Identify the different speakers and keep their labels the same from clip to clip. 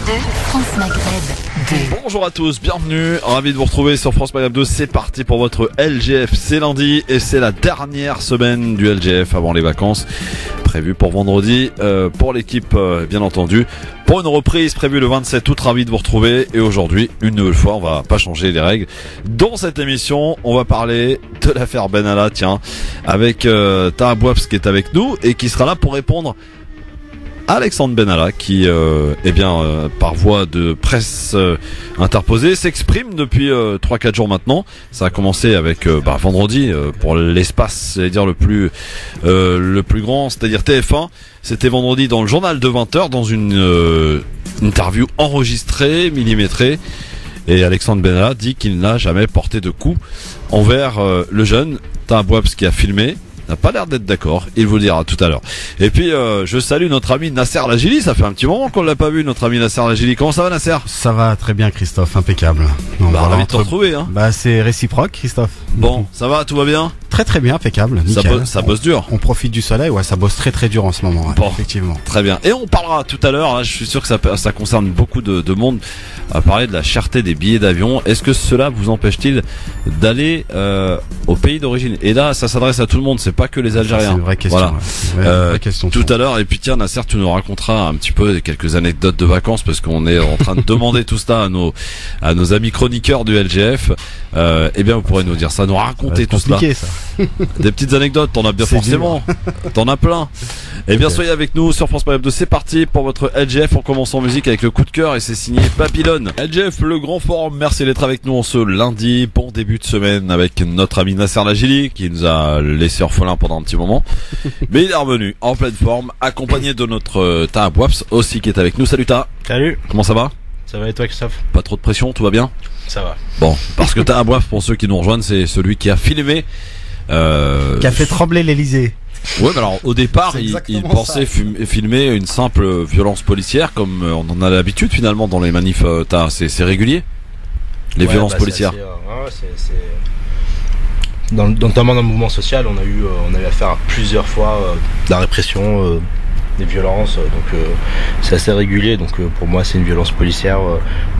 Speaker 1: France Maghreb 2.
Speaker 2: Bonjour à tous, bienvenue, ravi de vous retrouver sur France Maghreb 2. C'est parti pour votre LGF, c'est lundi et c'est la dernière semaine du LGF avant les vacances prévues pour vendredi pour l'équipe bien entendu. Pour une reprise prévue le 27 août, ravi de vous retrouver. Et aujourd'hui, une nouvelle fois, on va pas changer les règles. Dans cette émission, on va parler de l'affaire Benalla, tiens, avec Taha Bouabs qui est avec nous et qui sera là pour répondre Alexandre Benalla qui, par voie de presse interposée, s'exprime depuis 3-4 jours maintenant. Ça a commencé avec vendredi pour l'espace, j'allais dire le plus grand, c'est-à-dire TF1. C'était vendredi dans le journal de 20h, dans une interview enregistrée, millimétrée. Et Alexandre Benalla dit qu'il n'a jamais porté de coup envers le jeune Taha Bouabs qui a filmé. N'a pas l'air d'être d'accord, il vous le dira tout à l'heure. Et puis je salue notre ami Nasser Lajili, ça fait un petit moment qu'on l'a pas vu, notre ami Nasser Lajili. Comment ça va, Nasser?
Speaker 3: Ça va très bien, Christophe, impeccable.
Speaker 2: Ravi de te retrouver, hein.
Speaker 3: C'est réciproque, Christophe.
Speaker 2: Bon, ça va, tout va bien?
Speaker 3: Très très bien, impeccable, nickel.
Speaker 2: Ça bosse dur.
Speaker 3: On profite du soleil, ouais, ça bosse très très dur en ce moment, ouais,
Speaker 2: bon,
Speaker 3: effectivement.
Speaker 2: Très bien. Et on parlera tout à l'heure, là, je suis sûr que ça concerne beaucoup de monde, à parler de la cherté des billets d'avion. Est-ce que cela vous empêche-t-il d'aller au pays d'origine? Et là, ça s'adresse à tout le monde, c'est pas que les Algériens.
Speaker 3: C'est une vraie question.
Speaker 2: Voilà.
Speaker 3: Ouais. Vraie question
Speaker 2: tout à l'heure. Et puis tiens, Nasser, tu nous raconteras un petit peu quelques anecdotes de vacances parce qu'on est en train de demander tout ça à nos amis chroniqueurs du LGF. Eh bien, vous pourrez nous dire ça, nous raconter tout cela.
Speaker 3: Ça.
Speaker 2: Des petites anecdotes, t'en as bien forcément. T'en as plein. Eh bien, soyez avec nous sur France Maghreb 2. C'est parti pour votre LGF. On commence en musique avec le coup de cœur et c'est signé Babylone. LGF, le grand forum. Merci d'être avec nous en ce lundi. Bon début de semaine avec notre ami Nasser Lajili qui nous a laissé orphelins pendant un petit moment. Mais il est revenu en pleine forme, accompagné de notre Taha Bouabs aussi qui est avec nous. Salut Taha.
Speaker 4: Salut.
Speaker 2: Comment ça va?
Speaker 4: Ça va et toi, Christophe?
Speaker 2: Pas trop de pression, tout va bien?
Speaker 4: Ça va.
Speaker 2: Bon, parce que Taha Bouabs, pour ceux qui nous rejoignent, c'est celui qui a filmé
Speaker 3: qui a fait trembler l'Elysée.
Speaker 2: Ouais, mais alors au départ, il pensait filmer une simple violence policière, comme on en a l'habitude finalement dans les manifs. C'est régulier, les violences policières.
Speaker 4: Notamment dans le mouvement social, on a eu affaire à plusieurs fois de la répression, des violences, donc c'est assez régulier. Donc pour moi, c'est une violence policière,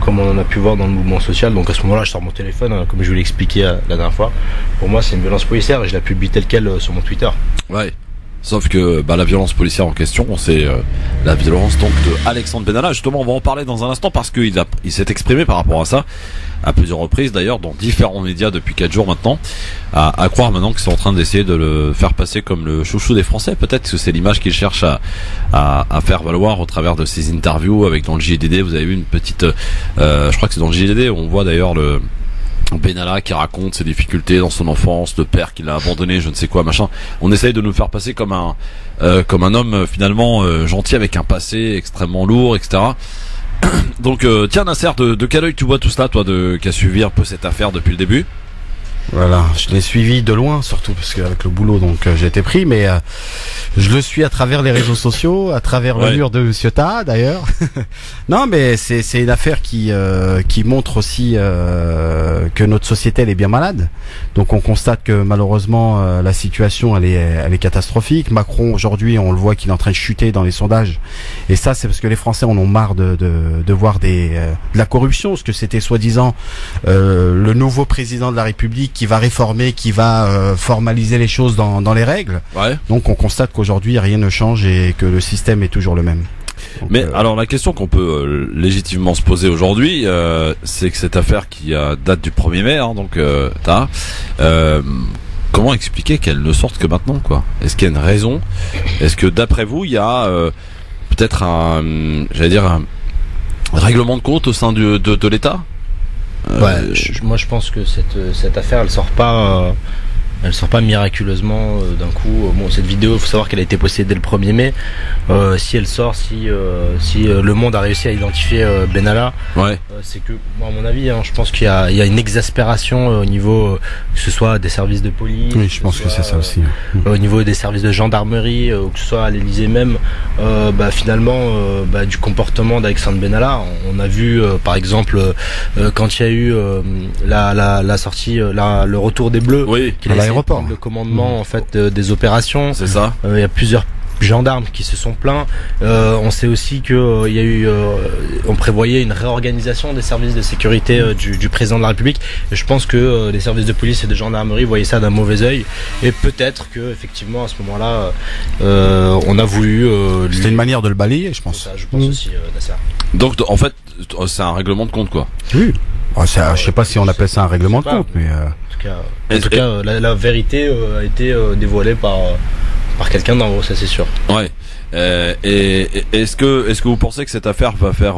Speaker 4: comme on en a pu voir dans le mouvement social. Donc à ce moment-là, je sors mon téléphone, comme je vous l'ai expliqué la dernière fois. Pour moi, c'est une violence policière et je la publie telle quelle sur mon Twitter.
Speaker 2: Ouais. Sauf que la violence policière en question, c'est la violence donc de Alexandre Benalla. Justement, on va en parler dans un instant parce qu'il s'est exprimé par rapport à ça à plusieurs reprises d'ailleurs dans différents médias depuis 4 jours maintenant. À croire maintenant que c'est en train d'essayer de le faire passer comme le chouchou des Français. Peut-être que c'est l'image qu'il cherche à faire valoir au travers de ses interviews avec dans le JDD. Vous avez vu une petite, je crois que c'est dans le JDD où on voit d'ailleurs le Benalla qui raconte ses difficultés dans son enfance, le père qui l'a abandonné, je ne sais quoi, machin. On essaye de nous faire passer comme un homme finalement gentil avec un passé extrêmement lourd, etc. Donc tiens Nasser, de quel œil tu vois tout cela, toi, qui a suivi un peu cette affaire depuis le début?
Speaker 3: Voilà, je l'ai suivi de loin, surtout parce qu'avec le boulot, donc j'ai été pris, mais je le suis à travers les réseaux sociaux, à travers le mur de Monsieur Taha d'ailleurs. Non, mais c'est une affaire qui montre aussi que notre société elle est bien malade. Donc on constate que malheureusement la situation elle est catastrophique. Macron aujourd'hui, on le voit qu'il est en train de chuter dans les sondages, et ça c'est parce que les Français en ont marre de voir de la corruption, parce que c'était soi-disant le nouveau président de la République qui va réformer, qui va formaliser les choses dans les règles. Ouais. Donc on constate qu'aujourd'hui rien ne change et que le système est toujours le même. Donc,
Speaker 2: mais alors la question qu'on peut légitimement se poser aujourd'hui, c'est que cette affaire qui date du 1er mai, hein, donc comment expliquer qu'elle ne sorte que maintenant, quoi? Est-ce qu'il y a une raison? Est-ce que d'après vous, il y a peut-être un règlement de compte au sein de l'État?
Speaker 4: Moi je pense que cette affaire elle sort pas miraculeusement d'un coup. Bon, cette vidéo, il faut savoir qu'elle a été postée dès le 1er mai. Si elle sort, si le monde a réussi à identifier Benalla, c'est que, moi, à mon avis, je pense qu'il y a une exaspération au niveau, que ce soit des services de police.
Speaker 3: Oui, je pense que c'est ça aussi.
Speaker 4: Au niveau des services de gendarmerie, que ce soit à l'Elysée même, finalement, du comportement d'Alexandre Benalla. On a vu, par exemple, quand il y a eu la sortie, le retour des Bleus,
Speaker 3: à l'aéroport,
Speaker 4: le commandement en fait des opérations.
Speaker 2: C'est ça.
Speaker 4: Il y a plusieurs gendarmes qui se sont plaints. On sait aussi que il y a eu, on prévoyait une réorganisation des services de sécurité du président de la République. Et je pense que les services de police et de gendarmerie voyaient ça d'un mauvais œil. Et peut-être que effectivement à ce moment-là, on a voulu.
Speaker 3: C'était une manière de le balayer, je pense.
Speaker 4: Ça, je pense aussi, Nasser.
Speaker 2: Donc en fait, c'est un règlement de compte, quoi.
Speaker 3: Oui. Je sais pas si on appelle ça un règlement de compte, mais.
Speaker 4: En tout cas, la vérité a été dévoilée par quelqu'un d'en haut, ça c'est sûr.
Speaker 2: Ouais. Et est-ce que vous pensez que cette affaire va faire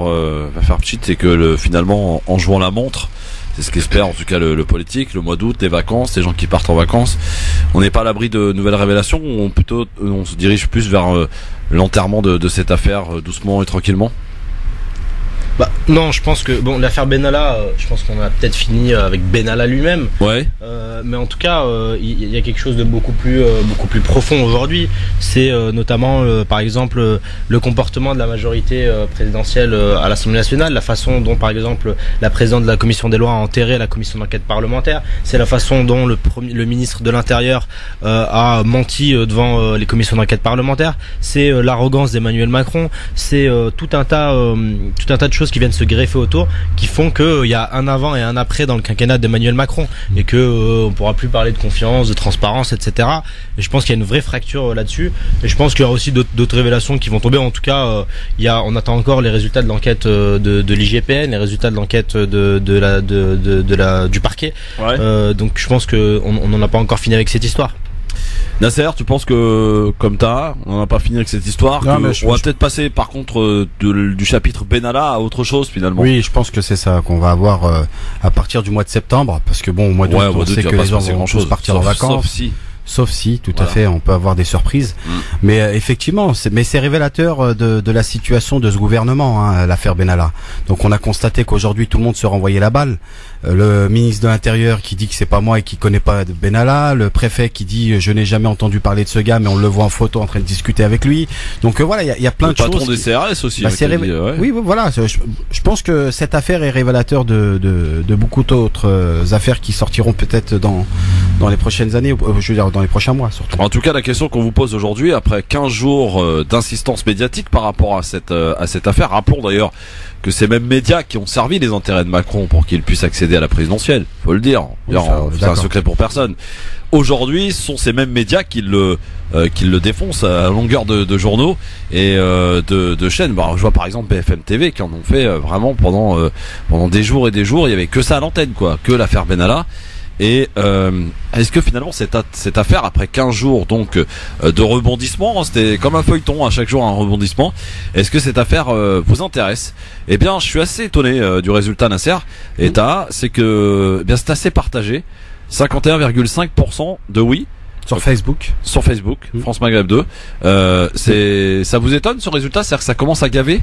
Speaker 2: pchit, c'est que finalement en jouant la montre, c'est ce qu'espère en tout cas le politique, le mois d'août, les vacances, les gens qui partent en vacances, on n'est pas à l'abri de nouvelles révélations, ou on se dirige plus vers l'enterrement de cette affaire doucement et tranquillement?
Speaker 4: Non, je pense que l'affaire Benalla, je pense qu'on a peut-être fini avec Benalla lui-même.
Speaker 2: Ouais.
Speaker 4: Mais en tout cas, il y a quelque chose de beaucoup plus profond aujourd'hui. C'est notamment, par exemple, le comportement de la majorité présidentielle à l'Assemblée nationale, la façon dont, par exemple, la présidente de la commission des lois a enterré la commission d'enquête parlementaire. C'est la façon dont le ministre de l'Intérieur a menti devant les commissions d'enquête parlementaire. C'est l'arrogance d'Emmanuel Macron. C'est tout un tas de choses qui viennent se greffer autour, qui font que il y a un avant et un après dans le quinquennat d'Emmanuel Macron, et que on pourra plus parler de confiance, de transparence, etc. Et je pense qu'il y a une vraie fracture là-dessus. Et je pense qu'il y aura aussi d'autres révélations qui vont tomber. En tout cas, on attend encore les résultats de l'enquête de l'IGPN, les résultats de l'enquête du parquet. Ouais. Donc je pense que on n'en a pas encore fini avec cette histoire.
Speaker 2: Nasser, tu penses que, comme on n'a pas fini avec cette histoire, on va peut-être passer par contre du chapitre Benalla à autre chose finalement?
Speaker 3: Oui, je pense que c'est ça qu'on va avoir à partir du mois de septembre, parce que au mois d'août, on sait que les gens vont tous partir en vacances. Sauf si, tout à fait, on peut avoir des surprises. Mais effectivement, c'est révélateur de la situation de ce gouvernement, l'affaire Benalla. Donc on a constaté qu'aujourd'hui tout le monde se renvoyait la balle. Le ministre de l'Intérieur qui dit que c'est pas moi et qui connaît pas de Benalla, le préfet qui dit je n'ai jamais entendu parler de ce gars, mais on le voit en photo en train de discuter avec lui. Donc voilà, il y a plein de choses.
Speaker 2: Le patron des CRS aussi.
Speaker 3: Oui, voilà. Je pense que cette affaire est révélateur de beaucoup d'autres affaires qui sortiront peut-être dans les prochaines années, je veux dire dans les prochains mois surtout.
Speaker 2: En tout cas, la question qu'on vous pose aujourd'hui, après 15 jours d'insistance médiatique par rapport à cette affaire, rappelons d'ailleurs que ces mêmes médias qui ont servi les intérêts de Macron pour qu'il puisse accéder à la présidentielle, faut le dire, c'est un secret pour personne. Aujourd'hui, ce sont ces mêmes médias qui le défoncent à longueur de journaux et de chaînes. Je vois par exemple BFM TV qui en ont fait vraiment pendant des jours et des jours. Il y avait que ça à l'antenne, que l'affaire Benalla. Et est-ce que finalement cette affaire, après 15 jours donc de rebondissement, c'était comme un feuilleton, à chaque jour un rebondissement, est-ce que cette affaire vous intéresse? Eh bien, je suis assez étonné du résultat, Nasser. Et c'est que c'est assez partagé. 51,5% de oui.
Speaker 3: Sur Facebook,
Speaker 2: France Maghreb 2. Ça vous étonne ce résultat? C'est-à-dire que ça commence à gaver?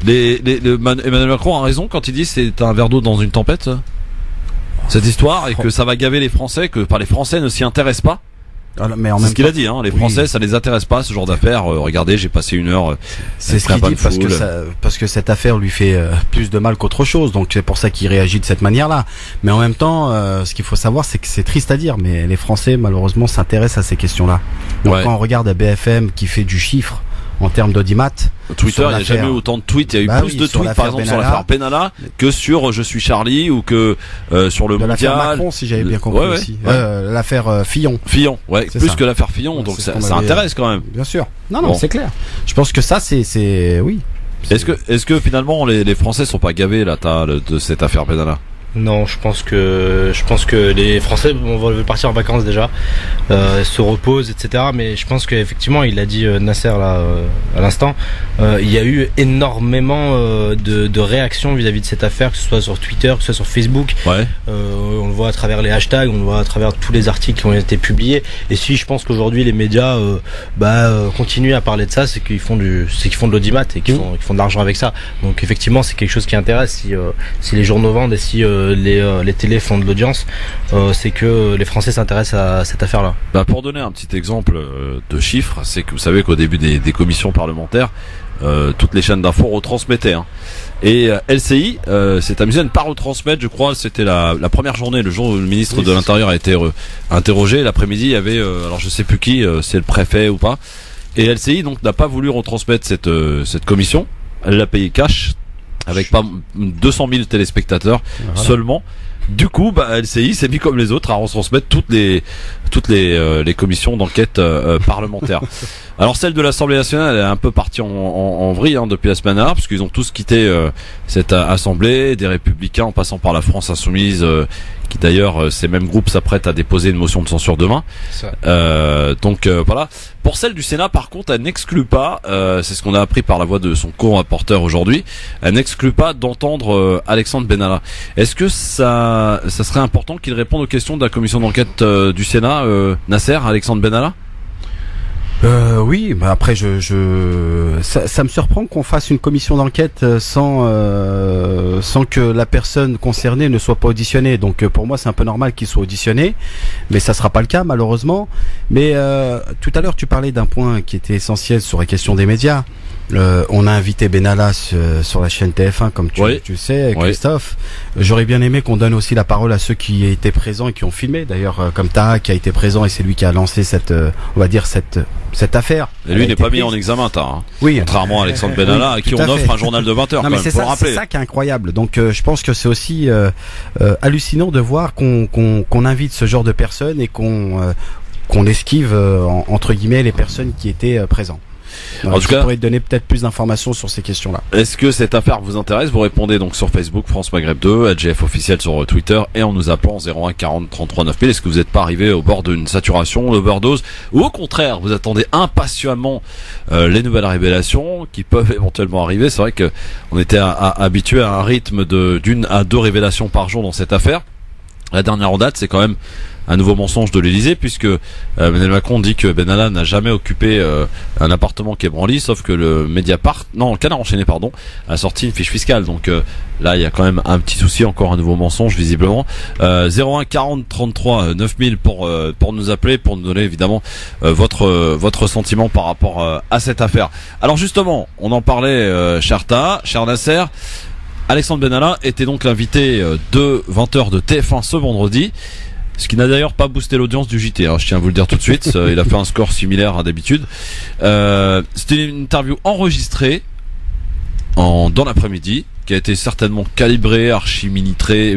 Speaker 2: Emmanuel Macron a raison quand il dit c'est un verre d'eau dans une tempête, cette histoire, et que ça va gaver les Français, que les Français ne s'y intéressent pas.
Speaker 3: Mais en
Speaker 2: c'est
Speaker 3: même
Speaker 2: ce qu'il a dit, les Français, ça les intéresse pas, ce genre d'affaires. Regardez, j'ai passé une heure.
Speaker 3: C'est ce qu'il dit parce que cette affaire lui fait plus de mal qu'autre chose, donc c'est pour ça qu'il réagit de cette manière-là. Mais en même temps, ce qu'il faut savoir, c'est que c'est triste à dire, mais les Français malheureusement s'intéressent à ces questions-là. Donc quand on regarde à BFM qui fait du chiffre en termes d'audimat,
Speaker 2: Twitter, il n'y a jamais eu autant de tweets. Il y a eu plus de tweets par exemple sur l'affaire Benalla que sur Je suis Charlie, ou que sur le mondial.
Speaker 3: L'affaire Macron, si j'avais bien compris aussi. L'affaire Fillon.
Speaker 2: Plus ça. Que l'affaire Fillon, donc ça intéresse quand même.
Speaker 3: Bien sûr. Non, c'est clair. Je pense que ça, c'est oui.
Speaker 2: Est-ce que finalement les Français sont pas gavés là de cette affaire Benalla?
Speaker 4: Non, je pense que les Français vont partir en vacances déjà, se reposent, etc. Mais je pense qu'effectivement, il l'a dit Nasser là à l'instant, il y a eu énormément de réactions vis-à-vis de cette affaire, que ce soit sur Twitter, que ce soit sur Facebook.
Speaker 2: Ouais.
Speaker 4: On le voit à travers les hashtags, on le voit à travers tous les articles qui ont été publiés. Et si je pense qu'aujourd'hui les médias continuent à parler de ça, c'est qu'ils font de l'audimat et qu'ils font de l'argent avec ça. Donc effectivement, c'est quelque chose qui intéresse. Si les journaux vendent et si les télés font de l'audience, c'est que les Français s'intéressent à cette affaire-là.
Speaker 2: Pour donner un petit exemple de chiffres, c'est que vous savez qu'au début des commissions parlementaires, toutes les chaînes d'infos retransmettaient. Et LCI s'est amusé à ne pas retransmettre, je crois, c'était la première journée, le jour où le ministre de l'Intérieur a été interrogé. L'après-midi, il y avait, alors je sais plus qui, c'est le préfet ou pas, Et LCI donc n'a pas voulu retransmettre cette commission. Elle l'a payé cash avec pas 200 000 téléspectateurs seulement. Du coup, LCI s'est mis comme les autres à retransmettre toutes les commissions d'enquête parlementaires. Alors celle de l'Assemblée nationale elle est un peu partie en vrille depuis la semaine dernière, parce qu'ils ont tous quitté cette assemblée, des Républicains en passant par la France Insoumise, qui d'ailleurs ces mêmes groupes s'apprêtent à déposer une motion de censure demain. Donc voilà. Pour celle du Sénat, par contre, elle n'exclut pas, c'est ce qu'on a appris par la voix de son co-rapporteur aujourd'hui, elle n'exclut pas d'entendre Alexandre Benalla. Est-ce que ça serait important qu'il réponde aux questions de la commission d'enquête du Sénat, Nasser, Alexandre Benalla?
Speaker 3: Oui, après ça me surprend qu'on fasse une commission d'enquête sans que la personne concernée ne soit pas auditionnée. Donc pour moi c'est un peu normal qu'il soit auditionné, mais ça sera pas le cas malheureusement. Mais tout à l'heure tu parlais d'un point qui était essentiel sur les questions des médias. On a invité Benalla sur la chaîne TF1 comme tu sais, Christophe. J'aurais bien aimé qu'on donne aussi la parole à ceux qui étaient présents et qui ont filmé. D'ailleurs, comme Taha qui a été présent et c'est lui qui a lancé cette affaire.
Speaker 2: Et lui n'est pas mis en examen, Taha.
Speaker 3: Oui.
Speaker 2: Contrairement à Alexandre Benalla, à qui on offre un journal de 20 heures.
Speaker 3: Non, mais c'est ça qui est incroyable. Donc, je pense que c'est aussi hallucinant de voir qu'on invite ce genre de personnes et qu'on esquive entre guillemets les personnes qui étaient présentes. En tout cas, pourrais donner peut-être plus d'informations sur ces questions-là.
Speaker 2: Est-ce que cette affaire vous intéresse? Vous répondez donc sur Facebook, France Maghreb 2, LGF officiel sur Twitter et en nous appelant 01 40 33 9000. Est-ce que vous n'êtes pas arrivé au bord d'une saturation, d'overdose, ou au contraire, vous attendez impatiemment les nouvelles révélations qui peuvent éventuellement arriver? C'est vrai que on était habitué à un rythme de d'1 à 2 révélations par jour dans cette affaire. La dernière en date, c'est quand même un nouveau mensonge de l'Elysée, puisque Emmanuel Macron dit que Benalla n'a jamais occupé un appartement qui est Branly, sauf que le Canard enchaîné a sorti une fiche fiscale. Donc là il y a quand même un petit souci, encore un nouveau mensonge visiblement. 01 40 33 9000 pour nous appeler, pour nous donner évidemment votre sentiment par rapport à cette affaire. Alors justement, on en parlait, cher Taha, cher Nasser. Alexandre Benalla était donc l'invité de 20h de TF1 ce vendredi. Ce qui n'a d'ailleurs pas boosté l'audience du JT, je tiens à vous le dire tout de suite. Il a fait un score similaire à d'habitude. C'était une interview enregistrée dans l'après-midi, qui a été certainement calibrée, archi-millitrée,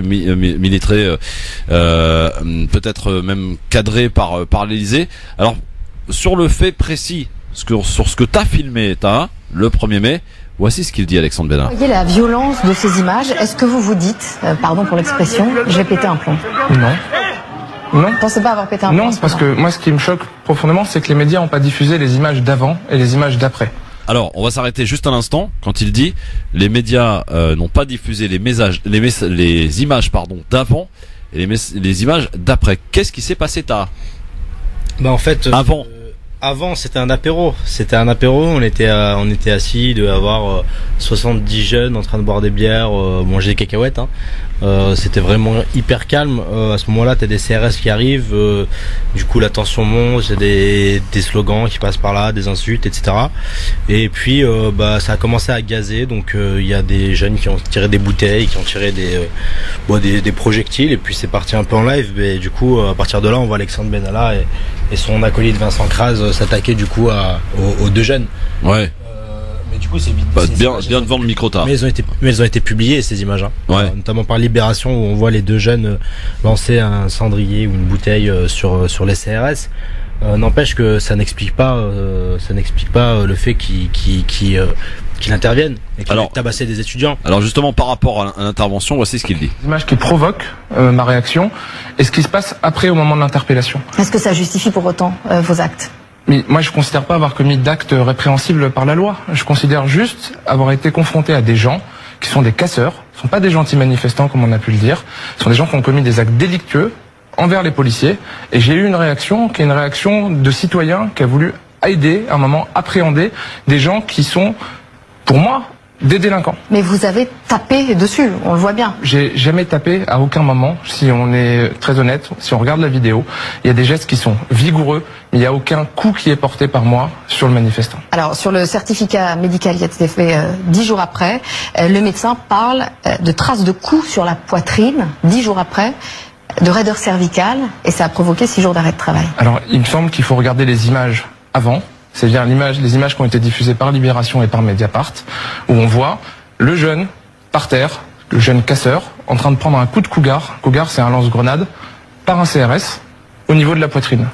Speaker 2: peut-être même cadrée par l'Elysée. Alors, sur le fait précis, sur ce que t'as filmé, le 1er mai, voici ce qu'il dit Alexandre Benalla.
Speaker 1: Vous voyez la violence de ces images. Est-ce que vous vous dites, pardon pour l'expression, je vais péter un plomb?
Speaker 5: Non.
Speaker 1: Vous ne pensez pas avoir pété un plomb?
Speaker 5: Non, parce que moi ce qui me choque profondément, c'est que les médias n'ont pas diffusé les images d'avant et les images d'après.
Speaker 2: Alors, on va s'arrêter juste un instant quand il dit les médias n'ont pas diffusé les images d'avant et les images d'après. Qu'est-ce qui s'est passé, Taha?
Speaker 4: En fait, avant c'était un apéro. On était assis, il devait avoir 70 jeunes en train de boire des bières, manger des cacahuètes. C'était vraiment hyper calme. À ce moment-là, t'as des CRS qui arrivent. Du coup, la tension monte. Il y a des slogans qui passent par là, des insultes, etc. Et puis, ça a commencé à gazer. Donc, il y a des jeunes qui ont tiré des bouteilles, qui ont tiré des projectiles. Et puis, c'est parti un peu en live. Et du coup, à partir de là, on voit Alexandre Benalla et son acolyte Vincent Kraz s'attaquer du coup aux deux jeunes.
Speaker 2: Ouais.
Speaker 4: Mais du coup, c'est
Speaker 2: bien devant le micro, Taha.
Speaker 4: Mais elles ont été publiées, ces images, notamment par Libération, où on voit les deux jeunes lancer un cendrier ou une bouteille sur les CRS. N'empêche que ça n'explique pas le fait qu'il intervienne et qu'il ait tabassé des étudiants.
Speaker 2: Alors justement, par rapport à l'intervention, voici ce qu'il dit.
Speaker 5: L'image qui provoque ma réaction et ce qui se passe après au moment de l'interpellation.
Speaker 1: Est-ce que ça justifie pour autant vos actes?
Speaker 5: Mais moi, je considère pas avoir commis d'actes répréhensibles par la loi. Je considère juste avoir été confronté à des gens qui sont des casseurs. Ce sont pas des gentils manifestants, comme on a pu le dire. Ce sont des gens qui ont commis des actes délictueux envers les policiers. Et j'ai eu une réaction qui est une réaction de citoyen qui a voulu aider, à un moment, appréhender des gens qui sont, pour moi, des délinquants.
Speaker 1: Mais vous avez tapé dessus, on le voit bien.
Speaker 5: J'ai jamais tapé à aucun moment, si on est très honnête, si on regarde la vidéo, il y a des gestes qui sont vigoureux, mais il n'y a aucun coup qui est porté par moi sur le manifestant. Alors,
Speaker 1: sur le certificat médical qui a été fait 10 jours après, le médecin parle de traces de coups sur la poitrine, 10 jours après, de raideur cervicale, et ça a provoqué 6 jours d'arrêt de travail.
Speaker 5: Alors, il me semble qu'il faut regarder les images avant. c'est-à-dire les images qui ont été diffusées par Libération et par Mediapart, où on voit le jeune par terre, le jeune casseur, en train de prendre un coup de cougar. Cougar, c'est un lance-grenade, par un CRS, au niveau de la poitrine.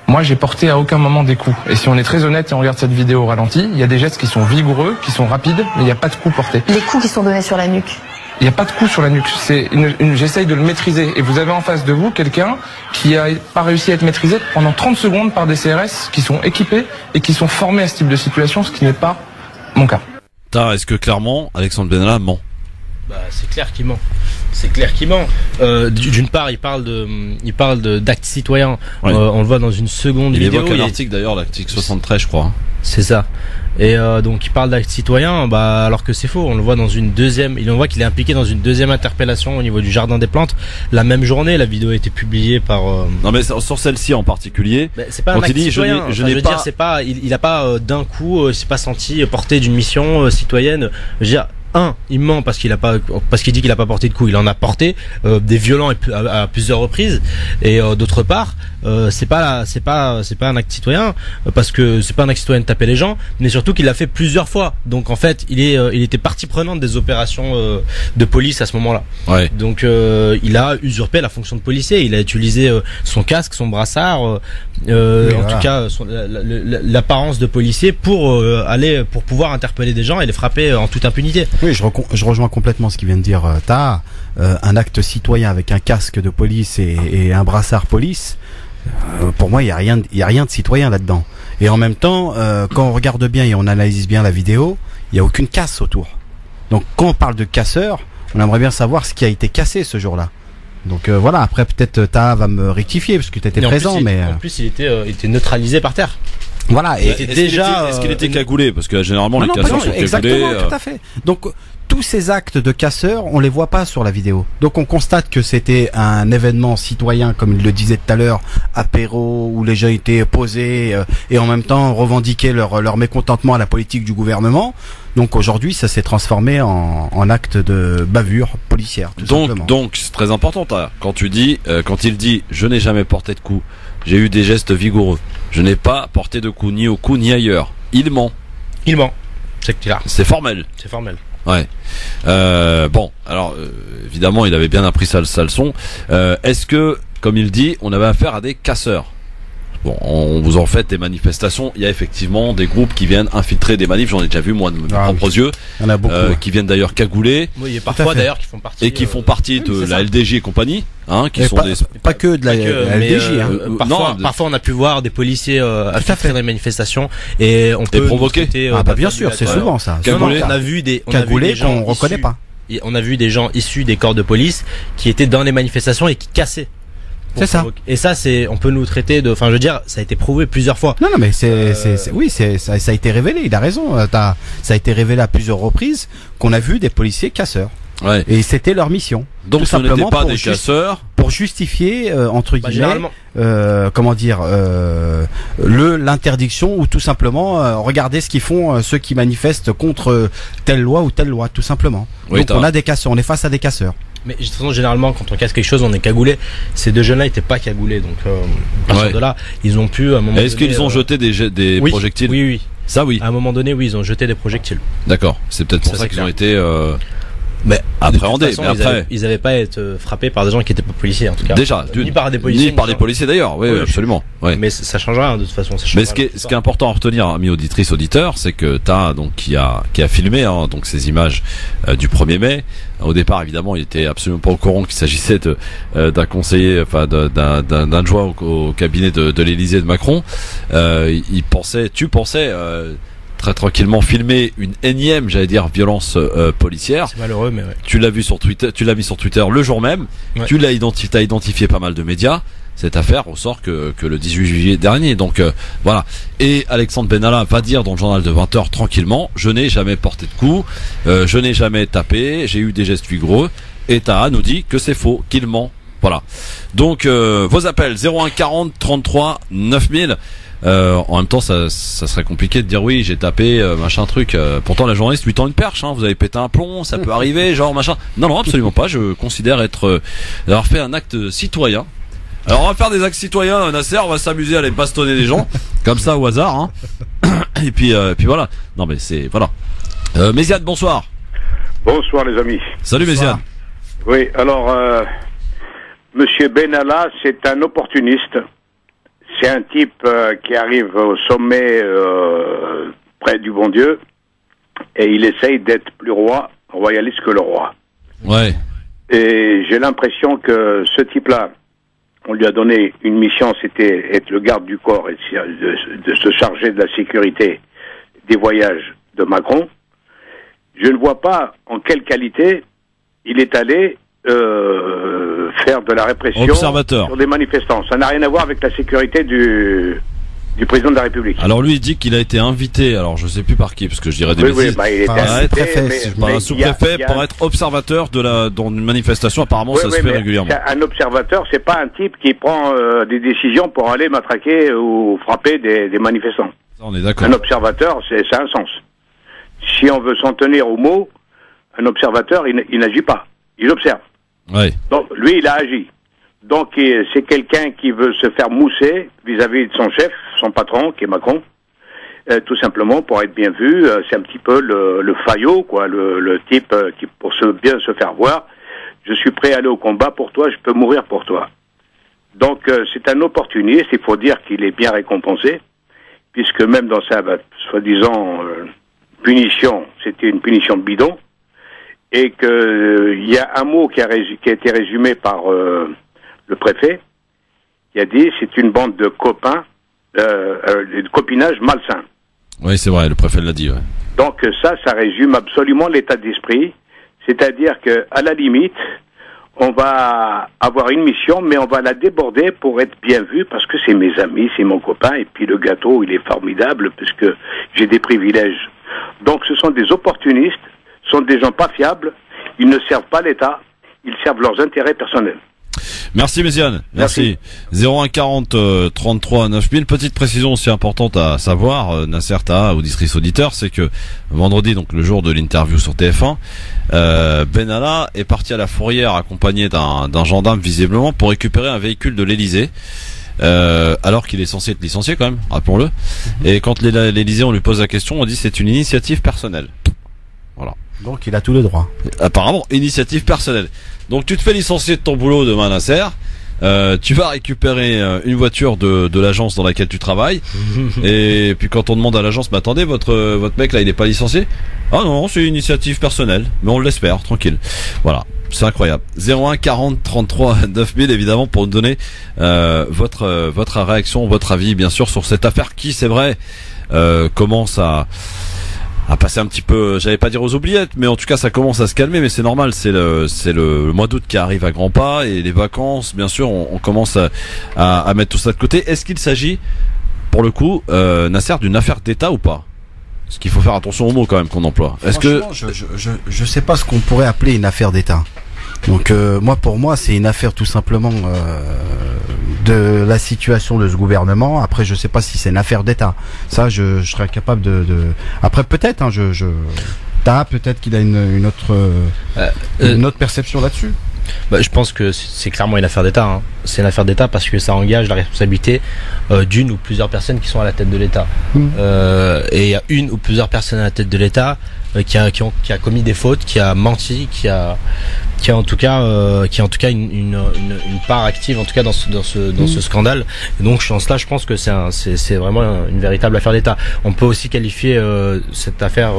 Speaker 5: Moi, j'ai porté à aucun moment des coups. Et si on est très honnête et on regarde cette vidéo au ralenti, il y a des gestes qui sont vigoureux, qui sont rapides, mais il n'y a pas de coups portés.
Speaker 1: Les coups qui sont donnés sur la nuque.
Speaker 5: Il n'y a pas de coup sur la nuque. J'essaye de le maîtriser. Et vous avez en face de vous quelqu'un qui a pas réussi à être maîtrisé pendant 30 secondes par des CRS qui sont équipés et qui sont formés à ce type de situation, ce qui n'est pas mon cas.
Speaker 2: Est-ce que clairement, Alexandre Benalla ment?
Speaker 4: Bah, c'est clair qu'il ment. C'est clair qu'il ment. D'une part, il parle d'actes citoyens.
Speaker 2: Ouais.
Speaker 4: On le voit dans une seconde vidéo.
Speaker 2: Il évoque un article d'ailleurs, l'article 73, je crois.
Speaker 4: C'est ça. Et donc il parle d'actes citoyens, alors que c'est faux. On le voit dans une deuxième. On voit qu'il est impliqué dans une deuxième interpellation au niveau du jardin des plantes. La même journée, la vidéo a été publiée par.
Speaker 2: Non mais sur celle-ci en particulier.
Speaker 4: C'est pas un acte citoyen. Je veux dire, c'est pas. Il a pas d'un coup, s'est pas senti porté d'une mission citoyenne. Je veux dire. Il ment parce qu'il dit qu'il a pas porté de coups. Il en a porté des violents à plusieurs reprises. Et d'autre part, c'est pas un acte citoyen parce que c'est pas un acte citoyen de taper les gens, mais surtout qu'il l'a fait plusieurs fois. Donc en fait, il était partie prenante des opérations de police à ce moment-là.
Speaker 2: Ouais.
Speaker 4: Donc il a usurpé la fonction de policier. Il a utilisé son casque, son brassard, tout cas l'apparence de policier pour pouvoir interpeller des gens et les frapper en toute impunité.
Speaker 3: Oui, je rejoins complètement ce qu'il vient de dire. T'as un acte citoyen avec un casque de police et un brassard police. Pour moi, il y a rien de citoyen là-dedans. Et en même temps, quand on regarde bien et on analyse bien la vidéo, il y a aucune casse autour. Donc, quand on parle de casseur, on aimerait bien savoir ce qui a été cassé ce jour-là. Donc voilà. Après, peut-être Taha va me rectifier parce que tu étais présent,
Speaker 4: en plus, il était neutralisé par terre.
Speaker 3: Voilà, et
Speaker 2: est-ce qu'il était cagoulé? Parce que généralement les casseurs sont cagoulés.
Speaker 3: Exactement, tout à fait. Donc tous ces actes de casseurs, on les voit pas sur la vidéo. Donc on constate que c'était un événement citoyen, comme il le disait tout à l'heure, apéro, où les gens étaient posés et en même temps revendiquaient leur mécontentement à la politique du gouvernement. Donc aujourd'hui, ça s'est transformé en acte de bavure policière.
Speaker 2: Donc c'est très important. Quand il dit, je n'ai jamais porté de coup, j'ai eu des gestes vigoureux, je n'ai pas porté de coup ni au cou ni ailleurs. Il ment.
Speaker 4: C'est clair.
Speaker 2: C'est formel. Ouais. Bon, alors évidemment, il avait bien appris sa leçon. Est-ce que, comme il dit, on avait affaire à des casseurs? Bon, on vous en fait des manifestations. Il y a effectivement des groupes qui viennent infiltrer des manifs. J'en ai déjà vu moi de mes propres yeux.
Speaker 3: Il y en a beaucoup,
Speaker 2: qui viennent d'ailleurs cagouler.
Speaker 4: Oui, et parfois d'ailleurs qui font partie
Speaker 2: de la LDJ et compagnie, qui sont
Speaker 3: pas que de la LDJ.
Speaker 4: Parfois on a pu voir des policiers infiltrer des manifestations et on peut
Speaker 2: provoquer.
Speaker 3: Bien sûr, c'est souvent ça.
Speaker 4: On a vu des gens
Speaker 3: qu'on reconnaît pas.
Speaker 4: On a vu des gens issus des corps de police qui étaient dans les manifestations et qui cassaient.
Speaker 3: C'est ça.
Speaker 4: Et ça, on peut nous traiter ça a été prouvé plusieurs fois.
Speaker 3: Non, mais ça a été révélé. Il a raison. Ça a été révélé à plusieurs reprises qu'on a vu des policiers casseurs.
Speaker 2: Ouais.
Speaker 3: Et c'était leur mission.
Speaker 2: Donc tout simplement pas des casseurs.
Speaker 3: Pour justifier, entre guillemets, l'interdiction ou tout simplement regarder ce qu'ils font ceux qui manifestent contre telle loi ou telle loi, tout simplement.
Speaker 2: Oui,
Speaker 3: donc on a des casseurs, on est face à des casseurs.
Speaker 4: Mais de toute façon, généralement, quand on casse quelque chose, on est cagoulé. Ces deux jeunes-là n'étaient pas cagoulés, donc à partir de là, ils ont pu à un moment donné.
Speaker 2: Est-ce qu'ils ont jeté des projectiles?
Speaker 4: Oui.
Speaker 2: Ça, oui.
Speaker 4: À un moment donné, oui, ils ont jeté des projectiles.
Speaker 2: D'accord. C'est peut-être pour ça qu'ils ont été appréhendés.
Speaker 4: Mais après, ils n'avaient pas à être frappés par des gens qui n'étaient pas policiers, en tout cas.
Speaker 2: Déjà,
Speaker 4: ni par des policiers.
Speaker 2: Ni par des policiers d'ailleurs. Oui, absolument. Ouais.
Speaker 4: Mais ça change rien de toute façon.
Speaker 2: Mais ce qui est important à retenir, amis auditrices, auditeurs, c'est que Taha, donc qui a filmé donc ces images du 1er mai. Au départ, évidemment, il était absolument pas au courant qu'il s'agissait d'un conseiller, enfin d'un adjoint au cabinet de l'Élysée de Macron. Tu pensais très tranquillement filmer une énième, violence policière.
Speaker 4: C'est malheureux, mais ouais.
Speaker 2: Tu l'as vu sur Twitter, tu l'as mis sur Twitter le jour même. Ouais. Tu l'as identifié pas mal de médias. Cette affaire ressort que le 18 juillet dernier. Donc voilà. Et Alexandre Benalla va dire dans le journal de 20h tranquillement, je n'ai jamais porté de coup, je n'ai jamais tapé, j'ai eu des gestes vigoureux. Et Taha nous dit que c'est faux, qu'il ment. Voilà. Donc vos appels 01 40 33 9000. En même temps, ça serait compliqué de dire oui, j'ai tapé machin truc. Pourtant, la journaliste lui tend une perche. Vous avez pété un plomb, ça peut arriver, genre machin. Non, absolument pas. Je considère avoir fait un acte citoyen. Alors on va faire des actes citoyens, Nasser, on va s'amuser à aller bastonner des gens, comme ça au hasard, hein. Et puis voilà. Non mais c'est voilà. Méziane, bonsoir.
Speaker 6: Bonsoir les amis.
Speaker 2: Salut Méziane.
Speaker 6: Oui, alors Monsieur Benalla, c'est un opportuniste. C'est un type qui arrive au sommet près du bon Dieu et il essaye d'être plus royaliste que le roi.
Speaker 2: Ouais.
Speaker 6: Et j'ai l'impression que ce type-là, on lui a donné une mission, c'était être le garde du corps et de se charger de la sécurité des voyages de Macron. Je ne vois pas en quelle qualité il est allé faire de la répression
Speaker 2: Observateur.
Speaker 6: sur des manifestants. Ça n'a rien à voir avec la sécurité du président de la République.
Speaker 2: Alors lui il dit qu'il a été invité, alors je sais plus par qui, parce que je dirais des bêtises.
Speaker 6: Il était
Speaker 2: un sous-préfet pour être observateur dans une manifestation. Apparemment ça se fait régulièrement.
Speaker 6: Un observateur, c'est pas un type qui prend des décisions pour aller matraquer ou frapper des manifestants.
Speaker 2: Ça, on est d'accord.
Speaker 6: Un observateur, ça a un sens. Si on veut s'en tenir au mot, un observateur, il n'agit pas. Il observe.
Speaker 2: Ouais.
Speaker 6: Donc, lui, il a agi. Donc, c'est quelqu'un qui veut se faire mousser vis-à-vis de son chef, son patron, qui est Macron, tout simplement pour être bien vu. C'est un petit peu le faillot, quoi, le type qui, pour bien se faire voir, je suis prêt à aller au combat pour toi, je peux mourir pour toi. Donc, c'est un opportuniste, il faut dire qu'il est bien récompensé, puisque même dans sa, soi-disant, punition, c'était une punition bidon, et que il y a un mot qui a été résumé par le préfet, qui a dit c'est une bande de copains, de copinage malsain.
Speaker 2: Oui, c'est vrai, le préfet l'a dit. Ouais.
Speaker 6: Donc ça résume absolument l'état d'esprit, c'est-à-dire que à la limite, on va avoir une mission, mais on va la déborder pour être bien vu, parce que c'est mes amis, c'est mon copain, et puis le gâteau, il est formidable, puisque j'ai des privilèges. Donc ce sont des opportunistes, ce sont des gens pas fiables, ils ne servent pas l'État, ils servent leurs intérêts personnels.
Speaker 2: Merci Méziane, merci. 01 40 33 9000. Petite précision aussi importante à savoir, Nasser Taha, auditrice auditeur, c'est que vendredi, donc le jour de l'interview sur TF1, Benalla est parti à la fourrière accompagné d'un gendarme visiblement pour récupérer un véhicule de l'Elysée. Alors qu'il est censé être licencié quand même, rappelons-le. Et quand l'Elysée on lui pose la question, on dit c'est une initiative personnelle. Voilà.
Speaker 3: Donc il a tout le droit.
Speaker 2: Apparemment, initiative personnelle. Donc tu te fais licencier de ton boulot demain, Nasser. Tu vas récupérer une voiture de l'agence dans laquelle tu travailles. Et puis quand on demande à l'agence, mais attendez, votre mec là, il est pas licencié? Ah non, c'est une initiative personnelle. Mais on l'espère, tranquille. Voilà. C'est incroyable. 01 40 33 9000 évidemment pour nous donner votre réaction, votre avis bien sûr sur cette affaire qui, c'est vrai, commence à passer un petit peu, j'allais pas dire aux oubliettes, mais en tout cas ça commence à se calmer, mais c'est normal, c'est le mois d'août qui arrive à grands pas et les vacances, bien sûr, on commence à mettre tout ça de côté. Est-ce qu'il s'agit, pour le coup, Nasser, d'une affaire d'État ou pas? Parce qu'il faut faire attention aux mots quand même qu'on emploie. Est-ce que
Speaker 3: je sais pas ce qu'on pourrait appeler une affaire d'État. Donc pour moi c'est une affaire tout simplement de la situation de ce gouvernement. Après je sais pas si c'est une affaire d'État. Ça je serais capable de... Après peut-être peut-être qu'il a une autre perception là-dessus.
Speaker 4: Je pense que c'est clairement une affaire d'État. Hein. C'est une affaire d'État parce que ça engage la responsabilité d'une ou plusieurs personnes qui sont à la tête de l'État. Et il y a une ou plusieurs personnes à la tête de l'État qui a commis des fautes, qui a menti, qui a en tout cas une part active en tout cas dans ce scandale. Et donc dans cela je pense que c'est vraiment une véritable affaire d'État. On peut aussi qualifier cette affaire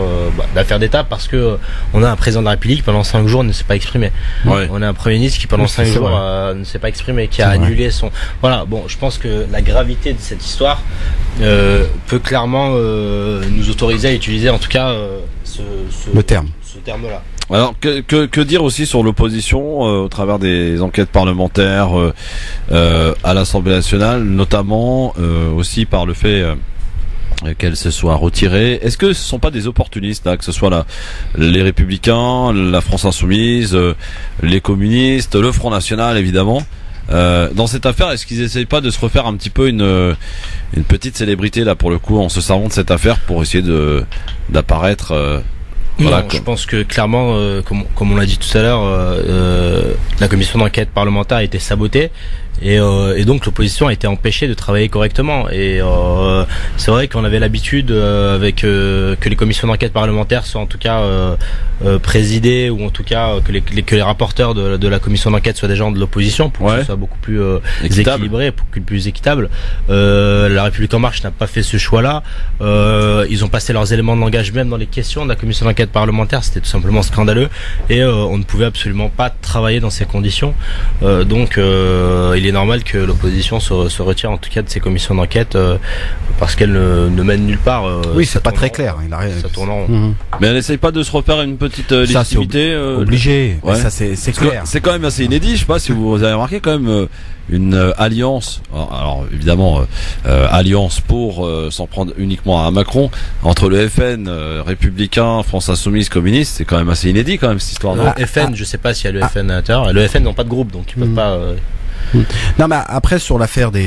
Speaker 4: d'affaire d'État parce que on a un président de la République pendant 5 jours ne s'est pas exprimé. Ouais. On a un premier ministre qui pendant 5 jours ne s'est pas exprimé, qui a annulé son... Voilà, bon, je pense que la gravité de cette histoire peut clairement nous autoriser à utiliser en tout cas
Speaker 3: le terme.
Speaker 4: Ce terme-là.
Speaker 2: Alors que dire aussi sur l'opposition au travers des enquêtes parlementaires à l'Assemblée nationale, notamment aussi par le fait qu'elle se soit retirée. Est-ce que ce sont pas des opportunistes là, que ce soit les Républicains, la France Insoumise, les communistes, le Front National évidemment, dans cette affaire, est-ce qu'ils essayent pas de se refaire un petit peu une petite célébrité là pour le coup en se servant de cette affaire pour essayer d'apparaître
Speaker 4: voilà, non, je pense que clairement, comme on l'a dit tout à l'heure, la commission d'enquête parlementaire a été sabotée et donc l'opposition a été empêchée de travailler correctement. Et c'est vrai qu'on avait l'habitude avec que les commissions d'enquête parlementaires soient en tout cas présidées, ou en tout cas que les rapporteurs de la commission d'enquête soient des gens de l'opposition, pour que ce soit beaucoup plus équilibré, plus équitable. La République en marche n'a pas fait ce choix-là. Ils ont passé leurs éléments de langage même dans les questions de la commission d'enquête parlementaire. C'était tout simplement scandaleux, et on ne pouvait absolument pas travailler dans ces conditions. Donc il est normal que l'opposition se retire en tout cas de ces commissions d'enquête, parce qu'elle ne mène nulle part.
Speaker 3: Oui, c'est pas très clair.
Speaker 4: Ça tourne en rond.
Speaker 2: Mais elle essaye pas de se refaire une petite légitimité.
Speaker 3: Obligé. Ouais. Ça c'est clair.
Speaker 2: C'est quand même assez inédit. Je sais pas si vous avez remarqué quand même une alliance. Alors évidemment alliance pour s'en prendre uniquement à Macron, entre le FN, républicain, France Insoumise, communiste. C'est quand même assez inédit quand même cette histoire.
Speaker 4: FN, je sais pas s'il y a le FN à l'intérieur. Le FN n'ont pas de groupe, donc ils peuvent pas.
Speaker 3: Non, mais après sur l'affaire je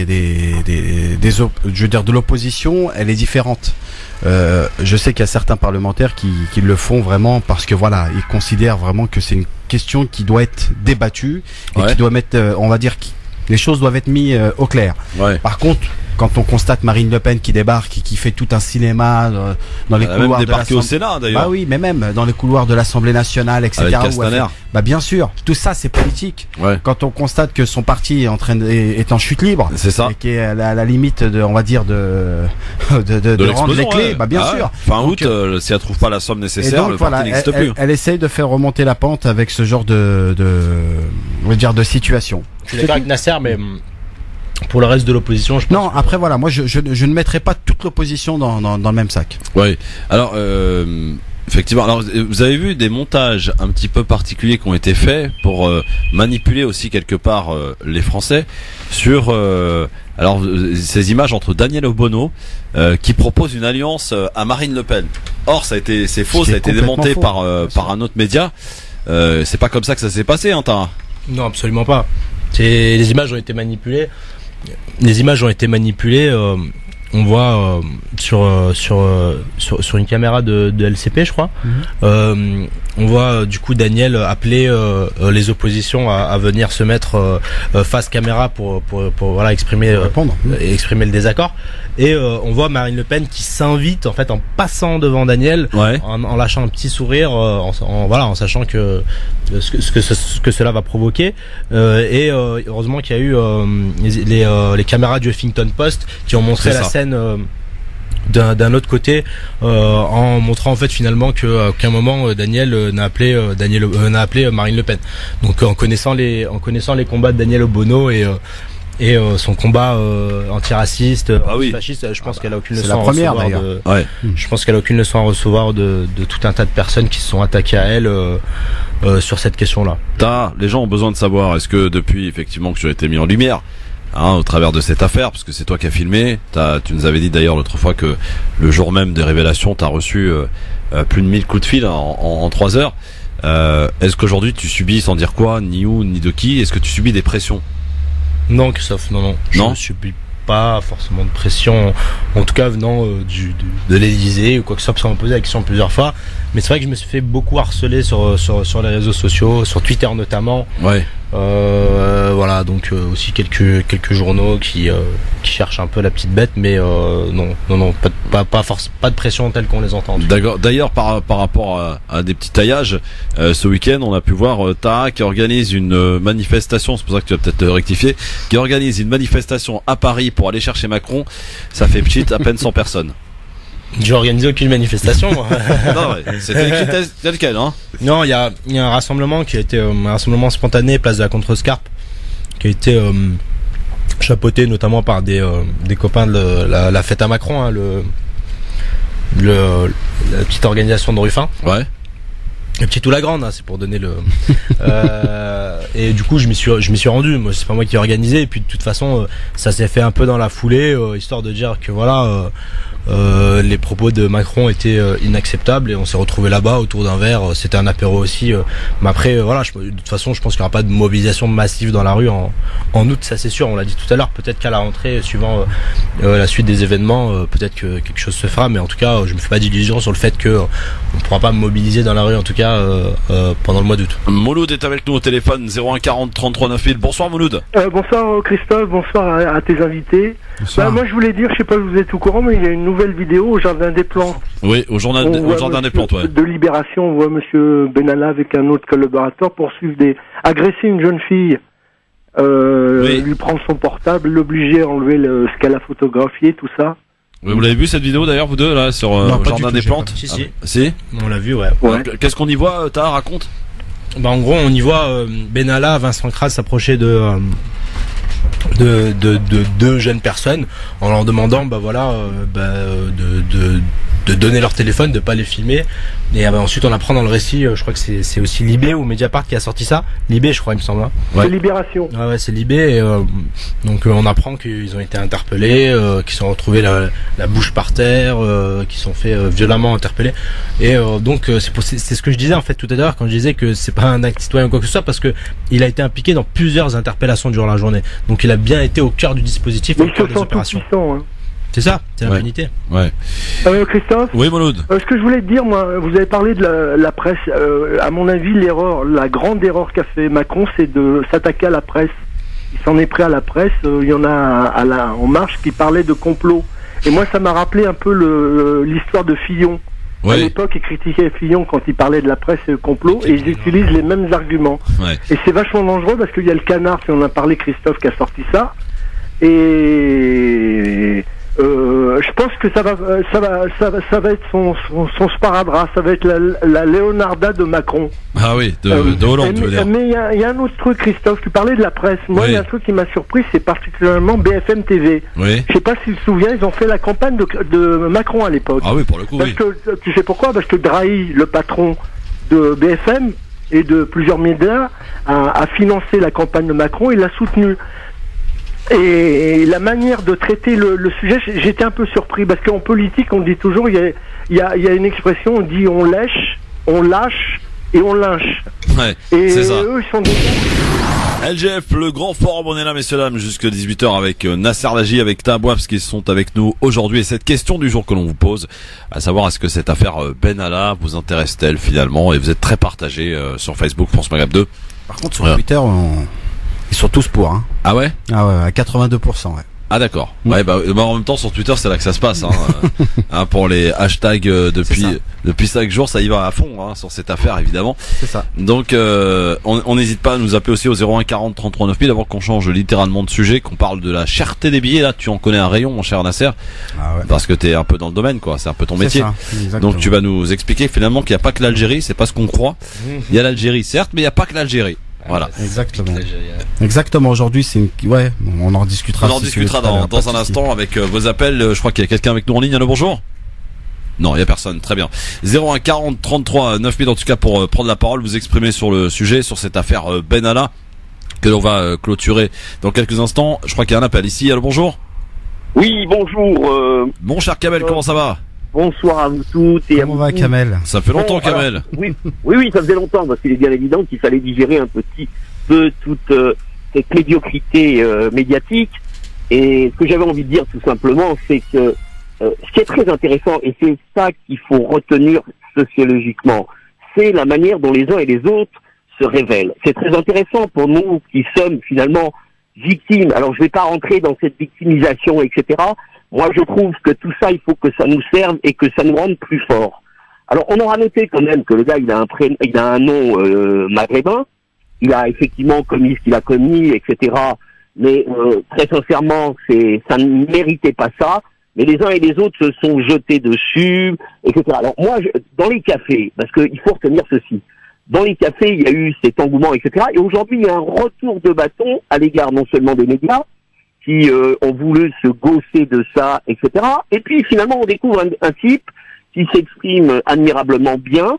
Speaker 3: veux dire de l'opposition, elle est différente. Je sais qu'il y a certains parlementaires qui le font vraiment parce que voilà, ils considèrent vraiment que c'est une question qui doit être débattue et qui doit mettre, on va dire, les choses doivent être mises au clair. Ouais. Par contre, quand on constate Marine Le Pen qui débarque et qui fait tout un cinéma dans les couloirs de l'Assemblée,
Speaker 2: au Sénat d'ailleurs.
Speaker 3: Bah oui, mais même dans les couloirs de l'Assemblée nationale, etc.
Speaker 2: Avec Castaner.
Speaker 3: Bah bien sûr, tout ça c'est politique. Ouais. Quand on constate que son parti est en chute libre,
Speaker 2: c'est ça,
Speaker 3: et qui est à la limite de, on va dire de rendre les clés, bah bien sûr.
Speaker 2: Fin août, si elle trouve pas la somme nécessaire, donc, le parti n'existe plus.
Speaker 3: Elle essaye de faire remonter la pente avec ce genre on va dire de situation.
Speaker 4: Je suis d'accord avec Nasser, mais pour le reste de l'opposition, je pense.
Speaker 3: Non, après voilà, moi je ne mettrai pas toute l'opposition dans le même sac.
Speaker 2: Oui. Alors effectivement, alors vous avez vu des montages un petit peu particuliers qui ont été faits pour manipuler aussi quelque part les Français sur alors ces images entre Daniel Obono qui propose une alliance à Marine Le Pen. Or c'est faux, ça a été démonté par un autre média. C'est pas comme ça que ça s'est passé, hein, Tara?
Speaker 4: Non, absolument pas. Les images ont été manipulées. Les images ont été manipulées. On voit sur une caméra de LCP, je crois. On voit du coup Daniel appeler les oppositions à venir se mettre face caméra pour voilà exprimer le désaccord. Et on voit Marine Le Pen qui s'invite en fait en passant devant Daniel, en lâchant un petit sourire, en sachant que ce que cela va provoquer. Et heureusement qu'il y a eu les caméras du Huffington Post qui ont montré la scène d'un autre côté, en montrant en fait finalement qu'à aucun moment Daniel n'a appelé Marine Le Pen. Donc en connaissant les combats de Daniel Obono et son combat antiraciste, antifasciste, je pense qu'elle a aucune leçon à recevoir. Je pense qu'elle a aucune leçon à recevoir de tout un tas de personnes qui se sont attaquées à elle sur cette question-là.
Speaker 2: Les gens ont besoin de savoir, est-ce que depuis effectivement que tu as été mis en lumière, au travers de cette affaire, parce que c'est toi qui as filmé, tu nous avais dit d'ailleurs l'autre fois que le jour même des révélations, tu as reçu plus de 1000 coups de fil en 3 heures. Est-ce qu'aujourd'hui tu subis, sans dire quoi, ni où, ni de qui, est-ce que tu subis des pressions?
Speaker 4: Non, Christophe, non. Je ne subis pas forcément de pression, en tout cas venant de l'Élysée ou quoi que ce soit, parce qu'on m'a posé la question plusieurs fois. Mais c'est vrai que je me suis fait beaucoup harceler sur les réseaux sociaux, sur Twitter notamment. Ouais. Voilà, donc aussi quelques journaux qui cherchent un peu la petite bête, mais non, pas de pression telle qu'on les entend.
Speaker 2: D'accord. D'ailleurs, par rapport à des petits taillages, ce week-end, on a pu voir Taha qui organise une manifestation. C'est pour ça que tu vas peut-être rectifier. Qui organise une manifestation à Paris pour aller chercher Macron. Ça fait petit, à peine 100 personnes.
Speaker 4: J'ai organisé aucune manifestation, moi.
Speaker 2: Non, c'était écrit tel quel, hein. Non,
Speaker 4: il y a un rassemblement qui a été un rassemblement spontané, place de la Contrescarpe, qui a été chapeauté notamment par des copains de la fête à Macron, hein, la petite organisation de Ruffin.
Speaker 2: Ouais.
Speaker 4: Le petit ou la grande, hein, c'est pour donner le. Et du coup, je m'y suis rendu. Moi, c'est pas moi qui ai organisé. Et puis de toute façon, ça s'est fait un peu dans la foulée, histoire de dire que voilà. les propos de Macron étaient inacceptables et on s'est retrouvé là-bas autour d'un verre. C'était un apéro aussi. Mais après, voilà, de toute façon, je pense qu'il n'y aura pas de mobilisation massive dans la rue en août, ça c'est sûr. On l'a dit tout à l'heure. Peut-être qu'à la rentrée, suivant la suite des événements, peut-être que quelque chose se fera. Mais en tout cas, je me fais pas d'illusions sur le fait que on pourra pas mobiliser dans la rue, en tout cas pendant le mois d'août.
Speaker 2: Mouloud est avec nous au téléphone 01 40 33 9000. Bonsoir Mouloud.
Speaker 7: Bonsoir Christophe, bonsoir à tes invités. Moi je voulais dire, je sais pas si vous êtes au courant, mais il y a une nouvelle vidéo au Jardin des Plantes.
Speaker 2: Oui, au Jardin des Plantes, ouais.
Speaker 7: De Libération, on voit Monsieur Benalla avec un autre collaborateur agresser une jeune fille, lui prendre son portable, l'obliger à enlever ce qu'elle a photographié, tout ça.
Speaker 2: Vous l'avez vu cette vidéo d'ailleurs, vous deux, là, sur Jardin des Plantes?
Speaker 4: Si. On l'a vu, ouais.
Speaker 2: Qu'est-ce qu'on y voit, raconte?
Speaker 4: En gros, on y voit Benalla, Vincent Kras s'approcher de deux jeunes personnes en leur demandant de donner leur téléphone, de pas les filmer. Et ensuite on apprend dans le récit, je crois que c'est aussi Libé ou Mediapart qui a sorti ça. Libé, je crois, il me semble.
Speaker 7: Ouais. C'est Libération.
Speaker 4: Ouais, c'est Libé. Et, donc on apprend qu'ils ont été interpellés, qu'ils se sont retrouvés la bouche par terre, qu'ils sont fait violemment interpeller. Et donc c'est ce que je disais en fait tout à l'heure quand je disais que c'est pas un acte citoyen ou quoi que ce soit, parce que il a été impliqué dans plusieurs interpellations durant la journée. Donc il a bien été au cœur du dispositif, au cœur des opérations. C'est ça, c'est l'impunité.
Speaker 2: Ouais.
Speaker 7: Christophe.
Speaker 2: Oui, Mouloud.
Speaker 7: Ce que je voulais te dire, moi, vous avez parlé de la presse. À mon avis, la grande erreur qu'a fait Macron, c'est de s'attaquer à la presse. Il s'en est pris à la presse. Il y en a En Marche qui parlait de complot. Et moi, ça m'a rappelé un peu l'histoire de Fillon.
Speaker 2: Ouais.
Speaker 7: À l'époque, ils critiquaient Fillon quand il parlait de la presse et le complot, et ils utilisent les mêmes arguments.
Speaker 2: Ouais.
Speaker 7: Et c'est vachement dangereux parce qu'il y a le Canard, si on a parlé, Christophe, qui a sorti ça. Et je pense que ça va être son sparadrap, ça va être la Leonarda de Macron.
Speaker 2: Ah oui, de Hollande, tu veux dire.
Speaker 7: Mais il y a un autre truc, Christophe, tu parlais de la presse. Moi, il y a un truc qui m'a surpris, c'est particulièrement BFM TV.
Speaker 2: Oui.
Speaker 7: Je sais pas si tu te souviens, ils ont fait la campagne de Macron à l'époque.
Speaker 2: Ah oui, pour le coup,
Speaker 7: parce que, tu sais pourquoi? Parce que Drahi, le patron de BFM et de plusieurs médias, a financé la campagne de Macron et l'a soutenu. Et la manière de traiter le sujet, j'étais un peu surpris, parce qu'en politique, on dit toujours, il y a une expression, on dit on lâche et on lynche.
Speaker 2: Ouais,
Speaker 7: et
Speaker 2: c'est ça.
Speaker 7: Eux, ils sont des...
Speaker 2: LGF, le grand forum, on est là, messieurs dames, jusqu'à 18h avec Nasser Laji, avec Tabouaf, qui sont avec nous aujourd'hui. Et cette question du jour que l'on vous pose, à savoir, est-ce que cette affaire Benalla vous intéresse-t-elle finalement? Et vous êtes très partagé sur Facebook, France Maghreb 2.
Speaker 3: Par contre, sur Twitter, ils sont tous pour, hein.
Speaker 2: Ah ouais?
Speaker 3: Ah ouais, à 82%, ouais.
Speaker 2: Ah d'accord. Ouais, en même temps sur Twitter c'est là que ça se passe, pour les hashtags depuis 5 jours, ça y va à fond, sur cette affaire évidemment.
Speaker 3: C'est ça.
Speaker 2: Donc on n'hésite pas à nous appeler aussi au 01 40 33 9000 avant qu'on change littéralement de sujet, qu'on parle de la cherté des billets. Là, tu en connais un rayon, mon cher Nasser. Ah ouais. Parce que t'es un peu dans le domaine, quoi. C'est un peu ton métier. Ça, donc tu vas nous expliquer finalement qu'il n'y a pas que l'Algérie, c'est pas ce qu'on croit. Il y a l'Algérie certes, mais il n'y a pas que l'Algérie. Voilà.
Speaker 3: Exactement. Aujourd'hui, on en discutera.
Speaker 2: On en discutera dans un instant avec vos appels. Je crois qu'il y a quelqu'un avec nous en ligne. Allô, bonjour. Non, il y a personne. Très bien. 01 40 33 9000 en tout cas pour prendre la parole, vous exprimer sur le sujet, sur cette affaire Benalla que l'on va clôturer dans quelques instants. Je crois qu'il y a un appel ici. Allô, bonjour.
Speaker 8: Oui, bonjour.
Speaker 2: Mon cher Kamel, comment ça va?
Speaker 8: Bonsoir à vous toutes et
Speaker 3: Comment va Kamel?
Speaker 2: Ça fait longtemps, Kamel.
Speaker 8: Oui, ça faisait longtemps, parce qu'il est bien évident qu'il fallait digérer un petit peu toute cette médiocrité médiatique. Et ce que j'avais envie de dire tout simplement, c'est que ce qui est très intéressant, et c'est ça qu'il faut retenir sociologiquement, c'est la manière dont les uns et les autres se révèlent. C'est très intéressant pour nous qui sommes finalement victimes. Alors je ne vais pas rentrer dans cette victimisation, etc. Moi, je trouve que tout ça, il faut que ça nous serve et que ça nous rende plus forts. Alors, on aura noté quand même que le gars, il a un nom maghrébin. Il a effectivement commis ce qu'il a commis, etc. Mais très sincèrement, ça ne méritait pas ça. Mais les uns et les autres se sont jetés dessus, etc. Alors moi, dans les cafés, parce qu'il faut retenir ceci, dans les cafés, il y a eu cet engouement, etc. Et aujourd'hui, il y a un retour de bâton à l'égard non seulement des médias, qui ont voulu se gausser de ça, etc. Et puis finalement, on découvre un type qui s'exprime admirablement bien,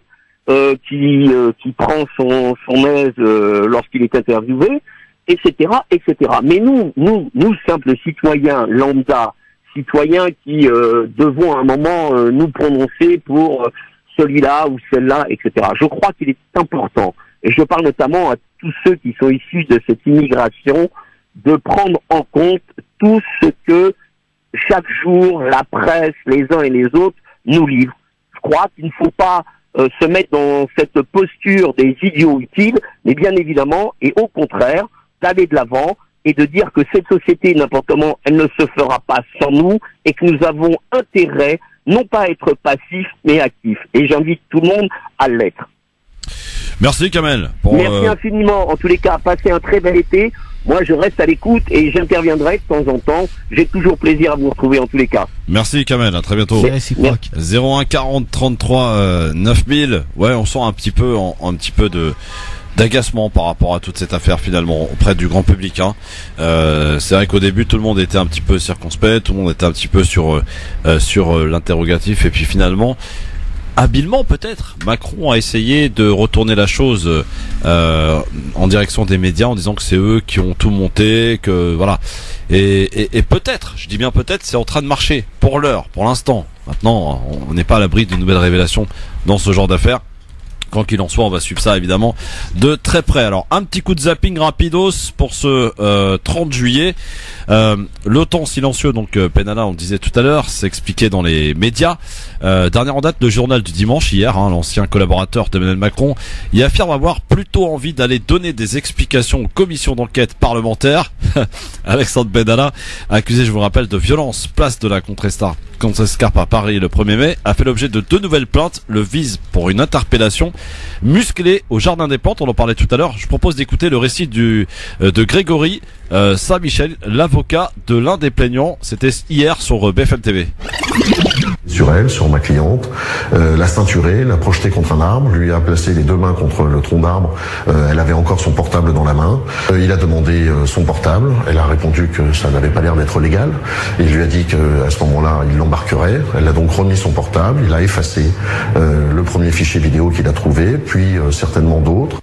Speaker 8: qui prend son aise lorsqu'il est interviewé, etc., etc. Mais nous simples citoyens lambda, citoyens qui devons à un moment nous prononcer pour celui-là ou celle-là, etc. Je crois qu'il est important, et je parle notamment à tous ceux qui sont issus de cette immigration, de prendre en compte tout ce que chaque jour la presse, les uns et les autres nous livrent. Je crois qu'il ne faut pas se mettre dans cette posture des idiots utiles, mais bien évidemment, et au contraire, d'aller de l'avant et de dire que cette société, n'importe comment, elle ne se fera pas sans nous, et que nous avons intérêt, non pas à être passifs, mais actifs. Et j'invite tout le monde à l'être.
Speaker 2: Merci Kamel.
Speaker 8: Merci infiniment. En tous les cas, passez un très bel été. Moi, je reste à l'écoute et j'interviendrai de temps en temps. J'ai toujours plaisir à vous retrouver en tous les cas.
Speaker 2: Merci Kamel, à très bientôt.
Speaker 3: C'est réciproque.
Speaker 2: 01 40 33 9000. Ouais, on sent un petit peu d'agacement par rapport à toute cette affaire finalement auprès du grand public. C'est vrai qu'au début tout le monde était un petit peu circonspect, tout le monde était un petit peu sur l'interrogatif, et puis finalement, habilement peut-être, Macron a essayé de retourner la chose en direction des médias en disant que c'est eux qui ont tout monté, que voilà. Et peut-être, je dis bien peut-être, c'est en train de marcher pour l'heure, pour l'instant. Maintenant, on n'est pas à l'abri d'une nouvelle révélation dans ce genre d'affaires. Quoi qu'il en soit, on va suivre ça évidemment de très près. Alors, un petit coup de zapping rapidos pour ce 30 juillet. Le temps silencieux, donc Benalla, on le disait tout à l'heure, s'expliquait dans les médias. Dernière en date, le journal du dimanche, hier, l'ancien collaborateur d'Emmanuel Macron, il affirme avoir plutôt envie d'aller donner des explications aux commissions d'enquête parlementaires. Alexandre Benalla, accusé, je vous rappelle, de violence, place de la Contrescarpe à Paris le 1er mai, a fait l'objet de 2 nouvelles plaintes, le vise pour une interpellation musclée au Jardin des Plantes. On en parlait tout à l'heure. Je propose d'écouter le récit de Grégory Saint-Michel, l'avocat de l'un des plaignants. C'était hier sur BFM TV.
Speaker 9: Sur elle, sur ma cliente, l'a ceinturée, l'a projetée contre un arbre, lui a placé les 2 mains contre le tronc d'arbre, elle avait encore son portable dans la main, il a demandé son portable, elle a répondu que ça n'avait pas l'air d'être légal, il lui a dit qu'à ce moment-là il l'embarquerait, elle a donc remis son portable, il a effacé le premier fichier vidéo qu'il a trouvé, puis certainement d'autres.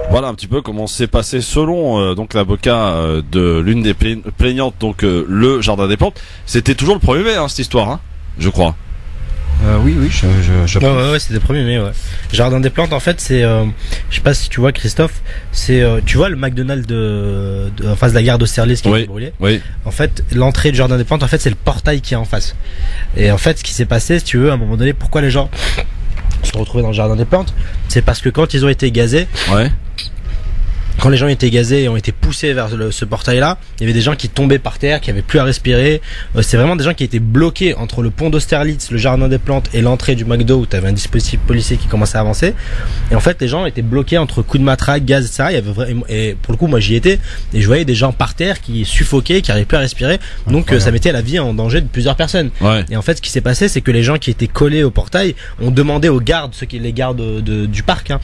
Speaker 2: Voilà un petit peu comment s'est passé selon donc l'avocat de l'une des plaignantes, donc le Jardin des Plantes. C'était toujours le 1er mai cette histoire, je crois.
Speaker 3: Oui, je
Speaker 4: ouais, c'était le 1er mai, ouais. Jardin des Plantes, en fait, c'est, je sais pas si tu vois, Christophe, c'est, tu vois le McDonald's en face de la gare d'Austerlitz qui est brûlé.
Speaker 2: Oui.
Speaker 4: En fait, l'entrée du Jardin des Plantes, en fait, c'est le portail qui est en face. Et en fait, ce qui s'est passé, si tu veux, à un moment donné, pourquoi les gens se sont retrouvés dans le Jardin des Plantes, c'est parce que quand ils ont été gazés, quand les gens étaient gazés et ont été poussés vers ce portail-là, il y avait des gens qui tombaient par terre, qui avaient plus à respirer. C'est vraiment des gens qui étaient bloqués entre le pont d'Austerlitz, le Jardin des Plantes et l'entrée du McDo où tu avais un dispositif policier qui commençait à avancer. Et en fait, les gens étaient bloqués entre coups de matraque, gaz, etc. Il y avait et pour le coup, moi j'y étais et je voyais des gens par terre qui suffoquaient, qui n'arrivaient plus à respirer. Donc ça mettait la vie en danger de plusieurs personnes. Et en fait, ce qui s'est passé, c'est que les gens qui étaient collés au portail ont demandé aux gardes, les gardes du parc,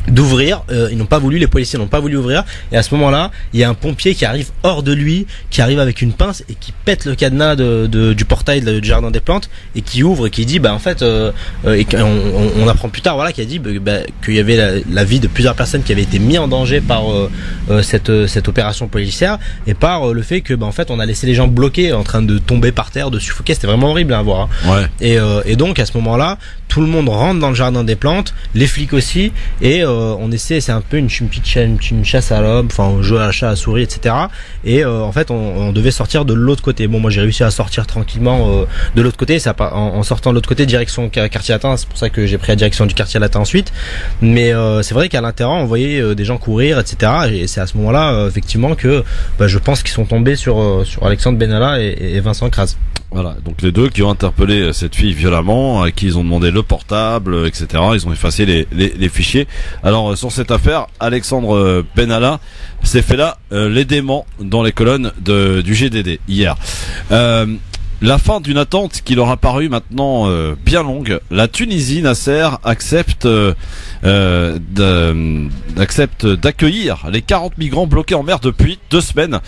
Speaker 4: d'ouvrir, ils n'ont pas voulu, les policiers n'ont pas voulu ouvrir, et à ce moment-là, il y a un pompier qui arrive hors de lui, qui arrive avec une pince et qui pète le cadenas du portail du Jardin des Plantes et qui ouvre et qui dit en fait et on apprend plus tard qu'il a dit qu'il y avait la vie de plusieurs personnes qui avaient été mis en danger par cette opération policière et par le fait que en fait on a laissé les gens bloqués en train de tomber par terre, de suffoquer. C'était vraiment horrible à voir. Et donc à ce moment-là, tout le monde rentre dans le Jardin des Plantes, les flics aussi, et on essaie, c'est un peu une chasse à l'homme, enfin on joue à la chasse à la souris, etc. Et en fait on devait sortir de l'autre côté. Bon, moi j'ai réussi à sortir tranquillement de l'autre côté, en sortant de l'autre côté direction quartier latin. C'est pour ça que j'ai pris la direction du quartier latin ensuite. Mais c'est vrai qu'à l'intérieur on voyait des gens courir, etc. Et c'est à ce moment-là effectivement que je pense qu'ils sont tombés sur Alexandre Benalla et Vincent Kras.
Speaker 2: Voilà, donc les deux qui ont interpellé cette fille violemment, à qui ils ont demandé le portable, etc. Ils ont effacé les fichiers. Alors sur cette affaire, Alexandre Benalla s'est fait là l'édément dans les colonnes du GDD hier. La fin d'une attente qui leur a paru maintenant bien longue. La Tunisie, Nasser, accepte d'accueillir les 40 migrants bloqués en mer depuis 2 semaines.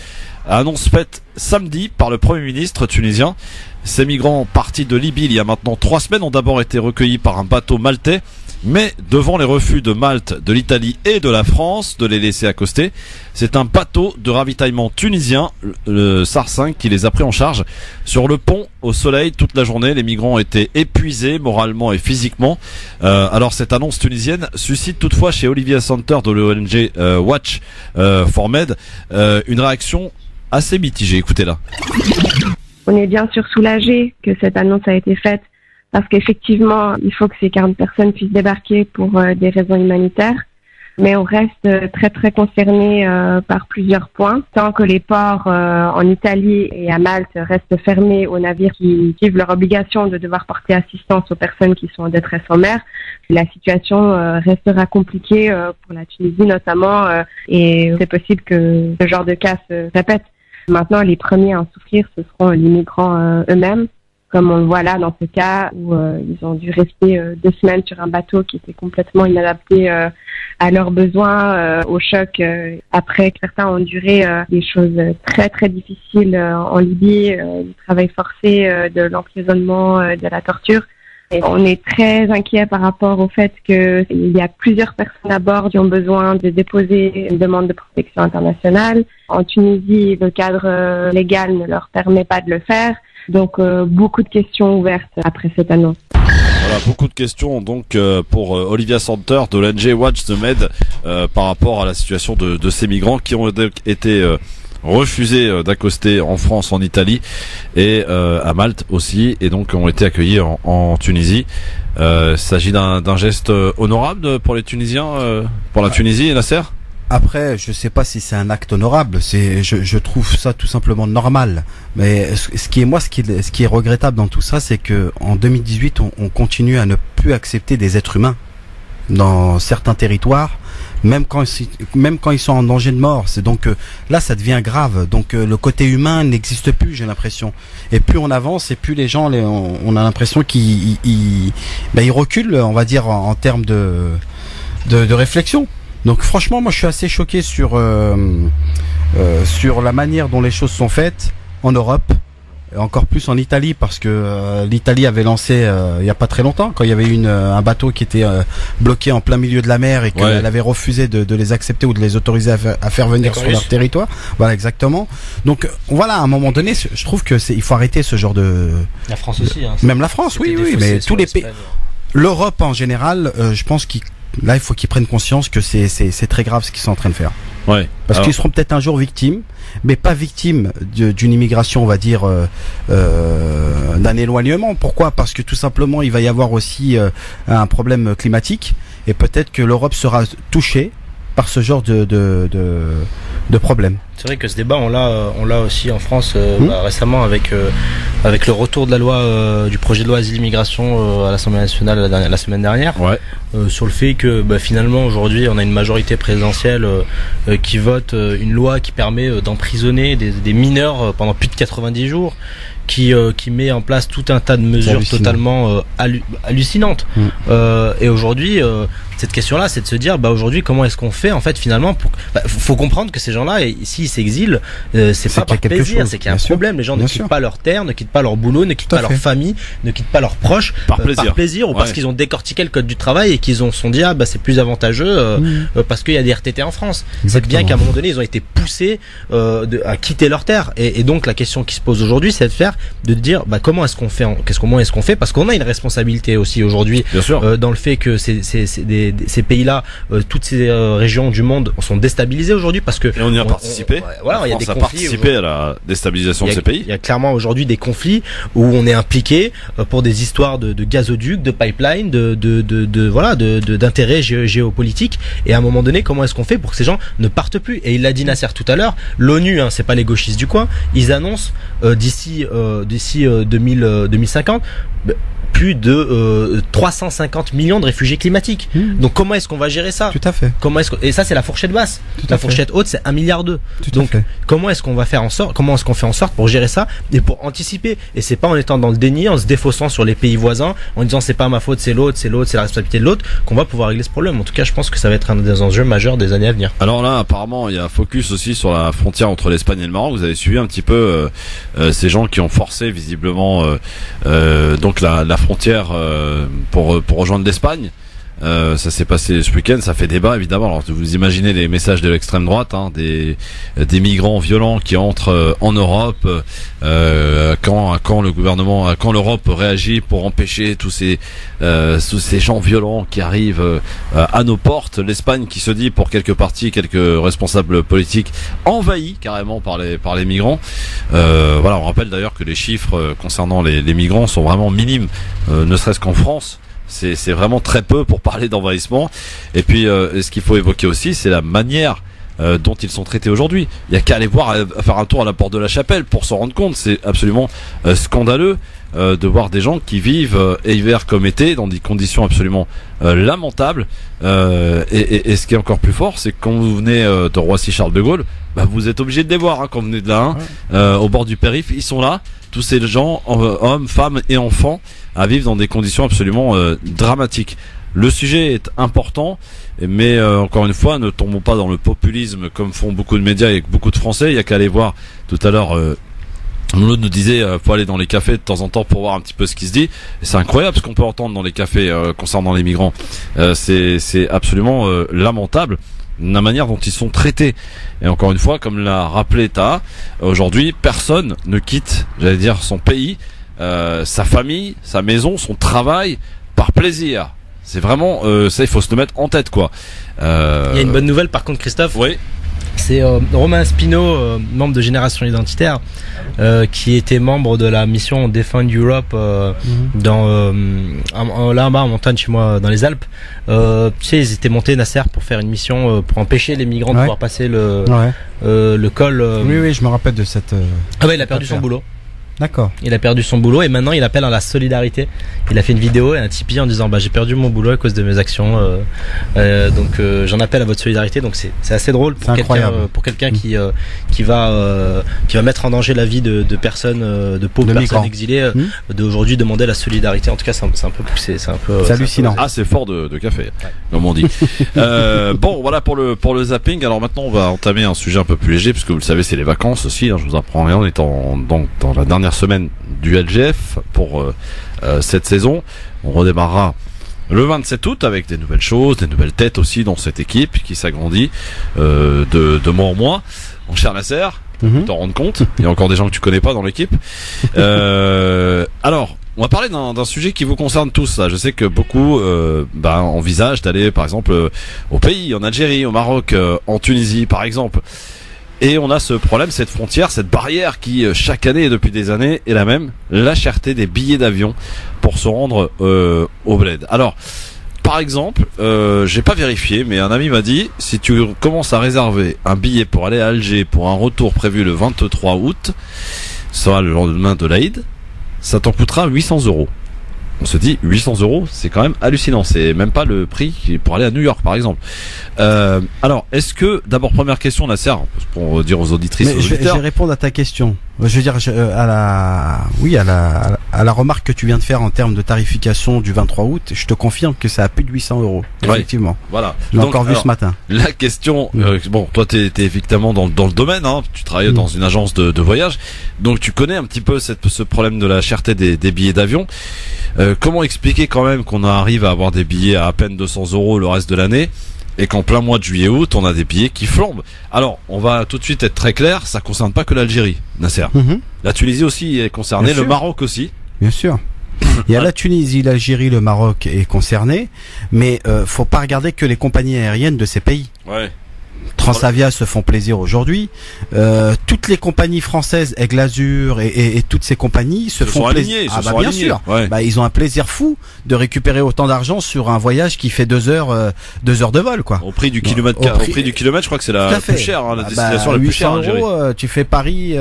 Speaker 2: Annonce faite samedi par le Premier ministre tunisien. Ces migrants partis de Libye il y a maintenant 3 semaines ont d'abord été recueillis par un bateau maltais. Mais devant les refus de Malte, de l'Italie et de la France de les laisser accoster, c'est un bateau de ravitaillement tunisien, le SAR 5, qui les a pris en charge. Sur le pont, au soleil, toute la journée, les migrants ont été épuisés moralement et physiquement. Alors cette annonce tunisienne suscite toutefois chez Olivia Santer de l'ONG Watch for Med une réaction assez mitigée. Écoutez-la.
Speaker 10: On est bien sûr soulagés que cette annonce a été faite parce qu'effectivement, il faut que ces 40 personnes puissent débarquer pour des raisons humanitaires. Mais on reste très très concerné par plusieurs points. Tant que les ports en Italie et à Malte restent fermés aux navires qui vivent leur obligation de devoir porter assistance aux personnes qui sont en détresse en mer, la situation restera compliquée pour la Tunisie notamment et c'est possible que ce genre de cas se répète. Maintenant, les premiers à en souffrir, ce seront les migrants eux-mêmes, comme on le voit là dans ce cas où ils ont dû rester 2 semaines sur un bateau qui était complètement inadapté à leurs besoins, au choc. Après que certains ont enduré des choses très très difficiles en Libye, du travail forcé, de l'emprisonnement, de la torture. Et on est très inquiet par rapport au fait qu'il y a plusieurs personnes à bord qui ont besoin de déposer une demande de protection internationale. En Tunisie, le cadre légal ne leur permet pas de le faire. Donc beaucoup de questions ouvertes après cette annonce.
Speaker 2: Voilà, beaucoup de questions donc pour Olivia Santer de l'ONG Watch the Med par rapport à la situation de ces migrants qui ont été refusés d'accoster en France, en Italie et à Malte aussi, et donc ont été accueillis en Tunisie. Il s'agit d'un geste honorable pour les Tunisiens, pour la Tunisie et Nasser.
Speaker 3: Après, je sais pas si c'est un acte honorable. Je trouve ça tout simplement normal. Mais ce qui est regrettable dans tout ça, c'est que en 2018, on continue à ne plus accepter des êtres humains dans certains territoires, même quand ils sont en danger de mort. C'est donc là, ça devient grave. Donc le côté humain n'existe plus, j'ai l'impression. Et plus on avance, et plus les gens, on a l'impression qu'ils reculent, on va dire, en termes de réflexion. Donc franchement, moi je suis assez choqué sur la manière dont les choses sont faites en Europe, et encore plus en Italie, parce que l'Italie avait lancé il y a pas très longtemps, quand il y avait un bateau qui était bloqué en plein milieu de la mer et qu'elle avait refusé de les accepter ou de les autoriser à faire venir sur leur territoire. Voilà, exactement. Donc voilà, à un moment donné, je trouve que il faut arrêter ce genre de.
Speaker 4: La France aussi. Hein,
Speaker 3: même la France, oui, mais tous les pays. L'Europe en général, je pense Là, il faut qu'ils prennent conscience que c'est très grave ce qu'ils sont en train de faire.
Speaker 2: Ouais.
Speaker 3: Parce qu'ils seront peut-être un jour victimes, mais pas victimes d'une immigration, on va dire, d'un éloignement. Pourquoi ? Parce que tout simplement, il va y avoir aussi un problème climatique, et peut-être que l'Europe sera touchée par ce genre de problème.
Speaker 4: C'est vrai que ce débat, on l'a aussi en France récemment avec le retour de la loi du projet de loi asile-immigration à l'Assemblée nationale la semaine dernière, sur le fait que finalement aujourd'hui on a une majorité présidentielle qui vote une loi qui permet d'emprisonner des mineurs pendant plus de 90 jours. Qui met en place tout un tas de mesures totalement hallucinantes. Et aujourd'hui, cette question-là, c'est de se dire, aujourd'hui, comment est-ce qu'on fait en fait finalement pour... faut comprendre que ces gens-là, s'ils s'exilent, c'est pas par plaisir, c'est qu'il y a un problème. Les gens ne quittent pas leur terre, ne quittent pas leur boulot, ne quittent pas leur famille, ne quittent pas leurs proches par plaisir ou parce qu'ils ont décortiqué le code du travail et qu'ils se sont dit c'est plus avantageux parce qu'il y a des RTT en France. C'est bien qu'à un moment donné, ils ont été poussés à quitter leur terre. Et donc la question qui se pose aujourd'hui, c'est de dire comment est-ce qu'on fait parce qu'on a une responsabilité aussi aujourd'hui dans le fait que ces pays-là, toutes ces régions du monde sont déstabilisées aujourd'hui parce que
Speaker 2: et on y a participé.
Speaker 4: Il y a des conflits
Speaker 2: participé à la déstabilisation de ces pays.
Speaker 4: Il y a clairement aujourd'hui des conflits où on est impliqué pour des histoires de gazoducs, de pipelines, d'intérêts géopolitiques. Et à un moment donné, comment est-ce qu'on fait pour que ces gens ne partent plus ? Et il l'a dit Nasser tout à l'heure, l'ONU, c'est pas les gauchistes du coin, ils annoncent d'ici 2050 plus de 350 millions de réfugiés climatiques. Donc comment est-ce qu'on va gérer ça ?
Speaker 3: Tout à fait.
Speaker 4: Et ça c'est la fourchette basse. La fourchette haute c'est 1,2 milliard. Donc comment est-ce qu'on fait en sorte pour gérer ça et pour anticiper ? Et c'est pas en étant dans le déni, en se défaussant sur les pays voisins, en disant c'est pas ma faute, c'est l'autre, c'est la responsabilité de l'autre, qu'on va pouvoir régler ce problème. En tout cas, je pense que ça va être un des enjeux majeurs des années à venir.
Speaker 2: Alors là, apparemment, il y a un focus aussi sur la frontière entre l'Espagne et le Maroc. Vous avez suivi un petit peu ces gens qui ont forcé visiblement donc la frontière pour rejoindre l'Espagne. Ça s'est passé ce week-end, ça fait débat évidemment. Alors vous imaginez les messages de l'extrême droite, hein, des migrants violents qui entrent en Europe. Quand le gouvernement, quand l'Europe réagit pour empêcher tous ces gens violents qui arrivent à nos portes. L'Espagne qui se dit pour quelques partis, quelques responsables politiques envahis carrément par les migrants. Voilà, on rappelle d'ailleurs que les chiffres concernant les migrants sont vraiment minimes, ne serait-ce qu'en France. C'est vraiment très peu pour parler d'envahissement. Et puis, ce qu'il faut évoquer aussi, c'est la manière dont ils sont traités aujourd'hui. Il y a qu'à aller faire un tour à la porte de la Chapelle pour s'en rendre compte. C'est absolument scandaleux de voir des gens qui vivent hiver comme été dans des conditions absolument lamentables. Et ce qui est encore plus fort, c'est que quand vous venez de Roissy-Charles de Gaulle, bah, vous êtes obligé de les voir, hein, quand vous venez de là, au bord du périph', ils sont là. Tous ces gens, hommes, femmes et enfants, à vivre dans des conditions absolument dramatiques. Le sujet est important, mais encore une fois, ne tombons pas dans le populisme comme font beaucoup de médias et beaucoup de Français. Il y a qu'à aller voir. Tout à l'heure, Mouloud nous disait faut aller dans les cafés de temps en temps pour voir un petit peu ce qui se dit. Et c'est incroyable ce qu'on peut entendre dans les cafés concernant les migrants. C'est absolument lamentable la manière dont ils sont traités. Et encore une fois, comme l'a rappelé Taha, aujourd'hui, personne ne quitte, j'allais dire, son pays, sa famille, sa maison, son travail, par plaisir. C'est vraiment ça, il faut se le mettre en tête, quoi.
Speaker 4: Il y a une bonne nouvelle par contre, Christophe.
Speaker 2: Oui.
Speaker 4: C'est Romain Spino, membre de Génération Identitaire, qui était membre de la mission Defend Europe dans là-bas en montagne chez moi dans les Alpes. Tu sais, ils étaient montés, Nasser, pour faire une mission pour empêcher les migrants de pouvoir passer le col.
Speaker 3: Oui, je me rappelle de cette.
Speaker 4: Ah ouais, il a perdu son boulot.
Speaker 3: D'accord.
Speaker 4: Il a perdu son boulot et maintenant il appelle à la solidarité. Il a fait une vidéo et un Tipeee en disant j'ai perdu mon boulot à cause de mes actions. Donc j'en appelle à votre solidarité. Donc c'est assez drôle pour quelqu'un qui va mettre en danger la vie de personnes, de pauvres personnes exilées, d'aujourd'hui demander la solidarité. En tout cas c'est un peu poussé, c'est
Speaker 3: hallucinant.
Speaker 2: Ah, c'est fort de café, comme on dit. Bon, voilà pour le zapping. Alors maintenant on va entamer un sujet un peu plus léger, puisque vous le savez, c'est les vacances aussi, hein, je vous apprends rien, on est dans la dernière semaine du LGF pour cette saison. On redémarrera le 27 août avec des nouvelles choses, des nouvelles têtes aussi dans cette équipe qui s'agrandit de mois en mois. Mon cher Nasser, t'en rendre compte, il y a encore des gens que tu connais pas dans l'équipe. Alors, on va parler d'un sujet qui vous concerne tous. Là. Je sais que beaucoup envisagent d'aller par exemple au pays, en Algérie, au Maroc, en Tunisie par exemple. Et on a ce problème, cette frontière, cette barrière qui chaque année et depuis des années est la même, la cherté des billets d'avion pour se rendre au bled. Alors, par exemple, j'ai pas vérifié, mais un ami m'a dit, si tu commences à réserver un billet pour aller à Alger pour un retour prévu le 23 août, soit le lendemain de l'Aïd, ça t'en coûtera 800 €. On se dit 800 €, c'est quand même hallucinant. C'est même pas le prix pour aller à New York, par exemple. Alors, est-ce que, d'abord, première question, Nasser, pour dire aux auditrices, aux auditeurs.
Speaker 3: Je vais répondre à ta question. Je veux dire, à la remarque que tu viens de faire en termes de tarification du 23 août, je te confirme que ça a plus de 800 €. Effectivement.
Speaker 2: Voilà.
Speaker 3: Je l'ai encore vu ce matin.
Speaker 2: La question, bon, toi, t'es effectivement dans le domaine, hein. Tu travailles dans une agence de voyage. Donc, tu connais un petit peu ce problème de la cherté des billets d'avion. Comment expliquer quand même qu'on arrive à avoir des billets à peine 200 € le reste de l'année et qu'en plein mois de juillet-août, on a des billets qui flambent? Alors, on va tout de suite être très clair, ça concerne pas que l'Algérie, Nasser. La Tunisie aussi est concernée, le Maroc aussi.
Speaker 3: Bien sûr. Il y a la Tunisie, l'Algérie, le Maroc est concerné, mais faut pas regarder que les compagnies aériennes de ces pays.
Speaker 2: Ouais.
Speaker 3: Transavia se font plaisir aujourd'hui. Toutes les compagnies françaises, Aigle Azur et toutes ces compagnies se font plaisir. Bien sûr. Ouais. Ils ont un plaisir fou de récupérer autant d'argent sur un voyage qui fait 2 heures de vol, quoi.
Speaker 2: Au prix du kilomètre, je crois que c'est la plus chère, hein, la destination la plus chère en Algérie.
Speaker 3: Tu fais Paris,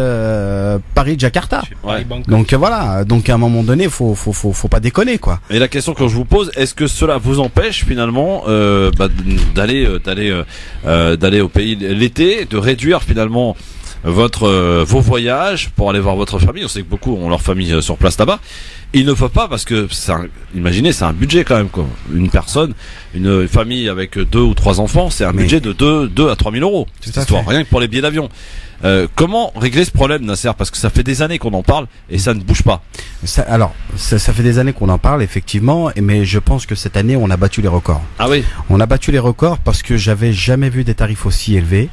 Speaker 3: Jakarta. Ouais. Donc voilà. Donc à un moment donné, faut pas déconner, quoi.
Speaker 2: Et la question que je vous pose, est-ce que cela vous empêche finalement d'aller au pays l'été, de réduire finalement vos voyages pour aller voir votre famille. On sait que beaucoup ont leur famille sur place là-bas. Il ne faut pas parce que imaginez, c'est un budget quand même quoi. Une personne, une famille avec 2 ou 3 enfants, c'est un budget de 2 à 3 000 euros. Cette histoire, rien que pour les billets d'avion. Comment régler ce problème, Nasser? Parce que ça fait des années qu'on en parle et ça ne bouge pas.
Speaker 3: Ça fait des années qu'on en parle effectivement, mais je pense que cette année on a battu les records.
Speaker 2: Ah oui.
Speaker 3: On a battu les records parce que j'avais jamais vu des tarifs aussi élevés.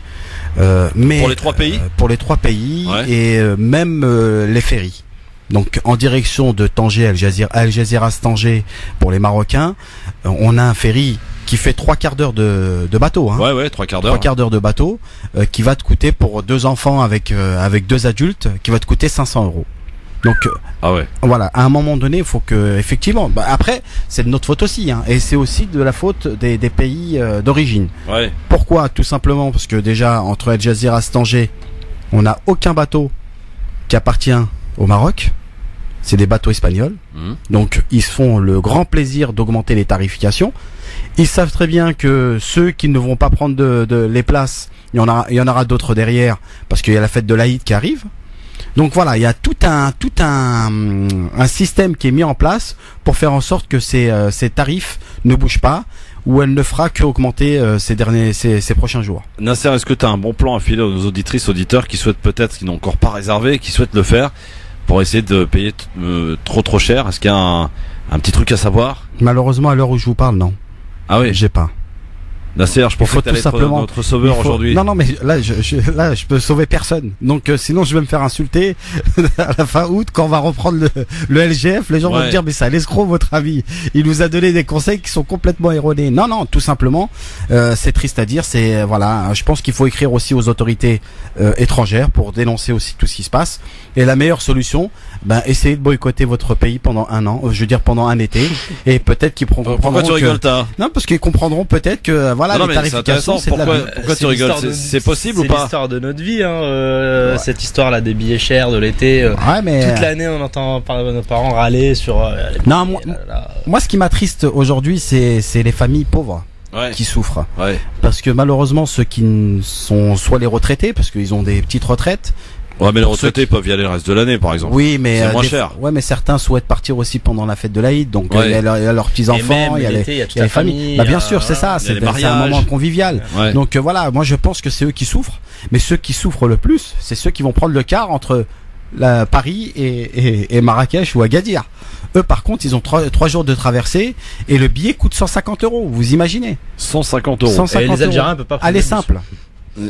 Speaker 3: Mais
Speaker 2: pour les 3 pays.
Speaker 3: Pour les 3 pays
Speaker 2: ouais.
Speaker 3: Et même les ferries. Donc en direction de Tanger, Algeciras Tanger pour les Marocains, on a un ferry qui fait 3/4 d'heure de bateau. Hein.
Speaker 2: Ouais, 3/4 d'heure.
Speaker 3: 3/4 d'heure de bateau, qui va te coûter pour 2 enfants avec 2 adultes, qui va te coûter 500 euros. Donc voilà, à un moment donné, il faut que effectivement. Après, c'est de notre faute aussi, hein, et c'est aussi de la faute des pays d'origine.
Speaker 2: Ouais.
Speaker 3: Pourquoi? Tout simplement parce que déjà entre Algeciras Tanger, on n'a aucun bateau qui appartient au Maroc. C'est des bateaux espagnols. Donc ils se font le grand plaisir d'augmenter les tarifications. Ils savent très bien que ceux qui ne vont pas prendre les places, il y en aura d'autres derrière parce qu'il y a la fête de l'Aïd qui arrive. Donc voilà, il y a tout un système qui est mis en place pour faire en sorte que ces tarifs ne bougent pas, ou elle ne fera qu'augmenter ces prochains jours.
Speaker 2: Nasser, est-ce que tu as un bon plan à filer aux auditrices, auditeurs qui souhaitent peut-être, qui n'ont encore pas réservé, qui souhaitent le faire pour essayer de payer trop cher? Est-ce qu'il y a un petit truc à savoir?
Speaker 3: Malheureusement, à l'heure où je vous parle, non.
Speaker 2: Ah oui.
Speaker 3: J'ai pas.
Speaker 2: Nasser, je pense que tu allais être notre sauveur aujourd'hui.
Speaker 3: Non, mais là, je peux sauver personne. Donc, sinon, je vais me faire insulter à la fin août quand on va reprendre le LGF. Les gens vont me dire, mais c'est un escroc, votre avis. Il nous a donné des conseils qui sont complètement erronés. Non, tout simplement, c'est triste à dire. Voilà, je pense qu'il faut écrire aussi aux autorités étrangères pour dénoncer aussi tout ce qui se passe. Et la meilleure solution, essayez de boycotter votre pays pendant un an, pendant un été, et peut-être qu'ils comprendront.
Speaker 2: Pourquoi tu rigoles,
Speaker 3: Non, parce qu'ils comprendront peut-être que voilà, les tarifications, c'est
Speaker 2: pourquoi tu rigoles? C'est possible ou pas?
Speaker 4: C'est l'histoire de notre vie, hein. Cette histoire-là des billets chers de l'été.
Speaker 3: Mais
Speaker 4: toute l'année, on entend nos parents râler sur.
Speaker 3: Non, moi, ce qui m'attriste aujourd'hui, c'est les familles pauvres. Qui souffrent. Parce que malheureusement, ceux qui sont soit les retraités, parce qu'ils ont des petites retraites.
Speaker 2: Ouais, mais les retraités peuvent y aller le reste de l'année, par exemple.
Speaker 3: Oui, mais
Speaker 2: c'est moins cher.
Speaker 3: Ouais, mais certains souhaitent partir aussi pendant la fête de l'Aïd, donc il y a leurs petits enfants, il y a les familles. Bien sûr, c'est ça, c'est un moment convivial. Donc voilà, moi je pense que c'est eux qui souffrent, mais ceux qui souffrent le plus, c'est ceux qui vont prendre le quart entre Paris et Marrakech ou Agadir. Eux, par contre, ils ont 3 jours de traversée et le billet coûte 150 euros. Vous imaginez?
Speaker 2: 150 euros.
Speaker 3: 150
Speaker 4: et les Algériens peuvent pas prendre.
Speaker 3: Allez, simple.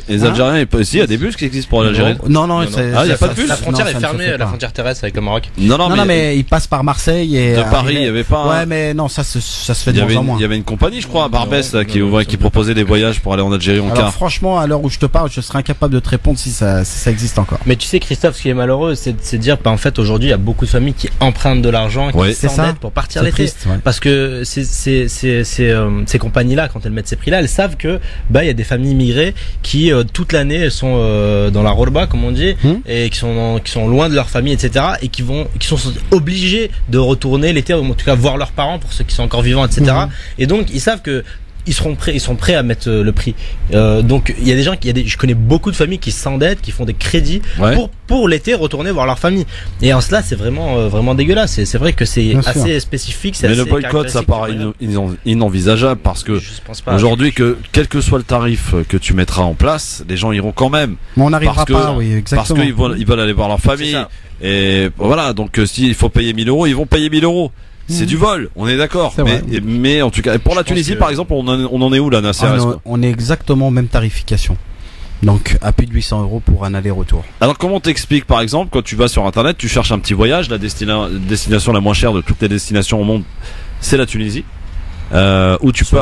Speaker 2: Les Algériens, il y a des bus qui existent pour l'Algérie.
Speaker 3: Non,
Speaker 2: il y a pas de bus.
Speaker 4: La frontière est fermée, la frontière terrestre avec le Maroc.
Speaker 3: Non, mais ils passent par Marseille et
Speaker 2: de Paris, il y avait pas.
Speaker 3: Ouais, mais non, ça se fait de moins en moins.
Speaker 2: Il y avait une compagnie, je crois, à Barbès, qui proposait des voyages pour aller en Algérie en car.
Speaker 3: Alors franchement, à l'heure où je te parle, je serais incapable de te répondre si ça existe encore.
Speaker 4: Mais tu sais, Christophe, ce qui est malheureux, c'est de dire, en fait, aujourd'hui, il y a beaucoup de familles qui empruntent de l'argent, qui s'endettent pour partir l'été. Parce que ces compagnies-là, quand elles mettent ces prix-là, elles savent que il y a des familles immigrées qui toute l'année elles sont dans la Rorba comme on dit et qui sont loin de leur famille, etc., et qui sont obligés de retourner l'été, en tout cas voir leurs parents pour ceux qui sont encore vivants, etc. Et donc ils savent que ils sont prêts à mettre le prix. Donc il y a des gens je connais beaucoup de familles qui s'endettent, qui font des crédits pour l'été retourner voir leur famille. Et en cela, c'est vraiment dégueulasse. C'est vrai que c'est assez spécifique.
Speaker 2: Mais le boycott, ça paraît inenvisageable parce que aujourd'hui, quel que soit le tarif que tu mettras en place, les gens iront quand même.
Speaker 3: Mais on n'arrivera pas, oui, exactement.
Speaker 2: Parce qu'ils veulent aller voir leur famille. Et voilà, donc s'il faut payer 1000 euros, ils vont payer 1000 euros. C'est du vol, on est d'accord. Mais en tout cas, pour la Tunisie, par exemple, on en est où là, Nasser?
Speaker 3: On est exactement même tarification. Donc à plus de 800 euros pour un aller-retour.
Speaker 2: Alors comment t'expliques, par exemple, quand tu vas sur internet, tu cherches un petit voyage, la destination la moins chère de toutes les destinations au monde, c'est la Tunisie, où tu peux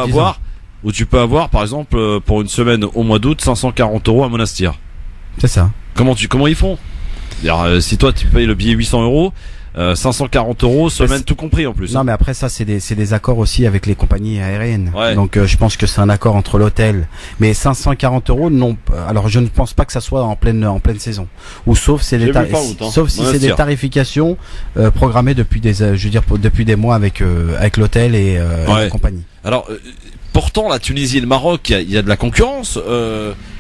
Speaker 2: avoir, par exemple, pour une semaine au mois d'août, 540 euros à Monastir.
Speaker 3: C'est ça.
Speaker 2: Comment ils font? Alors, si toi tu payes le billet 800 euros, 540 euros semaine tout compris en plus.
Speaker 3: Non, mais après ça c'est des accords aussi avec les compagnies aériennes. Donc je pense que c'est un accord entre l'hôtel. Mais 540 euros, non. Alors je ne pense pas que ça soit en pleine saison. Ou sauf si c'est des tarifications programmées depuis depuis des mois avec l'hôtel et la compagnie.
Speaker 2: Alors pourtant la Tunisie et le Maroc, il y a de la concurrence.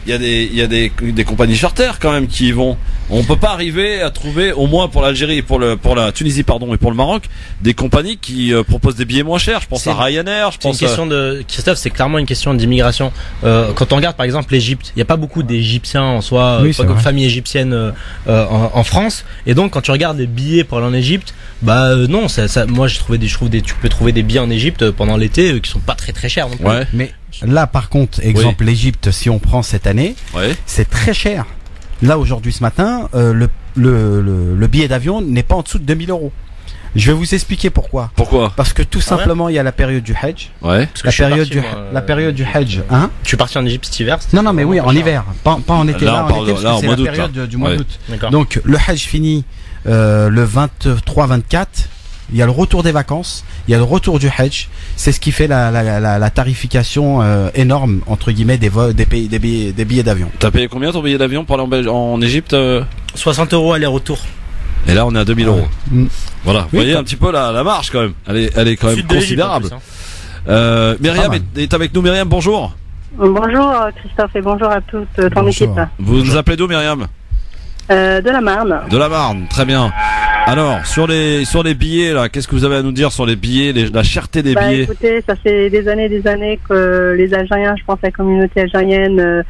Speaker 2: il y a des compagnies charter quand même qui y vont. On peut pas arriver à trouver, au moins pour l'Algérie, pour la Tunisie pardon et pour le Maroc, des compagnies qui proposent des billets moins chers. Je pense à Ryanair.
Speaker 4: C'est une question de Christophe, c'est clairement une question d'immigration. Quand on regarde par exemple l'Égypte, il y a pas beaucoup d'Égyptiens en soi, pas comme famille égyptienne en France. Et donc quand tu regardes les billets pour aller en Égypte, non, moi tu peux trouver des billets en Égypte pendant l'été qui sont pas très très chers non plus.
Speaker 2: Ouais.
Speaker 3: Mais là, par contre, exemple, l'Égypte, si on prend cette année, c'est très cher. Là, aujourd'hui, ce matin, le billet d'avion n'est pas en dessous de 2000 €. Je vais vous expliquer pourquoi.
Speaker 2: Pourquoi?
Speaker 3: Parce que tout simplement, il y a la période du Hajj.
Speaker 2: Ouais.
Speaker 3: La période du Hajj. Hein?
Speaker 4: Je suis parti en Égypte cet hiver.
Speaker 3: Non, mais oui, en hiver. Pas en été. Là, en été, parce que c'est la période du mois d'août. Donc, le Hajj finit le 23-24. Il y a le retour des vacances, il y a le retour du Hajj. C'est ce qui fait la tarification énorme entre guillemets des billets d'avion.
Speaker 2: T'as payé combien ton billet d'avion pour aller en Égypte?
Speaker 4: 60 € aller-retour.
Speaker 2: Et là on est à 2000 €. Voilà, vous voyez un petit peu la marge quand même. Elle est quand même considérable. Myriam est avec nous. Myriam, bonjour.
Speaker 11: Bonjour Christophe et bonjour à toute ton équipe.
Speaker 2: Vous nous appelez d'où, Myriam?
Speaker 11: De la Marne.
Speaker 2: De la Marne, très bien. Alors, sur les billets, là, qu'est-ce que vous avez à nous dire sur les billets, la cherté des billets?
Speaker 11: Écoutez, ça fait des années que les Algériens, je pense à la communauté algérienne,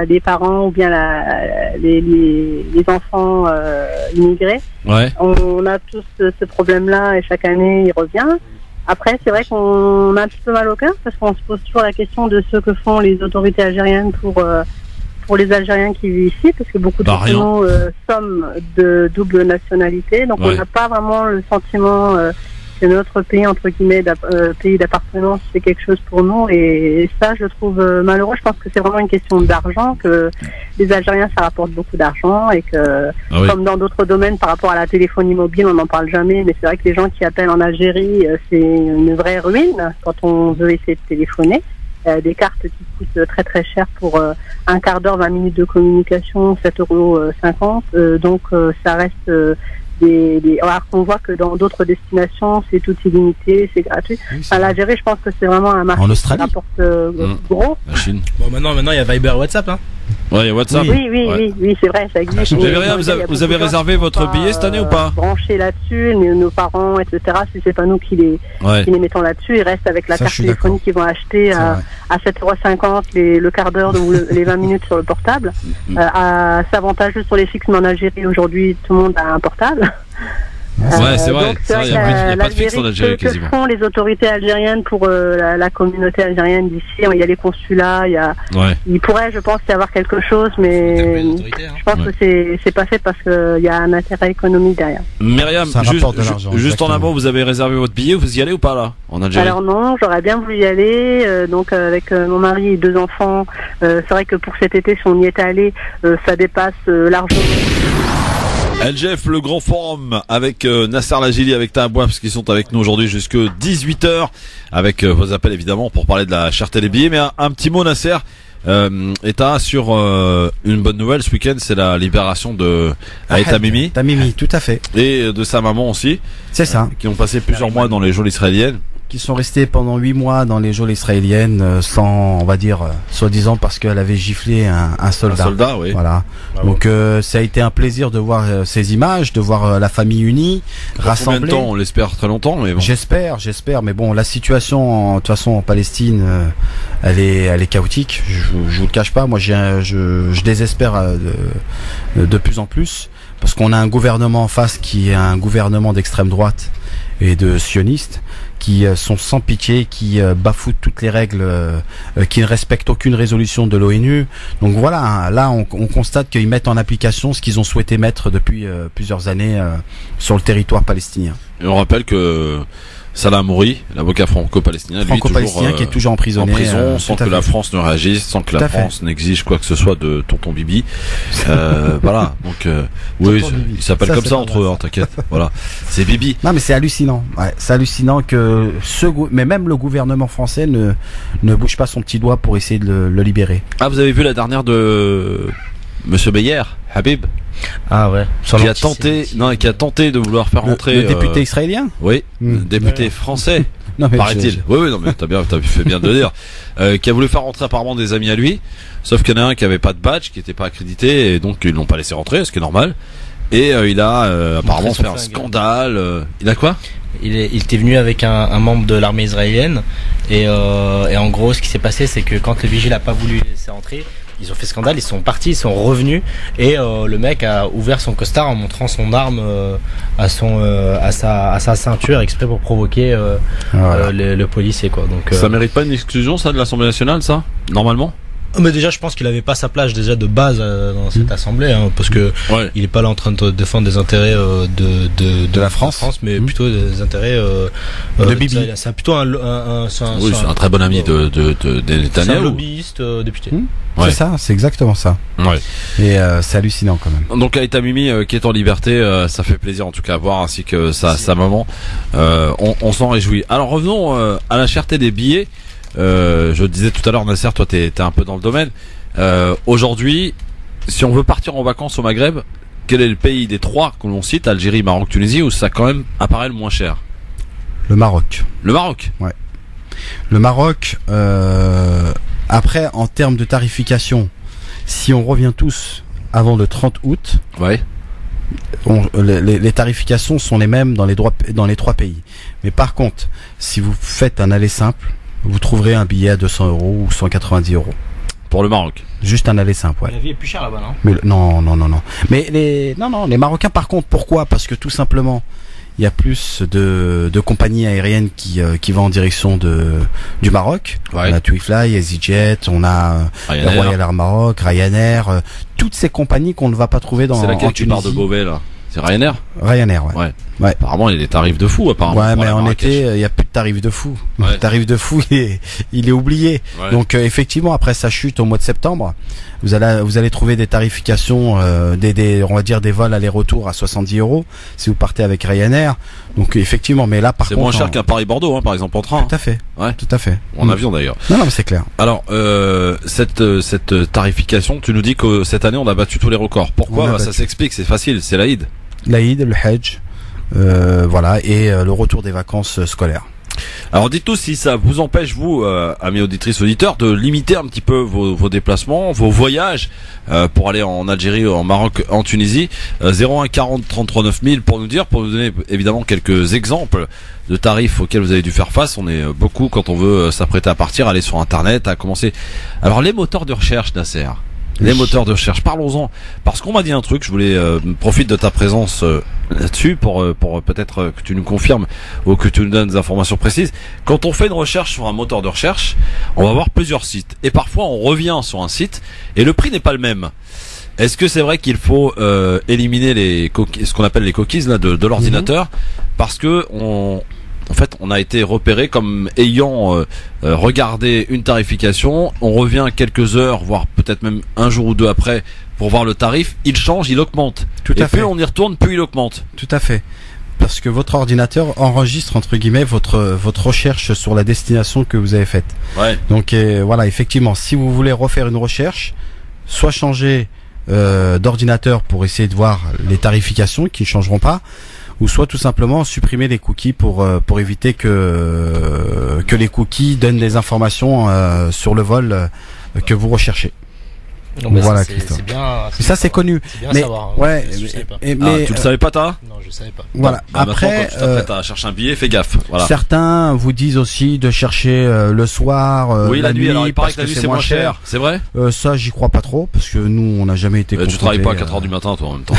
Speaker 11: les parents ou bien les enfants immigrés, on a tous ce problème-là et chaque année il revient. Après, c'est vrai qu'on a un petit peu mal au cœur parce qu'on se pose toujours la question de ce que font les autorités algériennes pour les Algériens qui vivent ici, parce que beaucoup d'entre nous sommes de double nationalité, donc on n'a pas vraiment le sentiment que notre pays, entre guillemets, pays d'appartenance, c'est quelque chose pour nous, et ça, je trouve malheureux. Je pense que c'est vraiment une question d'argent, que les Algériens, ça rapporte beaucoup d'argent, et que, comme dans d'autres domaines, par rapport à la téléphonie mobile, on n'en parle jamais, mais c'est vrai que les gens qui appellent en Algérie, c'est une vraie ruine quand on veut essayer de téléphoner. Des cartes qui coûtent très très cher pour un quart d'heure, 20 minutes de communication, 7,50 €. Donc ça reste alors qu'on voit que dans d'autres destinations c'est tout illimité, c'est gratuit. L'Algérie, je pense que c'est vraiment un marché qui rapporte gros.
Speaker 2: La Chine.
Speaker 4: Bon, maintenant il y a Viber, WhatsApp, hein.
Speaker 2: Ouais, il y a WhatsApp.
Speaker 11: Oui, c'est vrai, ça existe.
Speaker 2: Myriam, vous avez réservé votre billet cette année ou pas?
Speaker 11: Branché là-dessus, nos parents, etc. Si c'est pas nous qui les mettons là-dessus, ils restent avec la carte téléphonique qu'ils vont acheter à 7,50 € le quart d'heure ou les 20 minutes sur le portable. C'est avantageux sur les fixes, mais en Algérie aujourd'hui tout le monde a un portable.
Speaker 2: C'est vrai. Il n'y a pas de fixe en Algérie quasiment.
Speaker 11: Que font les autorités algériennes pour la communauté algérienne d'ici? Il y a les consulats, il pourrait, je pense, y avoir quelque chose, mais je pense que c'est pas fait parce qu'il y a un intérêt économique derrière.
Speaker 2: Myriam, juste en amont, vous avez réservé votre billet, vous y allez ou pas là, en Algérie?
Speaker 11: Alors non, j'aurais bien voulu y aller, donc avec mon mari et 2 enfants. C'est vrai que pour cet été, si on y est allé, ça dépasse largement.
Speaker 2: LGF, le grand forum avec Nasser Lajili, avec Tahabouaf, parce qu'ils sont avec nous aujourd'hui jusque 18h, avec vos appels évidemment pour parler de la cherté des billets. Mais un petit mot, Nasser, Eta, sur une bonne nouvelle ce week-end, c'est la libération de Tamimi.
Speaker 3: Tamimi, tout à fait.
Speaker 2: Et de sa maman aussi.
Speaker 3: C'est ça.
Speaker 2: Qui ont passé plusieurs mois dans les geôles israéliennes.
Speaker 3: Qui sont restés pendant 8 mois dans les geôles israéliennes sans, on va dire, soi-disant parce qu'elle avait giflé un soldat.
Speaker 2: Un soldat, oui.
Speaker 3: Voilà. Donc ça a été un plaisir de voir ces images, de voir la famille unie, rassemblée.
Speaker 2: Combien de temps? On l'espère très longtemps, mais bon.
Speaker 3: J'espère. Mais bon, la situation, de toute façon, en Palestine, elle est chaotique. Je vous le cache pas. Moi, je désespère de plus en plus parce qu'on a un gouvernement en face qui est un gouvernement d'extrême droite et de sionistes qui sont sans pitié, qui bafouent toutes les règles, qui ne respectent aucune résolution de l'ONU. Donc voilà, là on constate qu'ils mettent en application ce qu'ils ont souhaité mettre depuis plusieurs années sur le territoire palestinien.
Speaker 2: Et on rappelle que Salah Hamouri, l'avocat franco-palestinien,
Speaker 3: qui est toujours emprisonné
Speaker 2: en prison, sans que la France ne réagisse, sans que la France n'exige quoi que ce soit de tonton Bibi. Voilà. Donc oui, il s'appelle comme ça entre eux, hein, t'inquiète. Voilà, c'est Bibi.
Speaker 3: Non, mais c'est hallucinant. Ouais, c'est hallucinant que mais même le gouvernement français ne bouge pas son petit doigt pour essayer de le libérer.
Speaker 2: Ah, vous avez vu la dernière de Monsieur Beyer, Habib?
Speaker 4: Ah ouais.
Speaker 2: Qui a tenté de vouloir faire rentrer
Speaker 3: le député israélien.
Speaker 2: Oui, député français.
Speaker 3: Non, mais
Speaker 2: paraît-il. Oui, non, mais t'as fait bien de le dire. Qui a voulu faire rentrer apparemment des amis à lui, sauf qu'il y en a un qui avait pas de badge, qui était pas accrédité, et donc ils l'ont pas laissé rentrer, ce qui est normal. Et il a apparemment fait un scandale. Il a quoi?
Speaker 4: Il était venu avec un membre de l'armée israélienne et en gros ce qui s'est passé c'est que quand le vigile a pas voulu laisser entrer, ils ont fait scandale, ils sont partis, ils sont revenus et le mec a ouvert son costard en montrant son arme à sa ceinture exprès pour provoquer le policier quoi. Donc
Speaker 2: ça mérite pas une exclusion ça de l'Assemblée nationale ça normalement?
Speaker 4: Mais déjà, je pense qu'il avait pas sa place déjà de base dans cette assemblée, hein, parce que il est pas là en train de défendre des intérêts de
Speaker 3: la France,
Speaker 4: mais plutôt des intérêts
Speaker 3: de Bibi.
Speaker 4: C'est plutôt
Speaker 2: c'est un très bon ami de Netanyahou.
Speaker 4: C'est un lobbyiste député.
Speaker 3: C'est ça, c'est exactement ça.
Speaker 2: Ouais.
Speaker 3: Et c'est hallucinant quand même.
Speaker 2: Donc Aïta Mimi qui est en liberté, ça fait plaisir en tout cas à voir, ainsi que sa maman. On s'en réjouit. Alors revenons à la cherté des billets. Je disais tout à l'heure, Nasser, toi t'es un peu dans le domaine. Aujourd'hui, si on veut partir en vacances au Maghreb, quel est le pays des trois que l'on cite, Algérie, Maroc, Tunisie, où ça quand même apparaît le moins cher?
Speaker 3: Le Maroc.
Speaker 2: Le Maroc?
Speaker 3: Ouais. Le Maroc, après, en termes de tarification, si on revient tous avant le 30 août, les tarifications sont les mêmes dans les trois pays. Mais par contre, si vous faites un aller simple, vous trouverez un billet à 200 € ou 190 €.
Speaker 2: Pour le Maroc.
Speaker 3: Juste un aller simple, ouais.
Speaker 4: La vie est plus chère là-bas, non?
Speaker 3: Mais non. Mais les Marocains par contre, pourquoi? Parce que tout simplement, il y a plus de compagnies aériennes qui vont en direction du Maroc.
Speaker 2: Ouais.
Speaker 3: On a TuiFly, EasyJet, on a Royal Air Maroc, Ryanair, toutes ces compagnies qu'on ne va pas trouver dans.
Speaker 2: C'est laquelle qui part de Beauvais là? C'est Ryanair?
Speaker 3: Ryanair, ouais.
Speaker 2: Apparemment, il y a des tarifs de fou, apparemment.
Speaker 3: Ouais, mais en été, il n'y a plus de tarifs de fou.
Speaker 2: Ouais.
Speaker 3: Le tarif de fou, il est oublié. Ouais. Donc, effectivement, après sa chute au mois de septembre, vous allez trouver des tarifications, on va dire des vols aller-retour à 70 € si vous partez avec Ryanair. Donc, effectivement, mais là, par contre.
Speaker 2: C'est moins cher qu'un Paris-Bordeaux, hein, par exemple, en train.
Speaker 3: Tout à fait.
Speaker 2: Ouais.
Speaker 3: Tout à fait.
Speaker 2: En avion, d'ailleurs.
Speaker 3: Non, mais c'est clair.
Speaker 2: Alors, cette tarification, tu nous dis que cette année, on a battu tous les records. Pourquoi? Ça s'explique, c'est facile, c'est l'Aïd.
Speaker 3: L'Aïd, le Hajj, voilà, et le retour des vacances scolaires.
Speaker 2: Alors dites-nous si ça vous empêche, vous, amis auditrices, auditeurs, de limiter un petit peu vos déplacements, vos voyages pour aller en Algérie, en Maroc, en Tunisie. 01 40 33 9000 pour nous donner évidemment quelques exemples de tarifs auxquels vous avez dû faire face. On est beaucoup quand on veut s'apprêter à partir, aller sur Internet, à commencer. Alors les moteurs de recherche, Nasser. Les moteurs de recherche, parlons-en, parce qu'on m'a dit un truc, je voulais profite de ta présence là-dessus pour peut-être que tu nous confirmes ou que tu nous donnes des informations précises. Quand on fait une recherche sur un moteur de recherche, on va voir plusieurs sites et parfois on revient sur un site et le prix n'est pas le même. Est-ce que c'est vrai qu'il faut éliminer ce qu'on appelle les cookies là de l'ordinateur parce que en fait, on a été repéré comme ayant regardé une tarification. On revient quelques heures, voire peut-être même un jour ou deux après, pour voir le tarif. Il change, il augmente.
Speaker 3: Tout à fait.
Speaker 2: Et plus on y retourne, plus il augmente.
Speaker 3: Tout à fait. Parce que votre ordinateur enregistre entre guillemets votre recherche sur la destination que vous avez faite.
Speaker 2: Ouais.
Speaker 3: Donc voilà, effectivement, si vous voulez refaire une recherche, soit changer d'ordinateur pour essayer de voir les tarifications qui ne changeront pas, ou soit tout simplement supprimer les cookies pour éviter que les cookies donnent des informations sur le vol que vous recherchez.
Speaker 4: Non, mais
Speaker 3: voilà,
Speaker 4: c'est bien.
Speaker 3: Ça c'est connu.
Speaker 4: C'est bien
Speaker 3: mais
Speaker 4: savoir. Hein.
Speaker 3: Ouais.
Speaker 2: Tu le savais pas, toi?
Speaker 4: Non, je savais pas.
Speaker 3: Voilà. Après,
Speaker 2: quand tu t'apprêtes à chercher un billet, fais gaffe. Voilà.
Speaker 3: Certains vous disent aussi de chercher le soir,
Speaker 2: oui, la nuit. Alors il paraît que la nuit
Speaker 3: c'est moins cher.
Speaker 2: C'est vrai?
Speaker 3: Ça, j'y crois pas trop parce que nous, on n'a jamais été.
Speaker 2: Tu travailles pas à 4h du matin, toi, en même temps.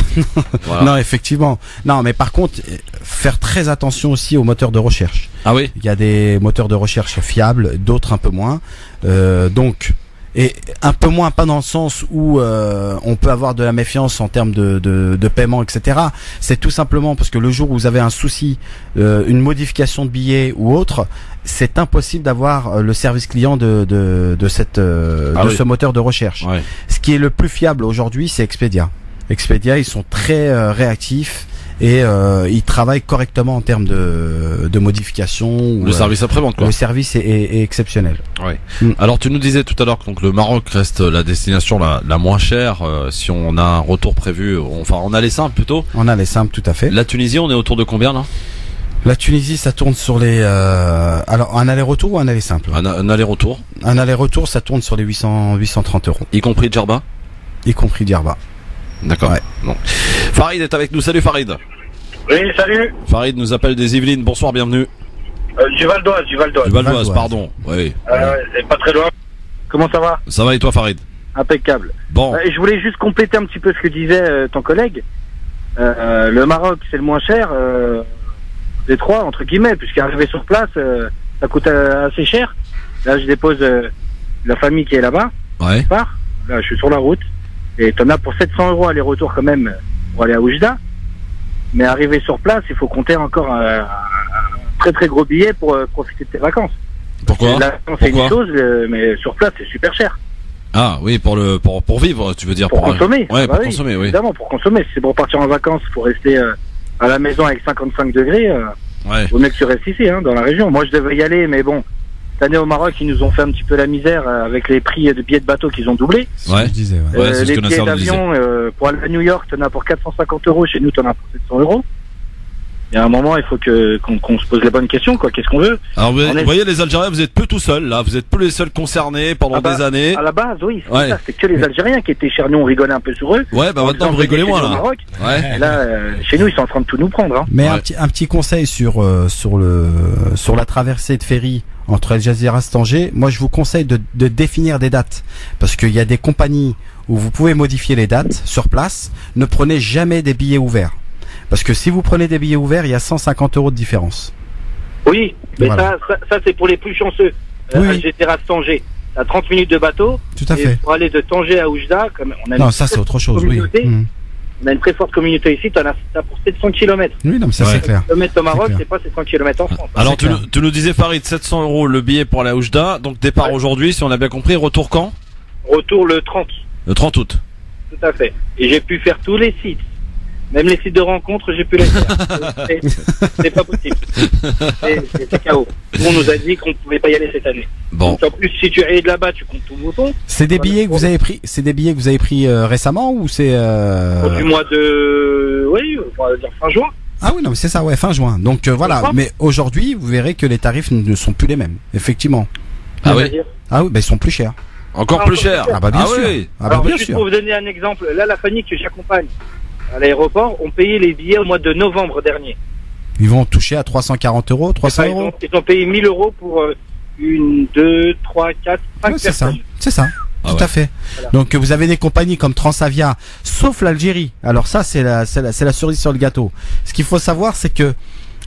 Speaker 3: Voilà. Non, effectivement. Non, mais par contre, faire très attention aussi aux moteurs de recherche.
Speaker 2: Ah oui.
Speaker 3: Il y a des moteurs de recherche fiables, d'autres un peu moins. Donc. Et un peu moins, pas dans le sens où on peut avoir de la méfiance en termes de paiement, etc. C'est tout simplement parce que le jour où vous avez un souci, une modification de billet ou autre, c'est impossible d'avoir le service client de ce moteur de recherche.
Speaker 2: Ouais.
Speaker 3: Ce qui est le plus fiable aujourd'hui, c'est Expedia. Expedia, ils sont très réactifs. Et ils travaillent correctement en termes de modification.
Speaker 2: Le service après-vente, quoi.
Speaker 3: Le service est exceptionnel.
Speaker 2: Ouais. Alors tu nous disais tout à l'heure que donc le Maroc reste la destination la moins chère si on a un retour prévu. Enfin, on a les simples plutôt.
Speaker 3: On a les simples, tout à fait.
Speaker 2: La Tunisie, on est autour de combien là?
Speaker 3: La Tunisie, ça tourne sur les... alors, un aller-retour ou un aller simple?
Speaker 2: Un aller-retour.
Speaker 3: Un aller-retour, ça tourne sur les 830 €.
Speaker 2: Y compris Djerba?
Speaker 3: Y compris Djerba.
Speaker 2: D'accord. Ouais. Bon. Farid est avec nous. Salut Farid.
Speaker 12: Oui, salut.
Speaker 2: Farid nous appelle des Yvelines. Bonsoir, bienvenue.
Speaker 12: Du Val d'Oise.
Speaker 2: Du Val d'Oise, pardon. Oui.
Speaker 12: C'est pas très loin. Comment ça va?
Speaker 2: Ça va et toi, Farid?
Speaker 12: Impeccable.
Speaker 2: Bon.
Speaker 12: Je voulais juste compléter un petit peu ce que disait ton collègue. Le Maroc, c'est le moins cher des trois, entre guillemets, puisqu'arriver sur place, ça coûte assez cher. Là, je dépose la famille qui est là-bas.
Speaker 2: Ouais.
Speaker 12: Là, je suis sur la route. Et t'en as pour 700 € aller-retour quand même pour aller à Oujda. Mais arriver sur place, il faut compter encore un très très gros billet pour profiter de tes vacances.
Speaker 2: Pourquoi?
Speaker 12: Là, c'est une chose, mais sur place, c'est super cher.
Speaker 2: Ah oui, pour vivre, tu veux dire?
Speaker 12: Pour consommer.
Speaker 2: Ouais,
Speaker 12: bah
Speaker 2: pour consommer, oui.
Speaker 12: Évidemment, pour consommer. Si c'est pour partir en vacances, pour rester à la maison avec 55 degrés, vaut mieux que tu restes ici, dans la région. Moi, je devais y aller, mais bon, cette année au Maroc, ils nous ont fait un petit peu la misère avec les prix de billets de bateau qu'ils ont doublé.
Speaker 3: Ouais. Je disais,
Speaker 2: ouais. C'est
Speaker 12: les billets d'avion, pour aller à New York, t'en as pour 450 €. Chez nous, t'en as pour 700 €. Il y a un moment, il faut qu'on se pose les bonnes questions, quoi. Qu'est-ce qu'on veut?
Speaker 2: Alors, vous voyez, les Algériens, vous êtes peu tout seuls, là. Vous êtes peu les seuls concernés pendant des années.
Speaker 12: À la base, oui. C'est que les Algériens qui étaient chers. Nous, on rigolait un peu sur eux.
Speaker 2: Ouais, bah maintenant, vous rigolez moins, là.
Speaker 12: Maroc.
Speaker 2: Ouais.
Speaker 12: Et là, chez nous, ils sont en train de tout nous prendre,
Speaker 3: Mais un petit conseil sur la traversée de ferry entre El Jazira et Tanger. Moi, je vous conseille de définir des dates. Parce qu'il y a des compagnies où vous pouvez modifier les dates sur place. Ne prenez jamais des billets ouverts. Parce que si vous prenez des billets ouverts, il y a 150 € de différence.
Speaker 12: Oui, mais
Speaker 3: voilà.
Speaker 12: ça c'est pour les plus chanceux. Algeciras Tanger, t'as 30 minutes de bateau.
Speaker 3: Tout à fait.
Speaker 12: Pour aller de Tanger à Oujda,
Speaker 3: non, ça c'est autre chose, oui.
Speaker 12: On a une très forte communauté ici, t'as pour 700 km.
Speaker 3: Oui, non, mais ça c'est clair.
Speaker 12: Km au Maroc, c'est pas 700 km en France.
Speaker 2: Alors tu nous disais, Farid, 700 € le billet pour aller à Oujda. Donc départ aujourd'hui, si on a bien compris. Retour quand?
Speaker 12: Retour le 30.
Speaker 2: Le 30 août.
Speaker 12: Tout à fait. Et j'ai pu faire tous les sites. Même les sites de rencontres, j'ai pu les faire. C'est pas possible. C'est chaos. On nous a dit qu'on ne pouvait pas y aller cette année.
Speaker 2: Bon.
Speaker 12: Donc, en plus, si tu es de là-bas, tu comptes tout bouton.
Speaker 3: C'est des billets que vous avez pris. C'est des billets que vous avez pris récemment ou c'est
Speaker 12: du mois de, oui, on va dire fin juin.
Speaker 3: Ah oui, non, mais c'est ça, ouais, fin juin. Donc voilà. Mais aujourd'hui, vous verrez que les tarifs ne sont plus les mêmes, effectivement.
Speaker 2: Ah oui.
Speaker 3: Ah oui, ils sont plus chers.
Speaker 2: Encore plus chers.
Speaker 3: Ah bah bien sûr.
Speaker 2: Oui.
Speaker 3: Ah bah
Speaker 12: alors,
Speaker 3: bien
Speaker 12: juste
Speaker 3: sûr.
Speaker 12: pour vous donner un exemple, là, la famille que j'accompagne à l'aéroport ont payé les billets au mois de novembre dernier.
Speaker 3: Ils vont toucher à 340 €, 300 €.
Speaker 12: Ils ont payé 1000 € pour 1, 2, 3, 4, 5 personnes.
Speaker 3: C'est ça. Tout à fait. Voilà. Donc vous avez des compagnies comme Transavia, sauf l'Algérie. Alors ça, c'est la cerise sur le gâteau. Ce qu'il faut savoir, c'est que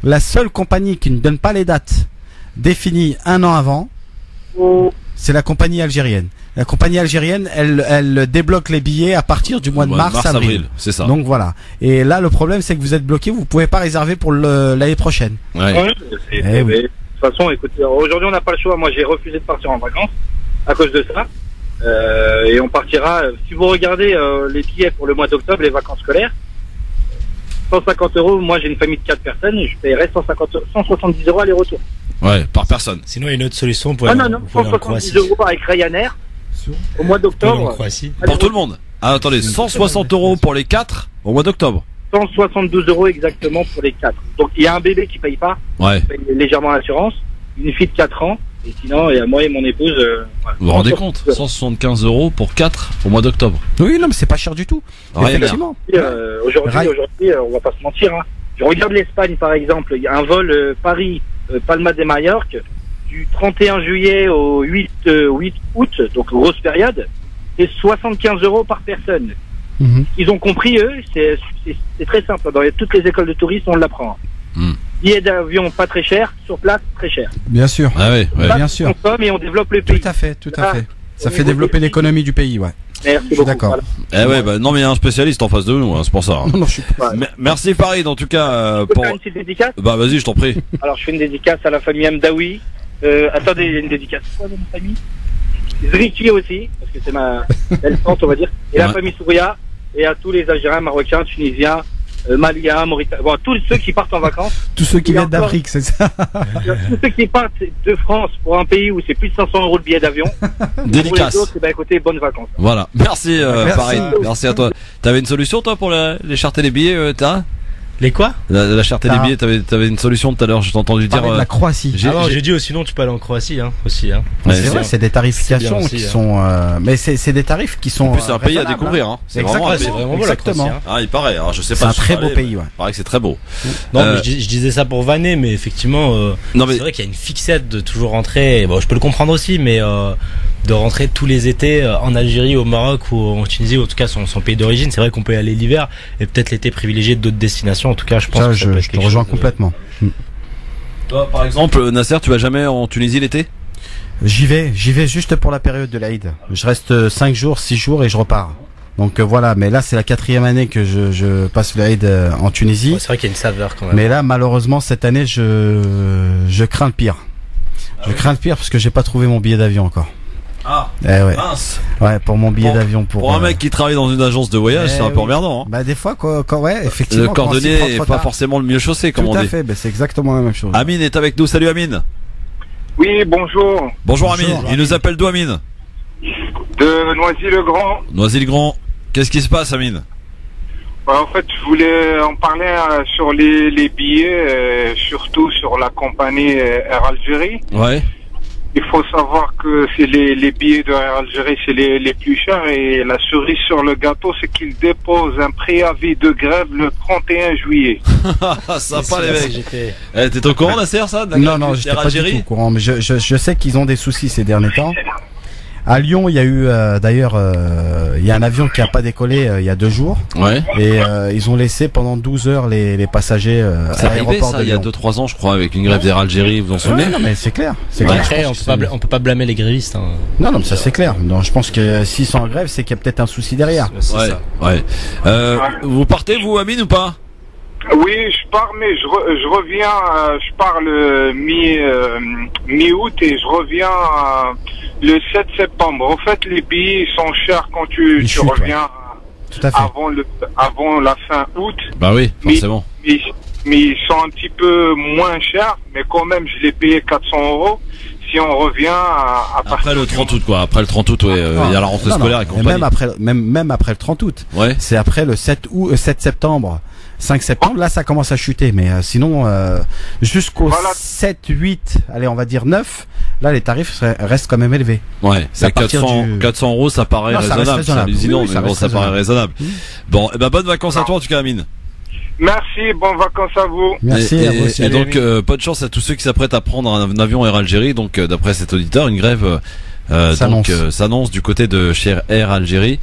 Speaker 3: la seule compagnie qui ne donne pas les dates définies un an avant, c'est la compagnie algérienne. La compagnie algérienne, elle débloque les billets à partir du mois de mars-avril.
Speaker 2: C'est ça.
Speaker 3: Donc voilà. Et là, le problème, c'est que vous êtes bloqué, vous pouvez pas réserver pour l'année prochaine.
Speaker 2: Ouais.
Speaker 12: Oui. De toute façon, écoute, aujourd'hui, on n'a pas le choix. Moi, j'ai refusé de partir en vacances à cause de ça. Et on partira. Si vous regardez les billets pour le mois d'octobre, les vacances scolaires, 150 €. Moi, j'ai une famille de 4 personnes et je paierai 170 € aller-retour.
Speaker 2: Ouais, par personne.
Speaker 13: Sinon, il y a une autre solution pour
Speaker 12: non, 170 € avec Ryanair au mois d'octobre.
Speaker 2: Pour tout le monde. Ah, attendez, 160 € pour les 4 au mois d'octobre.
Speaker 12: 172 € exactement pour les 4. Donc il y a un bébé qui paye pas.
Speaker 2: Ouais.
Speaker 12: Qui paye légèrement l'assurance. Une fille de 4 ans. Et sinon, il y a moi et mon épouse.
Speaker 2: Vous vous rendez compte? 175 € pour 4 au mois d'octobre.
Speaker 3: Oui, non, mais c'est pas cher du tout. Effectivement.
Speaker 12: Aujourd'hui, on va pas se mentir. Je regarde l'Espagne par exemple. Il y a un vol Paris Palma de Majorque du 31 juillet au 8 août, donc grosse période, c'est 75 € par personne. Ils ont compris, eux, c'est très simple. Dans toutes les écoles de tourisme, on l'apprend. Billet d'avion pas très cher, sur place très cher.
Speaker 3: Bien sûr.
Speaker 2: Ah oui,
Speaker 3: bien sûr.
Speaker 12: On consomme et on développe le pays.
Speaker 3: Tout à fait. Ça fait développer l'économie du pays, ouais.
Speaker 12: Merci beaucoup.
Speaker 3: D'accord.
Speaker 12: Voilà.
Speaker 2: Ouais, bah non, mais il y a un spécialiste en face de nous, c'est pour ça.
Speaker 3: Non, je suis pas.
Speaker 2: Merci Farid, en tout cas.
Speaker 12: Pour faire une petite dédicace.
Speaker 2: Bah vas-y, je t'en prie.
Speaker 12: Alors je fais une dédicace à la famille Mdaoui. Attendez, il y a une dédicace. Quoi, dans ma famille? Zriki aussi, parce que c'est ma belle-tante, on va dire. Et la famille Souria, et à tous les Algériens, Marocains, Tunisiens, Maliens, Mauritaniens, bon, tous ceux qui partent en vacances.
Speaker 3: Tous ceux qui viennent d'Afrique, c'est ça.
Speaker 12: Tous ceux qui partent de France pour un pays où c'est plus de 500 € le billet d'avion.
Speaker 2: Dédicace.
Speaker 12: Pour les autres, écoutez, bonnes vacances.
Speaker 2: Voilà. Merci. Farid. Merci à toi. T'avais une solution, toi, pour les charter les billets,
Speaker 4: Les quoi?
Speaker 2: La cherté des billets, t'avais une solution tout à l'heure, je t'ai entendu dire.
Speaker 3: De la Croatie.
Speaker 4: J'ai dit sinon tu peux aller en Croatie, hein, aussi, hein.
Speaker 3: Ouais, c'est vrai, c'est des tarifications qui sont, mais c'est des tarifs qui sont.
Speaker 2: En plus, c'est un pays à découvrir, hein.
Speaker 3: C'est vraiment
Speaker 2: beau, la Croatie, hein. Ah, il paraît. Alors, je sais pas.
Speaker 3: C'est un très beau pays, ouais.
Speaker 2: Il paraît que c'est très beau.
Speaker 4: Non, mais je disais ça pour vanner, mais effectivement, c'est vrai qu'il y a une fixette de toujours rentrer. Bon, je peux le comprendre aussi, mais de rentrer tous les étés en Algérie, au Maroc ou en Tunisie, ou en tout cas son pays d'origine. C'est vrai qu'on peut y aller l'hiver et peut-être l'été privilégié d'autres destinations. En tout cas, je pense que
Speaker 3: je te rejoins complètement.
Speaker 2: Toi, par exemple, Nasser, tu vas jamais en Tunisie l'été?
Speaker 3: J'y vais juste pour la période de l'Aïd. Je reste 5 jours, 6 jours et je repars. Donc voilà, mais là c'est la 4e année que je passe l'Aïd en Tunisie.
Speaker 4: Ouais, c'est vrai qu'il y a une saveur quand même.
Speaker 3: Mais là, malheureusement, cette année, je crains le pire. Je crains le pire parce que j'ai pas trouvé mon billet d'avion encore.
Speaker 2: Ah,
Speaker 3: ouais.
Speaker 2: Mince.
Speaker 3: Ouais, pour mon billet d'avion.
Speaker 2: Pour un mec qui travaille dans une agence de voyage, c'est un peu emmerdant. Hein.
Speaker 3: Bah des fois, quand ouais, effectivement.
Speaker 2: Le cordonnier est pas forcément le mieux chaussé, comme on dit.
Speaker 3: Tout à fait, c'est exactement la même chose.
Speaker 2: Amine est avec nous. Salut Amine.
Speaker 12: Oui, bonjour.
Speaker 2: Bonjour Amine. Il nous appelle d'où Amine?
Speaker 12: De Noisy-le-Grand.
Speaker 2: Noisy-le-Grand. Qu'est-ce qui se passe Amine?
Speaker 12: En fait, je voulais en parler sur les billets, surtout sur la compagnie Air Algérie.
Speaker 2: Ouais.
Speaker 12: Il faut savoir que c'est les billets de Air Algérie, c'est les plus chers, et la cerise sur le gâteau, c'est qu'ils déposent un préavis de grève le 31 juillet.
Speaker 2: Sympa les mecs. T'es au courant Nasser ça?
Speaker 3: Non, j'étais pas du tout au courant, mais je sais qu'ils ont des soucis ces derniers temps. À Lyon, il y a eu d'ailleurs il y a un avion qui a pas décollé il y a 2 jours.
Speaker 2: Ouais.
Speaker 3: Et ils ont laissé pendant 12 heures les passagers à l'aéroport de Lyon.
Speaker 2: Il y a 2-3 ans, je crois, avec une grève d'Air Algérie, vous en souvenez?
Speaker 3: Non, mais c'est clair.
Speaker 4: Après, on peut pas blâmer les grévistes. Hein.
Speaker 3: Non, mais ça c'est clair. Non, je pense que s'ils sont en grève, c'est qu'il y a peut-être un souci derrière.
Speaker 2: Ouais. Vous partez vous, Amine, ou pas?
Speaker 12: Oui, je pars, mais je reviens. Je pars le mi-août et je reviens le 7 septembre. En fait, les billets sont chers quand tu reviens avant la fin août.
Speaker 2: Bah oui, forcément.
Speaker 12: Mais ils sont un petit peu moins chers, mais quand même, je l'ai payé 400 €. Si on revient
Speaker 2: après le 30 août, quoi. Après le 30 août, il y a la rentrée scolaire et compagnie.
Speaker 3: Même après le 30 août.
Speaker 2: Ouais.
Speaker 3: C'est après le 7 septembre. 5 septembre, là ça commence à chuter, mais sinon jusqu'au 7, 8, allez on va dire 9, là les tarifs restent quand même élevés.
Speaker 2: Ouais, c'est 400 €, ça paraît raisonnable, c'est hallucinant, mais bon, ça paraît raisonnable. Bon, et bonnes vacances à toi en tout cas Amine.
Speaker 12: Merci, bonnes vacances à vous.
Speaker 3: Merci à vous aussi.
Speaker 2: Et donc bonne chance à tous ceux qui s'apprêtent à prendre un avion Air Algérie, donc d'après cet auditeur, une grève s'annonce du côté de chez Air Algérie.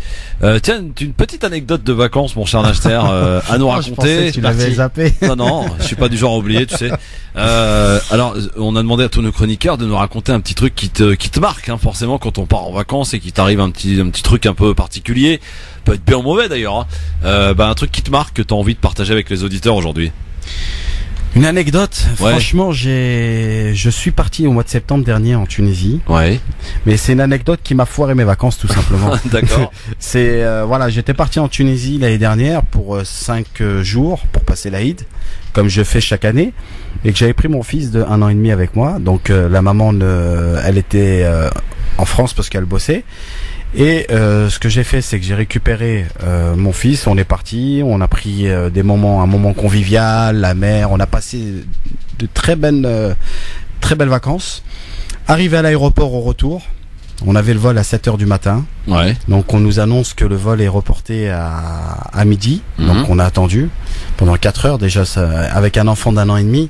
Speaker 2: Tiens, une petite anecdote de vacances, mon cher Nasser, à nous raconter.
Speaker 3: Je pensais que tu l'avais zappé.
Speaker 2: Non, je suis pas du genre à oublier, tu sais. Alors, on a demandé à tous nos chroniqueurs de nous raconter un petit truc qui te marque, hein, forcément, quand on part en vacances et qu'il t'arrive un petit truc un peu particulier, peut être bien ou mauvais d'ailleurs. Hein. Un truc qui te marque que t'as envie de partager avec les auditeurs aujourd'hui.
Speaker 3: Une anecdote, franchement, je suis parti au mois de septembre dernier en Tunisie.
Speaker 2: Ouais.
Speaker 3: Mais c'est une anecdote qui m'a foiré mes vacances tout simplement.
Speaker 2: D'accord.
Speaker 3: C'est j'étais parti en Tunisie l'année dernière pour 5 jours pour passer l'Aïd, comme je fais chaque année, et que j'avais pris mon fils de 1 an et demi avec moi. Donc la maman elle était en France parce qu'elle bossait. Et ce que j'ai fait, c'est que j'ai récupéré mon fils, on est parti, on a pris un moment convivial, la mer, on a passé de très belles vacances. Arrivé à l'aéroport au retour, on avait le vol à 7h du matin.
Speaker 2: Ouais.
Speaker 3: Donc on nous annonce que le vol est reporté à midi. Donc on a attendu pendant 4 heures déjà avec un enfant d'1 an et demi.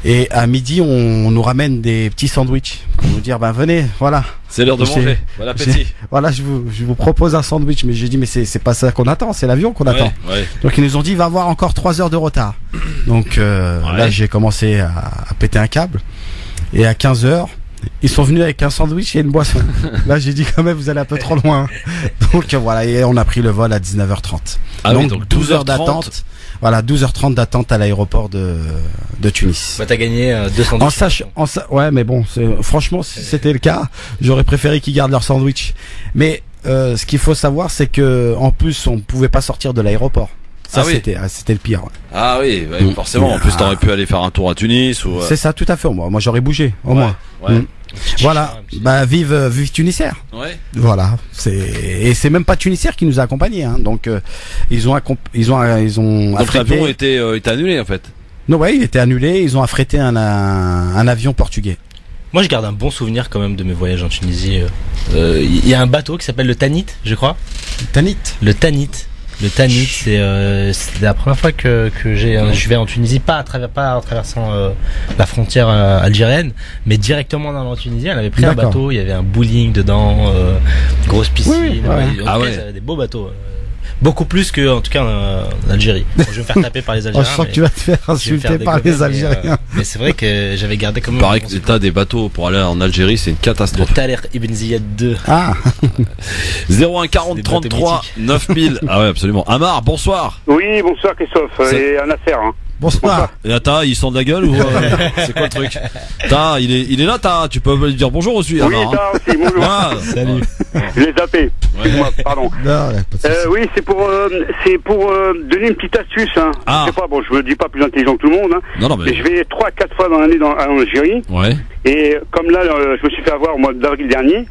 Speaker 3: Et à midi, on nous ramène des petits sandwichs pour nous dire venez, voilà.
Speaker 2: C'est l'heure de manger. Bon appétit.
Speaker 3: Voilà, je vous propose un sandwich, mais j'ai dit mais c'est pas ça qu'on attend, c'est l'avion qu'on attend.
Speaker 2: Ouais.
Speaker 3: Donc ils nous ont dit il va avoir encore 3 heures de retard. Donc là j'ai commencé à péter un câble. Et à 15 heures, ils sont venus avec un sandwich et une boisson. Là j'ai dit quand même vous allez un peu trop loin. Donc voilà, et on a pris le vol à 19h30.
Speaker 2: Donc
Speaker 3: 12 heures d'attente. Voilà, 12h30 d'attente à l'aéroport de Tunis.
Speaker 4: Bah t'as gagné 200 $.
Speaker 3: Ouais, mais bon, franchement, si c'était le cas, j'aurais préféré qu'ils gardent leur sandwich. Mais ce qu'il faut savoir, c'est que en plus, on pouvait pas sortir de l'aéroport. Ça, c'était le pire. Ouais.
Speaker 2: Ah oui, forcément. En plus, t'aurais pu aller faire un tour à Tunis ou.
Speaker 3: C'est ça, tout à fait. Moi, j'aurais bougé, au moins.
Speaker 2: Ouais.
Speaker 3: Voilà, bah vive Tunisair.
Speaker 2: Ouais.
Speaker 3: Voilà, c'est même pas Tunisair qui nous a accompagnés, hein. Donc ils ont
Speaker 2: Donc
Speaker 3: affrété.
Speaker 2: l'avion était annulé en fait.
Speaker 3: Non, ouais, il était annulé. Ils ont affrété un avion portugais.
Speaker 4: Moi, je garde un bon souvenir quand même de mes voyages en Tunisie. Il y a un bateau qui s'appelle le Tanit, je crois. Le Tanit, c'est la première fois que je vais en Tunisie, pas en traversant la frontière algérienne, mais directement dans la Tunisie. Elle avait pris un bateau, il y avait un bowling dedans, grosse piscine.
Speaker 3: Oui, ouais.
Speaker 4: En tout cas, ça avait des beaux bateaux. Beaucoup plus que, en tout cas, en Algérie. Bon, je vais me faire taper par les Algériens.
Speaker 3: Je sens que tu vas te faire insulter par les Algériens.
Speaker 4: Mais c'est vrai que j'avais gardé comme.
Speaker 2: Pareil que t'as des bateaux pour aller en Algérie, c'est une catastrophe.
Speaker 4: Le Thaler Ibn Ziyad 2.
Speaker 3: Ah.
Speaker 2: 01 40 33 9000. Ah ouais, absolument. Amar, bonsoir.
Speaker 13: Oui, bonsoir Christophe et Nasser. Hein.
Speaker 3: Bonsoir.
Speaker 2: Et Ata, ils sont de la gueule ou c'est quoi le truc? Ta, il est là, Ta. Tu peux lui dire bonjour aussi.
Speaker 13: Oui, Ta aussi. Bonjour.
Speaker 2: Ah,
Speaker 3: salut.
Speaker 13: Je l'ai zappé. Excuse-moi, pardon.
Speaker 3: Non,
Speaker 13: oui, c'est pour donner une petite astuce. Hein.
Speaker 2: Ah.
Speaker 13: Je sais pas, bon, je me dis pas plus intelligent que tout le monde. Hein.
Speaker 2: Non, mais
Speaker 13: je vais 3-4 fois dans l'année en Algérie.
Speaker 2: Ouais.
Speaker 13: Et comme là, je me suis fait avoir au mois d'avril dernier.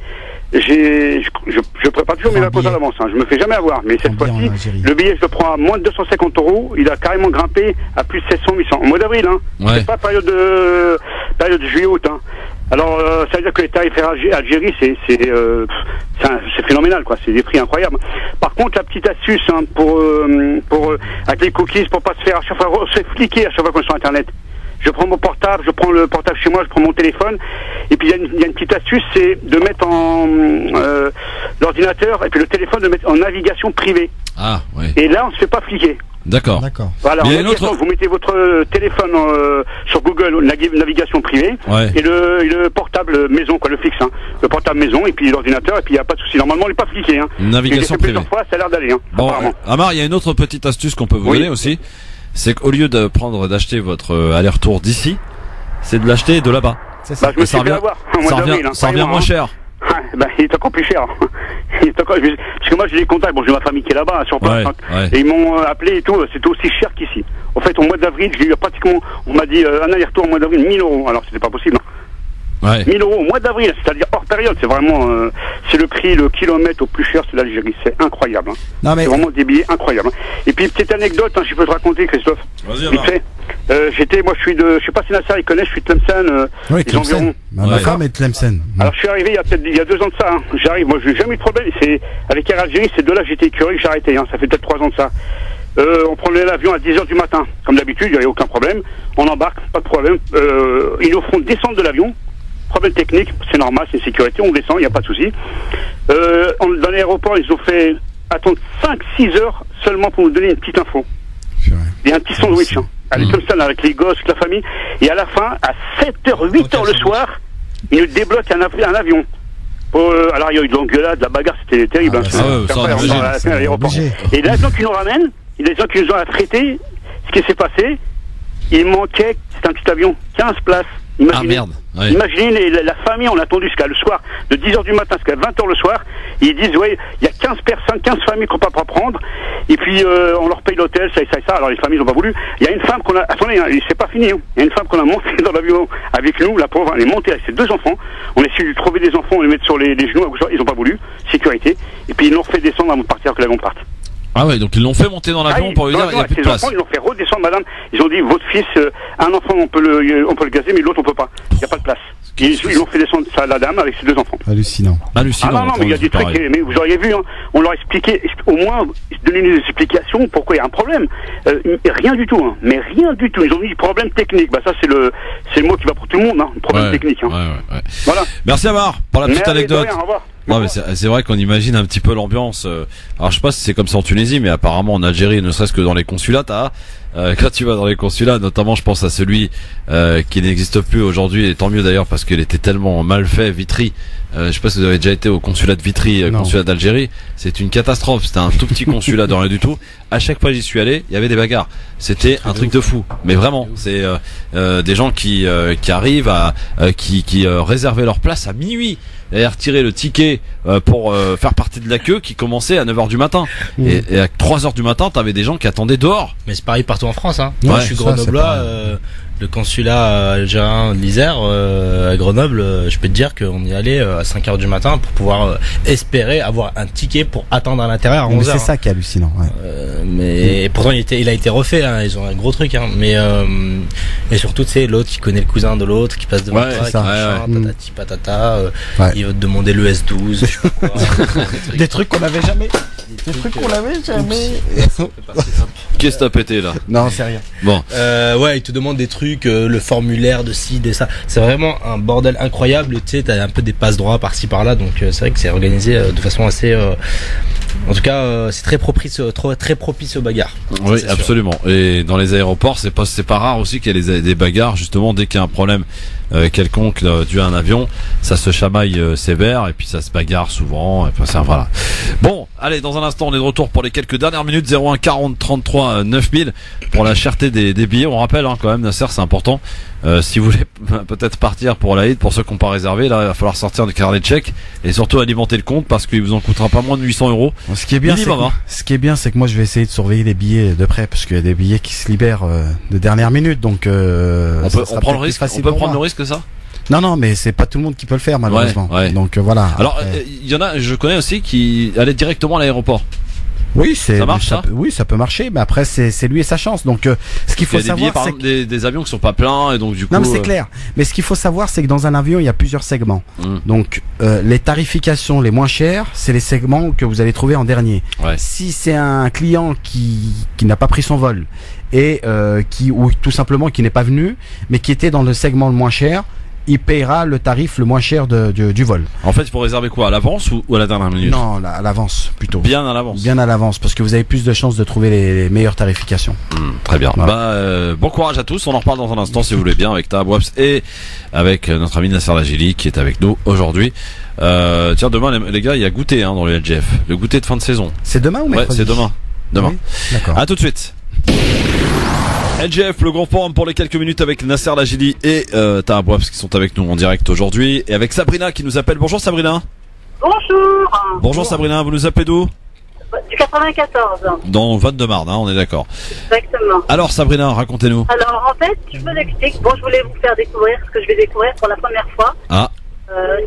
Speaker 13: Je prépare toujours mes vacances à l'avance, hein. Je me fais jamais avoir, mais cette fois-ci, le billet je le prends à moins de 250 €, il a carrément grimpé à plus de 700-800 au mois d'avril, hein.
Speaker 2: Ouais.
Speaker 13: C'est pas période de juillet-août, hein. Alors ça veut dire que les tarifs Algérie c'est phénoménal, quoi, c'est des prix incroyables. Par contre, la petite astuce, hein, pour avec les cookies, pour pas se faire à chaque fois se fliquer à chaque fois qu'on est sur internet. Je prends mon portable, je prends le portable chez moi, je prends mon téléphone, et puis il y a une petite astuce, c'est de mettre en l'ordinateur et puis le téléphone de mettre en navigation privée.
Speaker 2: Ah, ouais.
Speaker 13: Et là, on se fait pas fliquer.
Speaker 2: D'accord.
Speaker 13: Voilà,
Speaker 2: Mais il y a une autre...
Speaker 13: vous mettez votre téléphone sur Google, navigation privée,
Speaker 2: ouais.
Speaker 13: Et le portable maison, quoi, le fixe, hein. Le portable maison, et puis l'ordinateur, et puis il n'y a pas de souci. Normalement, on n'est pas fliqué, hein.
Speaker 2: Navigation privée.
Speaker 13: Plusieurs fois, ça a l'air d'aller, hein.
Speaker 2: Bon, Amar, il y a une autre petite astuce qu'on peut vous donner aussi. C'est qu'au lieu d'acheter votre aller-retour d'ici, c'est de l'acheter de là-bas.
Speaker 13: C'est ça. Bah, je me suis fait avoir,
Speaker 2: ça revient moins cher.
Speaker 13: Bah, il est encore plus cher. Parce que moi j'ai des contacts, bon j'ai ma famille qui est là-bas sur place,
Speaker 2: ouais.
Speaker 13: Et ils m'ont appelé et tout, c'était aussi cher qu'ici. En fait, au mois d'avril, j'ai eu pratiquement, on m'a dit un aller-retour au mois d'avril, 1000 €. Alors c'était pas possible.
Speaker 2: Ouais.
Speaker 13: 1000 € au mois d'avril, c'est-à-dire hors période, c'est vraiment, c'est le prix, le kilomètre au plus cher, c'est l'Algérie, c'est incroyable. Hein.
Speaker 3: Non, mais...
Speaker 13: C'est vraiment des billets incroyables. Hein. Et puis petite anecdote, hein, je peux te raconter, Christophe.
Speaker 2: Vas-y,
Speaker 13: vite fait. Moi je sais pas si Nasser il connaît, je suis de Tlemcen.
Speaker 3: Oui, Tlemcen. Ma femme est de Tlemcen.
Speaker 13: Alors je suis arrivé il y a 2 ans de ça. Hein. J'arrive, moi j'ai jamais eu de problème. C'est avec Air Algérie, c'est de là que j'étais écœuré que j'ai arrêté. Hein. Ça fait peut-être 3 ans de ça. On prenait l'avion à 10h du matin, comme d'habitude, il n'y avait aucun problème. On embarque, pas de problème. Ils nous feront descendre de l'avion. Problème technique, c'est normal, c'est sécurité, on descend, il n'y a pas de souci. Dans l'aéroport, ils ont fait attendre 5-6 heures seulement pour nous donner une petite info. Il y a un petit sandwich, hein. Allez, comme ça, là, avec les gosses, la famille. Et à la fin, à 7h, 8h le soir, ils nous débloquent un avion. Alors, il y a eu de l'engueulade, de la bagarre, c'était terrible. Et l'avion qui nous ramène, les gens qui nous ont affrétés, ce qui s'est passé, il manquait, c'est un petit avion, 15 places. Imaginez,
Speaker 2: merde. Ouais.
Speaker 13: Imaginez la famille, on a attendu jusqu'à le soir, de 10h du matin jusqu'à 20h le soir. Ils disent, ouais, il y a 15 personnes, 15 familles qu'on peut pas prendre. Et puis, on leur paye l'hôtel, ça. Alors, les familles n'ont pas voulu. Il y a une femme qu'on a, attendez, hein, c'est pas fini, hein. Il y a une femme qu'on a montée dans l'avion avec nous, la pauvre, elle est montée avec ses 2 enfants. On a essayé de trouver des enfants, on les met sur les genoux, ils ont pas voulu. Sécurité. Et puis, ils l'ont refait descendre avant de partir, que l'avion parte.
Speaker 2: Ah ouais, donc ils l'ont fait monter dans l'avion pour lui dire il n'y a plus de place.
Speaker 13: Enfants, ils l'ont fait redescendre, madame. Ils ont dit, votre fils, un enfant, on peut le gazer, mais l'autre, on peut pas. Il n'y a pas de place. Ils l'ont fait descendre, ça, la dame, avec ses 2 enfants.
Speaker 3: Hallucinant.
Speaker 13: Ah non, mais il y a des trucs, mais vous auriez vu, hein. On leur expliquait, au moins, donner des explications, pourquoi il y a un problème. Rien du tout, hein. Mais rien du tout. Ils ont dit problème technique. Bah, ça, c'est le mot qui va pour tout le monde, hein. Problème technique, hein.
Speaker 2: Ouais.
Speaker 13: Voilà.
Speaker 2: Merci Amar pour la petite anecdote.
Speaker 13: Au revoir.
Speaker 2: Non mais c'est vrai qu'on imagine un petit peu l'ambiance. Alors je sais pas si c'est comme ça en Tunisie, mais apparemment en Algérie, ne serait-ce que dans les consulats, quand tu vas dans les consulats, notamment je pense à celui qui n'existe plus aujourd'hui, et tant mieux d'ailleurs parce qu'il était tellement mal fait, Vitry. Je sais pas si vous avez déjà été au consulat de Vitry, consulat d'Algérie. C'est une catastrophe. C'était un tout petit consulat de rien du tout. À chaque fois que j'y suis allé, il y avait des bagarres. C'était un truc de fou. Mais vraiment, c'est des gens qui arrivent qui réservaient leur place à minuit. Et retirer le ticket pour faire partie de la queue qui commençait à 9h du matin. Et à 3h du matin, t'avais des gens qui attendaient dehors.
Speaker 4: Mais c'est pareil partout en France. Hein.
Speaker 3: Ouais,
Speaker 4: Moi, je suis grenoblois. Le consulat algérien de l'Isère à Grenoble, je peux te dire qu'on y allait à 5h du matin pour pouvoir espérer avoir un ticket pour attendre à l'intérieur à 11h.
Speaker 3: C'est ça qui est hallucinant. Ouais.
Speaker 4: Mais pourtant il a été refait, hein, ils ont un gros truc. Hein, mais et surtout tu sais l'autre qui connaît le cousin de l'autre qui passe devant toi, qui chante, tatati patata, il va te demander le S12. Je sais pas quoi,
Speaker 3: des trucs qu'on avait jamais. Des trucs qu'on avait jamais.
Speaker 2: Qu'est-ce que t'as pété là?
Speaker 3: Non, c'est rien.
Speaker 2: Bon.
Speaker 4: Ouais, il te demande des trucs, le formulaire de ci, de ça. C'est vraiment un bordel incroyable. Tu sais, t'as un peu des passe droits par-ci par-là, donc c'est vrai que c'est organisé de façon assez. En tout cas, c'est très propice aux bagarres.
Speaker 2: Oui, absolument. Et dans les aéroports, c'est pas rare aussi qu'il y ait des bagarres. Justement, dès qu'il y a un problème quelconque dû à un avion, ça se chamaille sévère et puis ça se bagarre souvent. Et puis ça, voilà. Bon, allez, dans un instant, on est de retour pour les quelques dernières minutes. 01 40 33 9000 pour la cherté des billets. On rappelle quand même, Nasser, c'est important. Si vous voulez peut-être partir pour l'Aïd, pour ceux qui n'ont pas réservé, là il va falloir sortir du carnet de chèques et surtout alimenter le compte parce qu'il vous en coûtera pas moins de 800 €.
Speaker 3: Ce qui est bien, c'est que moi je vais essayer de surveiller les billets de près parce qu'il y a des billets qui se libèrent de dernière minute, donc
Speaker 2: on prend le risque. On peut prendre le risque que ça.
Speaker 3: Non, mais c'est pas tout le monde qui peut le faire malheureusement.
Speaker 2: Ouais.
Speaker 3: Donc voilà.
Speaker 2: Alors il y en a, je connais aussi qui allaient directement à l'aéroport.
Speaker 3: Oui, ça
Speaker 2: marche, ça
Speaker 3: oui, ça peut marcher, mais après c'est lui et sa chance. Donc ce qu'il faut savoir,
Speaker 2: c'est que des avions qui sont pas pleins et donc du coup.
Speaker 3: Non, mais c'est clair. Mais ce qu'il faut savoir, c'est que dans un avion, il y a plusieurs segments. Donc les tarifications les moins chères, c'est les segments que vous allez trouver en dernier.
Speaker 2: Ouais.
Speaker 3: Si c'est un client qui n'a pas pris son vol et ou tout simplement qui n'est pas venu, mais qui était dans le segment le moins cher, il paiera le tarif le moins cher du vol.
Speaker 2: En fait, il faut réserver quoi, à l'avance ou à la dernière minute?
Speaker 3: Non, à l'avance plutôt.
Speaker 2: Bien à l'avance.
Speaker 3: Bien à l'avance, parce que vous avez plus de chances de trouver les meilleures tarifications.
Speaker 2: Très bien.
Speaker 3: Voilà.
Speaker 2: Bon courage à tous. On en reparle dans un instant si vous voulez bien avec Taha Bouabs et avec notre ami Nasser Lajili qui est avec nous aujourd'hui. Tiens, demain les gars, il y a goûter dans le LGF. Le goûter de fin de saison.
Speaker 3: C'est demain ou mercredi?
Speaker 2: Ouais, c'est demain.
Speaker 3: Oui, d'accord.
Speaker 2: À tout de suite. LGF, le grand forum pour les quelques minutes avec Nasser Lajili et Taha Bouabs qui sont avec nous en direct aujourd'hui et avec Sabrina qui nous appelle. Bonjour Sabrina.
Speaker 14: Bonjour.
Speaker 2: Bonjour Sabrina, vous nous appelez d'où?
Speaker 14: Du 94.
Speaker 2: Dans Val-de-Marne, on est d'accord.
Speaker 14: Exactement.
Speaker 2: Alors Sabrina, racontez-nous.
Speaker 14: Alors en fait, je vous explique. Bon, je voulais vous faire découvrir ce que je vais découvrir pour la première fois.
Speaker 2: Ah.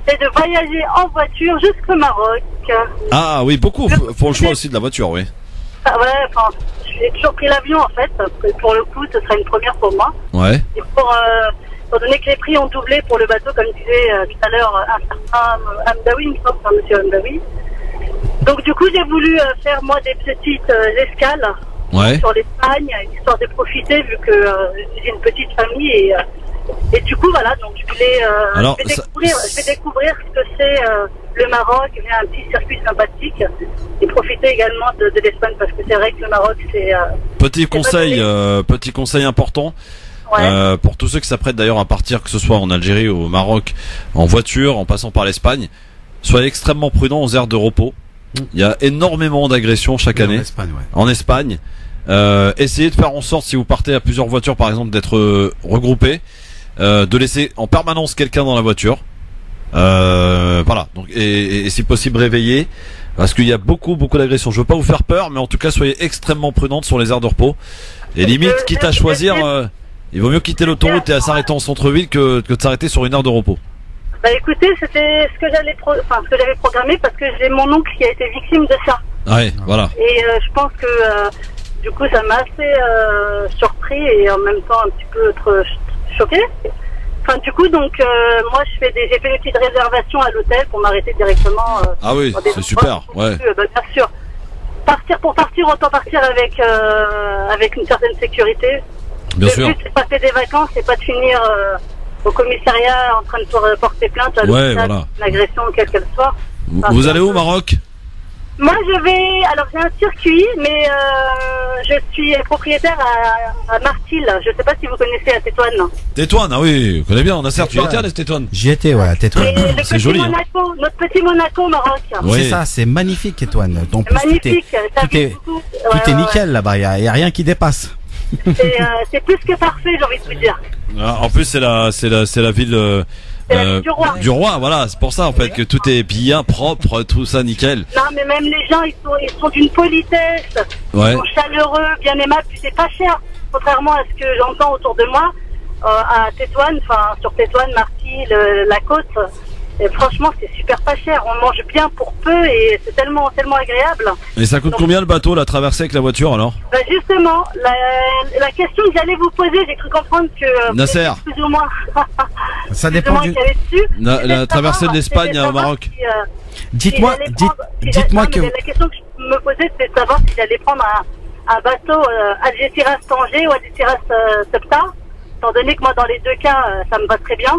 Speaker 14: C'est de voyager en voiture jusqu'au Maroc.
Speaker 2: Ah oui, beaucoup font le choix aussi de la voiture, oui.
Speaker 14: Ah ouais, enfin, j'ai toujours pris l'avion en fait, parce que pour le coup, ce sera une première pour moi.
Speaker 2: Ouais.
Speaker 14: Et étant donné que les prix ont doublé pour le bateau, comme disait tout à l'heure un certain Hamdaoui, il me semble, enfin, monsieur Hamdaoui. Donc du coup, j'ai voulu faire moi des petites escales sur l'Espagne, histoire de profiter vu que j'ai une petite famille et du coup voilà, donc je vais découvrir ce que c'est le Maroc, un petit circuit sympathique et profiter également de l'Espagne parce que c'est vrai que le Maroc c'est
Speaker 2: petit conseil important. Ouais. Pour tous ceux qui s'apprêtent d'ailleurs à partir, que ce soit en Algérie ou au Maroc, en voiture, en passant par l'Espagne, soyez extrêmement prudents aux aires de repos. Il y a énormément d'agressions chaque année en Espagne. Essayez de faire en sorte, si vous partez à plusieurs voitures par exemple, d'être regroupés, de laisser en permanence quelqu'un dans la voiture. Voilà. Donc, et si possible réveiller, parce qu'il y a beaucoup d'agressions. Je veux pas vous faire peur, mais en tout cas soyez extrêmement prudentes sur les aires de repos. Et limite, quitte à choisir, il vaut mieux quitter l'autoroute et à s'arrêter en centre-ville que de s'arrêter sur une aire de repos.
Speaker 14: Bah écoutez, c'était ce que j'avais programmé parce que j'ai mon oncle qui a été victime de ça.
Speaker 2: Ouais, voilà.
Speaker 14: Et je pense que du coup ça m'a assez surpris et en même temps un petit peu choqué. Enfin du coup donc moi j'ai fait des petites réservations à l'hôtel pour m'arrêter directement.
Speaker 2: Ah oui, c'est super. Ouais.
Speaker 14: Bien sûr. Pour partir autant partir avec une certaine sécurité.
Speaker 2: Bien sûr.
Speaker 14: Le but c'est de passer des vacances et pas de finir au commissariat en train de porter plainte à l'hôpital, une agression quelle qu'elle soit.
Speaker 2: Vous allez où au Maroc?
Speaker 14: Moi alors j'ai un circuit, mais je suis propriétaire à Martil. Je sais pas si vous connaissez à Tétouan.
Speaker 2: Tétouan, ah oui, on connaît bien, on a certes, tu y étais à Tétouan.
Speaker 3: J'y étais, ouais, à Tétouan.
Speaker 2: C'est joli.
Speaker 14: Notre petit Monaco au Maroc.
Speaker 3: Oui. C'est ça, c'est magnifique Tétouan.
Speaker 14: Magnifique.
Speaker 3: Tout est nickel là-bas, il y a rien qui dépasse.
Speaker 14: C'est plus que parfait, j'ai envie de vous dire.
Speaker 2: En plus, c'est la ville du roi, voilà, c'est pour ça en fait que tout est bien propre, tout ça nickel.
Speaker 14: Non, mais même les gens, ils sont d'une politesse, ils sont chaleureux, bien aimables, puis c'est pas cher. contrairement à ce que j'entends autour de moi, à Tétouan, enfin sur Tétouan, Marty, la côte, et franchement c'est super pas cher. On mange bien pour peu et c'est tellement agréable.
Speaker 2: Et ça coûte combien le bateau, la traversée avec la voiture alors?
Speaker 14: Bah justement, la question que j'allais vous poser, j'ai cru comprendre que
Speaker 2: Nasser,
Speaker 14: plus ou moins.
Speaker 3: Ça dépend du...
Speaker 2: La traversée de l'Espagne au Maroc.
Speaker 3: Dites-moi que...
Speaker 14: La question que je me posais, c'est de savoir si j'allais prendre un bateau Algeciras-Tanger ou Algeciras-Ceuta, étant donné que moi, dans les deux cas, ça me va très bien.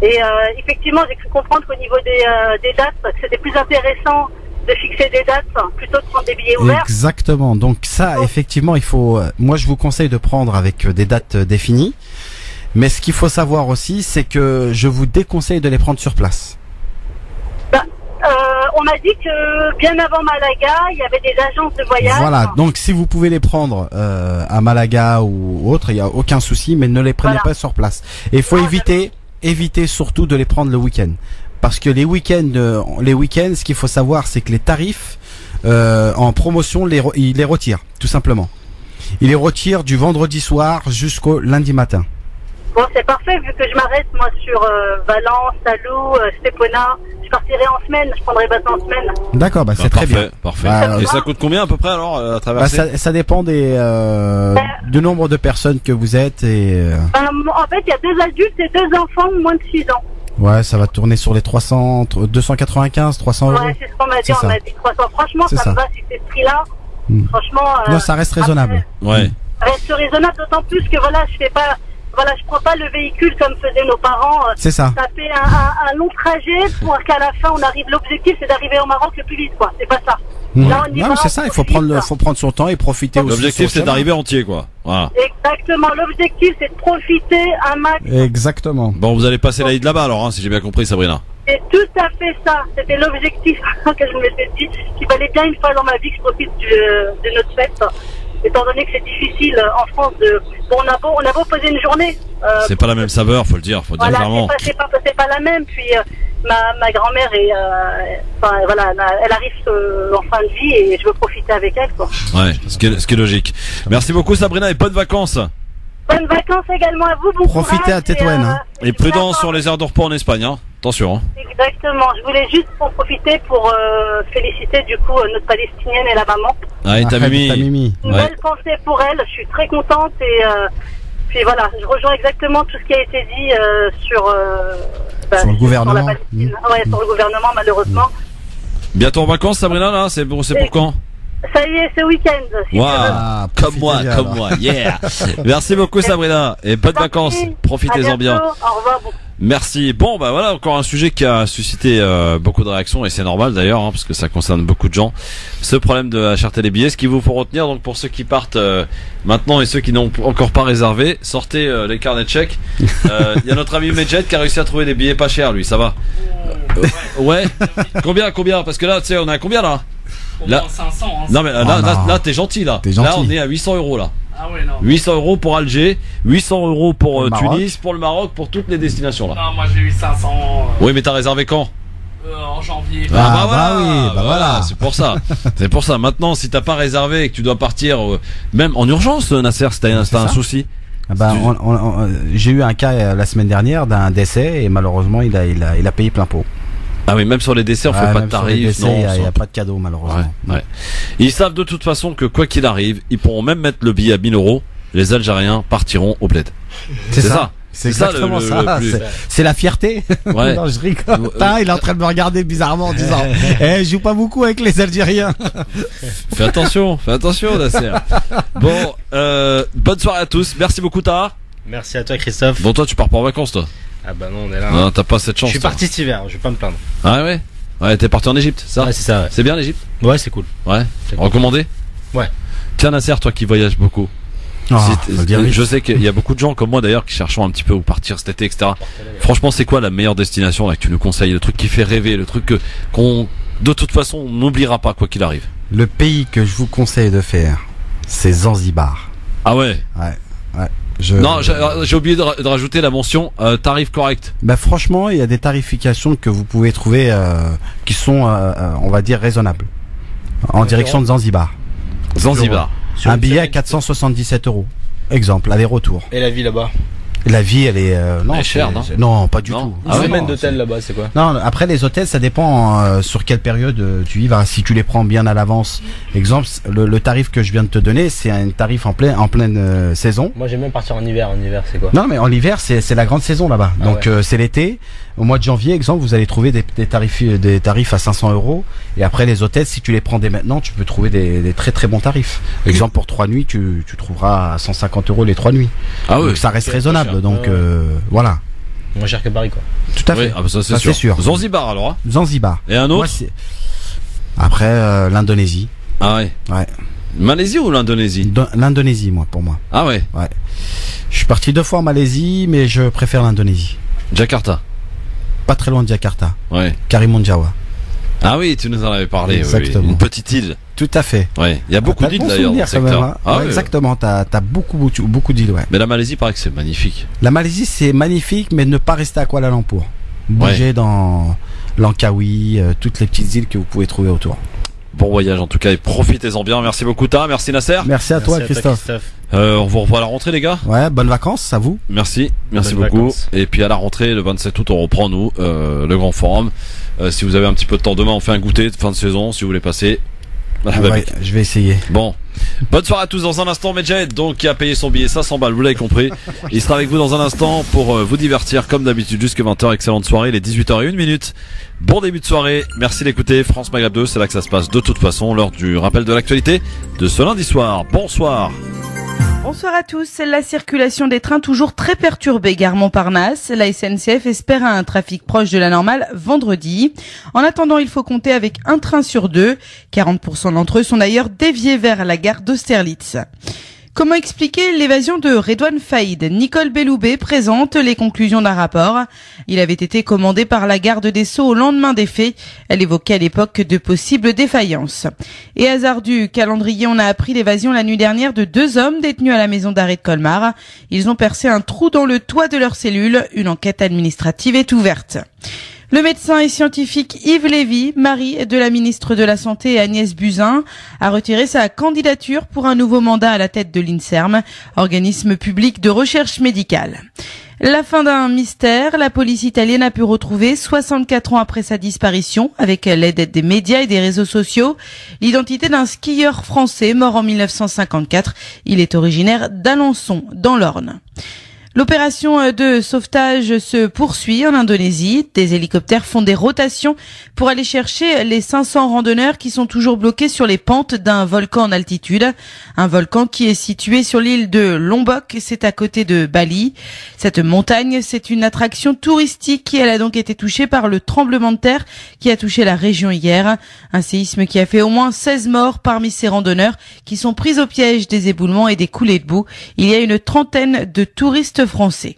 Speaker 14: Et effectivement, j'ai cru comprendre qu'au niveau des dates, que c'était plus intéressant de fixer des dates plutôt que de prendre des billets ouverts.
Speaker 3: Exactement. Donc ça, effectivement, il faut... moi, je vous conseille de prendre avec des dates définies. Mais ce qu'il faut savoir aussi, c'est que je vous déconseille de les prendre sur place.
Speaker 14: On m'a dit que bien avant Malaga, il y avait des agences de voyage.
Speaker 3: Voilà, donc si vous pouvez les prendre à Malaga ou autre, il n'y a aucun souci, mais ne les prenez pas sur place. Et il faut éviter surtout de les prendre le week-end. Parce que les week-ends, ce qu'il faut savoir, c'est que les tarifs en promotion, ils les retirent, tout simplement. Ils les retirent du vendredi soir jusqu'au lundi matin.
Speaker 14: Bon, c'est parfait, vu que je m'arrête, moi, sur Valence, Salou, Stepona. Je partirai en semaine, je prendrai bateau en semaine.
Speaker 3: D'accord, c'est très bien.
Speaker 2: Parfait. Et ça coûte combien à peu près alors à traverser?
Speaker 3: Ça dépend du nombre de personnes que vous êtes et...
Speaker 14: En fait, il y a 2 adultes et 2 enfants de moins de 6 ans.
Speaker 3: Ouais, ça va tourner sur les 295, 300 euros.
Speaker 14: Ouais, c'est ce qu'on m'a dit, on m'a dit 300. Franchement, ça me va si c'est ce prix-là. Franchement...
Speaker 3: non, ça reste raisonnable.
Speaker 2: Ouais.
Speaker 14: Ça reste raisonnable, d'autant plus que voilà, je prends pas le véhicule comme faisaient nos parents.
Speaker 3: C'est ça.
Speaker 14: Ça fait un long trajet pour qu'à la fin on arrive. L'objectif c'est d'arriver au Maroc le plus vite, quoi. C'est pas ça.
Speaker 3: Là, non, c'est ça. Il faut prendre son temps et profiter aussi.
Speaker 2: L'objectif c'est d'arriver entier, quoi. Voilà.
Speaker 14: Exactement. L'objectif c'est de profiter un max.
Speaker 3: Exactement.
Speaker 2: Bon, vous allez passer l'Aïd là-bas alors, si j'ai bien compris, Sabrina.
Speaker 14: C'est tout à fait ça. C'était l'objectif que je m'étais dit. Qu'il fallait bien une fois dans ma vie que je profite de notre fête. Étant donné que c'est difficile en France on a beau poser une journée.
Speaker 2: C'est pas la même saveur, faut le dire, dire clairement.
Speaker 14: C'est pas la même. Puis ma grand-mère elle arrive en fin de vie et je veux profiter avec elle, quoi.
Speaker 2: Ouais, ce qui est logique. Merci beaucoup Sabrina et bonnes vacances.
Speaker 14: Bonnes vacances également à vous. Bon
Speaker 3: Profitez à Tétouan.
Speaker 2: Et prudence sur les heures de repos en Espagne, hein. Attention.
Speaker 14: Exactement. Je voulais juste en profiter pour féliciter du coup notre Palestinienne et la maman.
Speaker 2: Ah, et ta Mimi.
Speaker 14: Une belle pensée pour elle. Je suis très contente et puis voilà, je rejoins exactement tout ce qui a été dit sur
Speaker 3: le gouvernement.
Speaker 14: Sur la Palestine. Ouais, sur le gouvernement malheureusement.
Speaker 2: Bientôt en vacances, Sabrina, là, c'est pour quand?
Speaker 14: Ça y est, ce week-end. Si
Speaker 2: comme moi, yeah. Merci beaucoup Sabrina et bonnes vacances. Profitez-en bien.
Speaker 14: Au revoir.
Speaker 2: Merci. Bon, bah voilà, encore un sujet qui a suscité beaucoup de réactions et c'est normal d'ailleurs, hein, parce que ça concerne beaucoup de gens. Ce problème de la cherté des billets, ce qu'il vous faut retenir, donc pour ceux qui partent maintenant et ceux qui n'ont encore pas réservé, sortez les carnets de chèques. Il y a notre ami Medjet qui a réussi à trouver des billets pas chers, lui, ça va. Ouais. Combien? Parce que là, tu sais, on est à combien là? Là, 500, hein. Non mais là t'es gentil là. Là on est à 800 euros là.
Speaker 15: Ah ouais, non.
Speaker 2: 800 euros pour Alger, 800 euros pour Tunis, pour le Maroc, pour toutes les destinations là.
Speaker 15: Non, moi j'ai eu 500.
Speaker 2: Oui, mais t'as réservé quand?
Speaker 15: En janvier.
Speaker 2: Voilà, c'est pour ça. C'est pour ça. Maintenant, si t'as pas réservé et que tu dois partir, même en urgence, Nasser, si t'as un souci.
Speaker 3: J'ai eu un cas la semaine dernière d'un décès et malheureusement il a payé plein pot.
Speaker 2: Ah oui, même sur les décès, on fait pas de tarifs.
Speaker 3: Il n'y a pas de cadeau, malheureusement.
Speaker 2: Ouais. Ils savent de toute façon que quoi qu'il arrive, ils pourront même mettre le billet à 1000 euros. Les Algériens partiront au bled. C'est ça.
Speaker 3: C'est exactement ça. C'est la fierté.
Speaker 2: Ouais.
Speaker 3: Non, je rigole. Il est en train de me regarder bizarrement en disant je joue pas beaucoup avec les Algériens.
Speaker 2: Fais attention, Nasser. Bon, bonne soirée à tous. Merci beaucoup, Tahar.
Speaker 4: Merci à toi, Christophe.
Speaker 2: Bon, toi, tu pars pas en vacances, toi?
Speaker 4: Ah bah non, on est là.
Speaker 2: Non, t'as pas cette chance.
Speaker 4: Je suis parti cet hiver, je vais pas me plaindre.
Speaker 2: Ah ouais? Ouais, t'es parti en Égypte, ça?
Speaker 4: Ouais, c'est ça. Ouais.
Speaker 2: C'est bien l'Égypte?
Speaker 4: Ouais, c'est cool.
Speaker 2: Ouais. Recommandé?
Speaker 4: Ouais.
Speaker 2: Tiens, Nasser, toi qui voyages beaucoup. Je sais qu'il y a beaucoup de gens comme moi d'ailleurs qui cherchent un petit peu où partir cet été, etc. Franchement, c'est quoi la meilleure destination là que tu nous conseilles? Le truc qui fait rêver, le truc qu'on de toute façon on n'oubliera pas quoi qu'il arrive.
Speaker 3: Le pays que je vous conseille de faire, c'est Zanzibar.
Speaker 2: Ah ouais?
Speaker 3: Ouais.
Speaker 2: Non, j'ai oublié de rajouter la mention tarif correct.
Speaker 3: Bah franchement, il y a des tarifications que vous pouvez trouver qui sont, on va dire, raisonnables. En direction de Zanzibar.
Speaker 2: Zanzibar.
Speaker 3: Un billet à 477 euros. Exemple, aller-retour.
Speaker 4: Et la vie là-bas?
Speaker 3: La vie, elle est non,
Speaker 2: elle est chère, non?
Speaker 3: Non, pas du tout.
Speaker 4: Une semaine d'hôtel là-bas, c'est quoi?
Speaker 3: Non, après les hôtels, ça dépend sur quelle période tu y vas. Si tu les prends bien à l'avance, exemple, le tarif que je viens de te donner, c'est un tarif en pleine saison.
Speaker 4: Moi, j'aime même partir en hiver. En hiver, c'est quoi?
Speaker 3: Non, mais en hiver, c'est la grande saison là-bas.
Speaker 4: Ah
Speaker 3: donc
Speaker 4: ouais.
Speaker 3: c'est l'été. Au mois de janvier, exemple, vous allez trouver des tarifs à 500 €. Et après les hôtels, si tu les prends dès maintenant, tu peux trouver des très très bons tarifs. Exemple, pour 3 nuits, tu trouveras à 150 € les 3 nuits.
Speaker 2: Ah oui.
Speaker 3: Donc ça reste raisonnable. Donc voilà.
Speaker 4: Moins cher que Paris, quoi.
Speaker 3: Tout à fait.
Speaker 2: Oui, ah bah ça c'est sûr. Zanzibar alors. Hein.
Speaker 3: Zanzibar.
Speaker 2: Et un autre?
Speaker 3: Après l'Indonésie.
Speaker 2: Ah ouais.
Speaker 3: Ouais.
Speaker 2: Malaisie ou l'Indonésie?
Speaker 3: L'Indonésie, moi, pour moi.
Speaker 2: Ah ouais.
Speaker 3: Ouais. Je suis parti 2 fois en Malaisie, mais je préfère l'Indonésie.
Speaker 2: Jakarta.
Speaker 3: Pas très loin de Jakarta.
Speaker 2: Ouais.
Speaker 3: Karimun Jawa.
Speaker 2: Ah oui, tu nous en avais parlé.
Speaker 3: Exactement.
Speaker 2: Oui. Une petite île.
Speaker 3: Tout à fait.
Speaker 2: Ouais. Il y a beaucoup d'îles d'ailleurs dans le secteur.
Speaker 3: Même, hein.
Speaker 2: Ah,
Speaker 3: ouais,
Speaker 2: oui,
Speaker 3: exactement. T'as beaucoup d'îles. Ouais.
Speaker 2: Mais la Malaisie, paraît que c'est magnifique.
Speaker 3: La Malaisie, c'est magnifique, mais ne pas rester à Kuala Lumpur. Bouger dans Langkawi, toutes les petites îles que vous pouvez trouver autour.
Speaker 2: Bon voyage en tout cas et profitez-en bien. Merci beaucoup Ta, merci Nasser.
Speaker 3: Merci à toi Christophe.
Speaker 2: On vous revoit à la rentrée les gars.
Speaker 3: Ouais, bonnes vacances à vous.
Speaker 2: Merci
Speaker 4: Bonnes
Speaker 2: beaucoup.
Speaker 4: Vacances.
Speaker 2: Et puis à la rentrée le 27 août on reprend nous le grand forum. Si vous avez un petit peu de temps demain on fait un goûter de fin de saison si vous voulez passer.
Speaker 3: Ouais, je vais essayer.
Speaker 2: Bon, bonne soirée à tous. Dans un instant Medjed donc qui a payé son billet 500 balles, vous l'avez compris. Il sera avec vous dans un instant pour vous divertir comme d'habitude jusqu'à 20h. Excellente soirée, il est 18h01. Bon début de soirée, merci d'écouter France Maghreb 2, c'est là que ça se passe de toute façon, l'heure du rappel de l'actualité de ce lundi soir. Bonsoir.
Speaker 16: Bonsoir à tous. La circulation des trains toujours très perturbée gare Montparnasse. La SNCF espère un trafic proche de la normale vendredi. En attendant, il faut compter avec un train sur 2. 40% d'entre eux sont d'ailleurs déviés vers la gare d'Austerlitz. Comment expliquer l'évasion de Redouane Faïd? Nicole Belloubet présente les conclusions d'un rapport. Il avait été commandé par la garde des Sceaux au lendemain des faits. Elle évoquait à l'époque de possibles défaillances. Et hasard du calendrier, on a appris l'évasion la nuit dernière de 2 hommes détenus à la maison d'arrêt de Colmar. Ils ont percé un trou dans le toit de leur cellule. Une enquête administrative est ouverte. Le médecin et scientifique Yves Lévy, mari de la ministre de la Santé Agnès Buzyn, a retiré sa candidature pour un nouveau mandat à la tête de l'INSERM, organisme public de recherche médicale. La fin d'un mystère, la police italienne a pu retrouver 64 ans après sa disparition, avec l'aide des médias et des réseaux sociaux, l'identité d'un skieur français mort en 1954. Il est originaire d'Alençon, dans l'Orne. L'opération de sauvetage se poursuit en Indonésie. Des hélicoptères font des rotations pour aller chercher les 500 randonneurs qui sont toujours bloqués sur les pentes d'un volcan en altitude. Un volcan qui est situé sur l'île de Lombok, c'est à côté de Bali. Cette montagne, c'est une attraction touristique et elle a donc été touchée par le tremblement de terre qui a touché la région hier. Un séisme qui a fait au moins 16 morts parmi ces randonneurs qui sont pris au piège des éboulements et des coulées de boue. Il y a une trentaine de touristes français.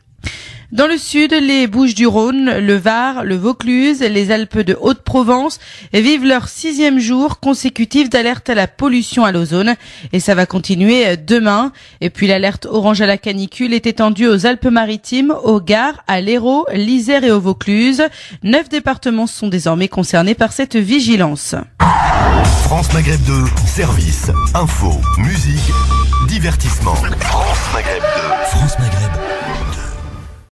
Speaker 16: Dans le sud, les Bouches-du-Rhône, le Var, le Vaucluse, les Alpes de Haute-Provence vivent leur 6e jour consécutif d'alerte à la pollution à l'ozone. Et ça va continuer demain. Et puis l'alerte orange à la canicule est étendue aux Alpes-Maritimes, au Gard, à l'Hérault, l'Isère et au Vaucluse. 9 départements sont désormais concernés par cette vigilance.
Speaker 17: France Maghreb 2, service, info, musique, divertissement. France